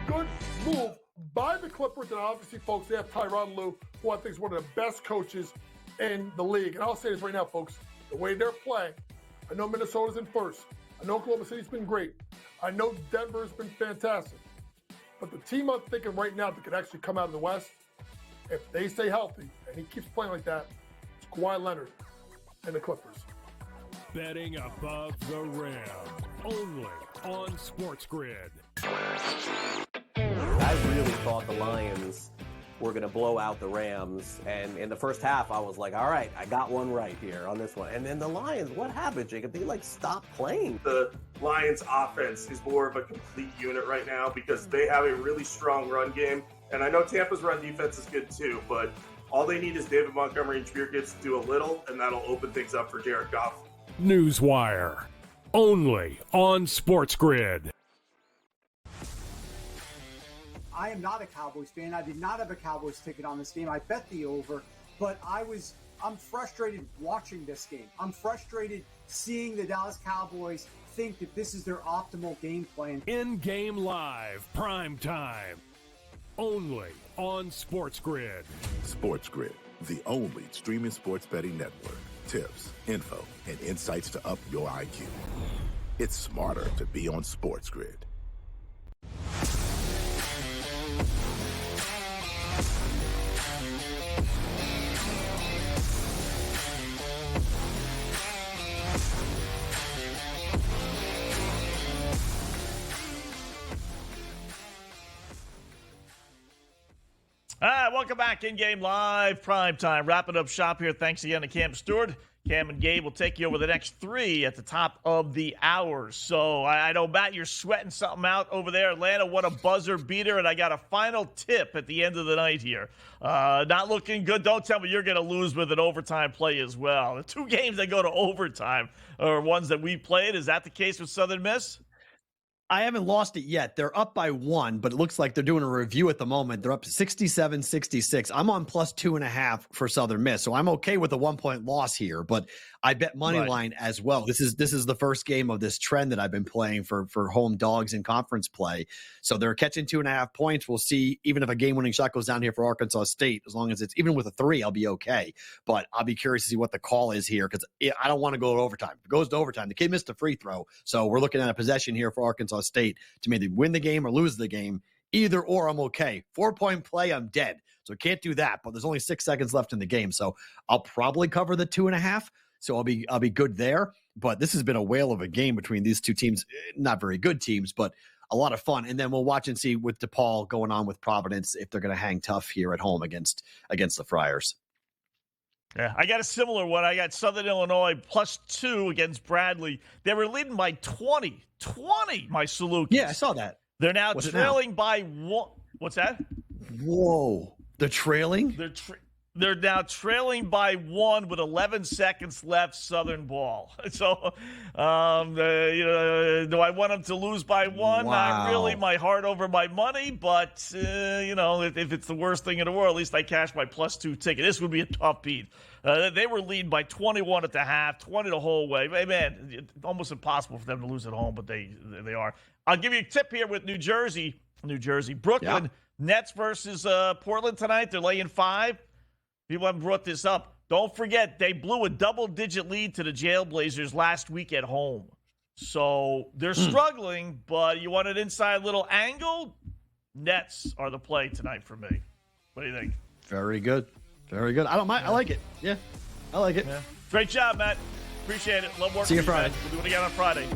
Good move by the Clippers, and obviously, folks, they have Tyronn Lue, who I think is one of the best coaches in the league. And I'll say this right now, folks, the way they're playing, I know Minnesota's in first. I know Oklahoma City's been great. I know Denver's been fantastic. But the team I'm thinking right now that could actually come out of the West, if they stay healthy, and he keeps playing like that, it's Kawhi Leonard and the Clippers. Betting above the rim. Only on SportsGrid. I really thought the Lions were going to blow out the Rams. And in the first half, I was like, all right, I got one right here on this one. And then the Lions, what happened, Jacob? They stopped playing. The Lions offense is more of a complete unit right now because they have a really strong run game. And I know Tampa's run defense is good too, but all they need is David Montgomery and Jameer Gibbs to do a little, and that'll open things up for Jared Goff. Newswire. Only on SportsGrid. I am not a Cowboys fan. I did not have a Cowboys ticket on this game. I bet the over, but I'm frustrated watching this game. I'm frustrated seeing the Dallas Cowboys think that this is their optimal game plan. InGame Live, PrimeTime. Only on SportsGrid. SportsGrid, the only streaming sports betting network. Tips, info, and insights to up your IQ. It's smarter to be on SportsGrid. All right, welcome back. In-game live, prime time. Wrapping up shop here. Thanks again to Cam Stewart. Cam and Gabe will take you over the next 3 at the top of the hour. So I know, Matt, you're sweating something out over there. Atlanta, what a buzzer beater. And I got a final tip at the end of the night here. Not looking good. Don't tell me you're going to lose with an overtime play as well. The 2 games that go to overtime are ones that we played. Is that the case with Southern Miss? I haven't lost it yet. They're up by 1, but it looks like they're doing a review at the moment. They're up 67-66. I'm on plus 2.5 for Southern Miss, so I'm okay with a 1-point loss here, but I bet money line as well. This is the first game of this trend that I've been playing for home dogs in conference play. So they're catching 2.5 points. We'll see, even if a game-winning shot goes down here for Arkansas State, as long as it's even with a 3, I'll be okay. But I'll be curious to see what the call is here because I don't want to go to overtime. If it goes to overtime, the kid missed a free throw, so we're looking at a possession here for Arkansas State to maybe win the game or lose the game. Either or, I'm okay. 4-point play, I'm dead. So can't do that. But there's only 6 seconds left in the game, so I'll probably cover the 2.5. So I'll be good there. But this has been a whale of a game between these two teams. Not very good teams, but a lot of fun. And then we'll watch and see with DePaul going on with Providence if they're going to hang tough here at home against the Friars. Yeah, I got a similar one. I got Southern Illinois plus 2 against Bradley. They were leading by 20, my Salukis. Yeah, I saw that. They're now trailing by 1. What's that? Whoa. They're trailing? They're now trailing by 1 with 11 seconds left, Southern ball. So, do I want them to lose by 1? Wow. Not really. My heart over my money, but, if it's the worst thing in the world, at least I cashed my plus 2 ticket. This would be a tough beat. They were leading by 21 at the half, 20 the whole way. Man, it's almost impossible for them to lose at home, but they are. I'll give you a tip here with New Jersey. Brooklyn, Nets versus Portland tonight. They're laying 5. People haven't brought this up. Don't forget, they blew a double-digit lead to the Jailblazers last week at home. So they're struggling, but you want an inside little angle? Nets are the play tonight for me. What do you think? Very good. Very good. I don't mind. I like it. Yeah, I like it. Great job, Matt. Appreciate it. Love working See you with Friday. Matt. We'll do it again on Friday.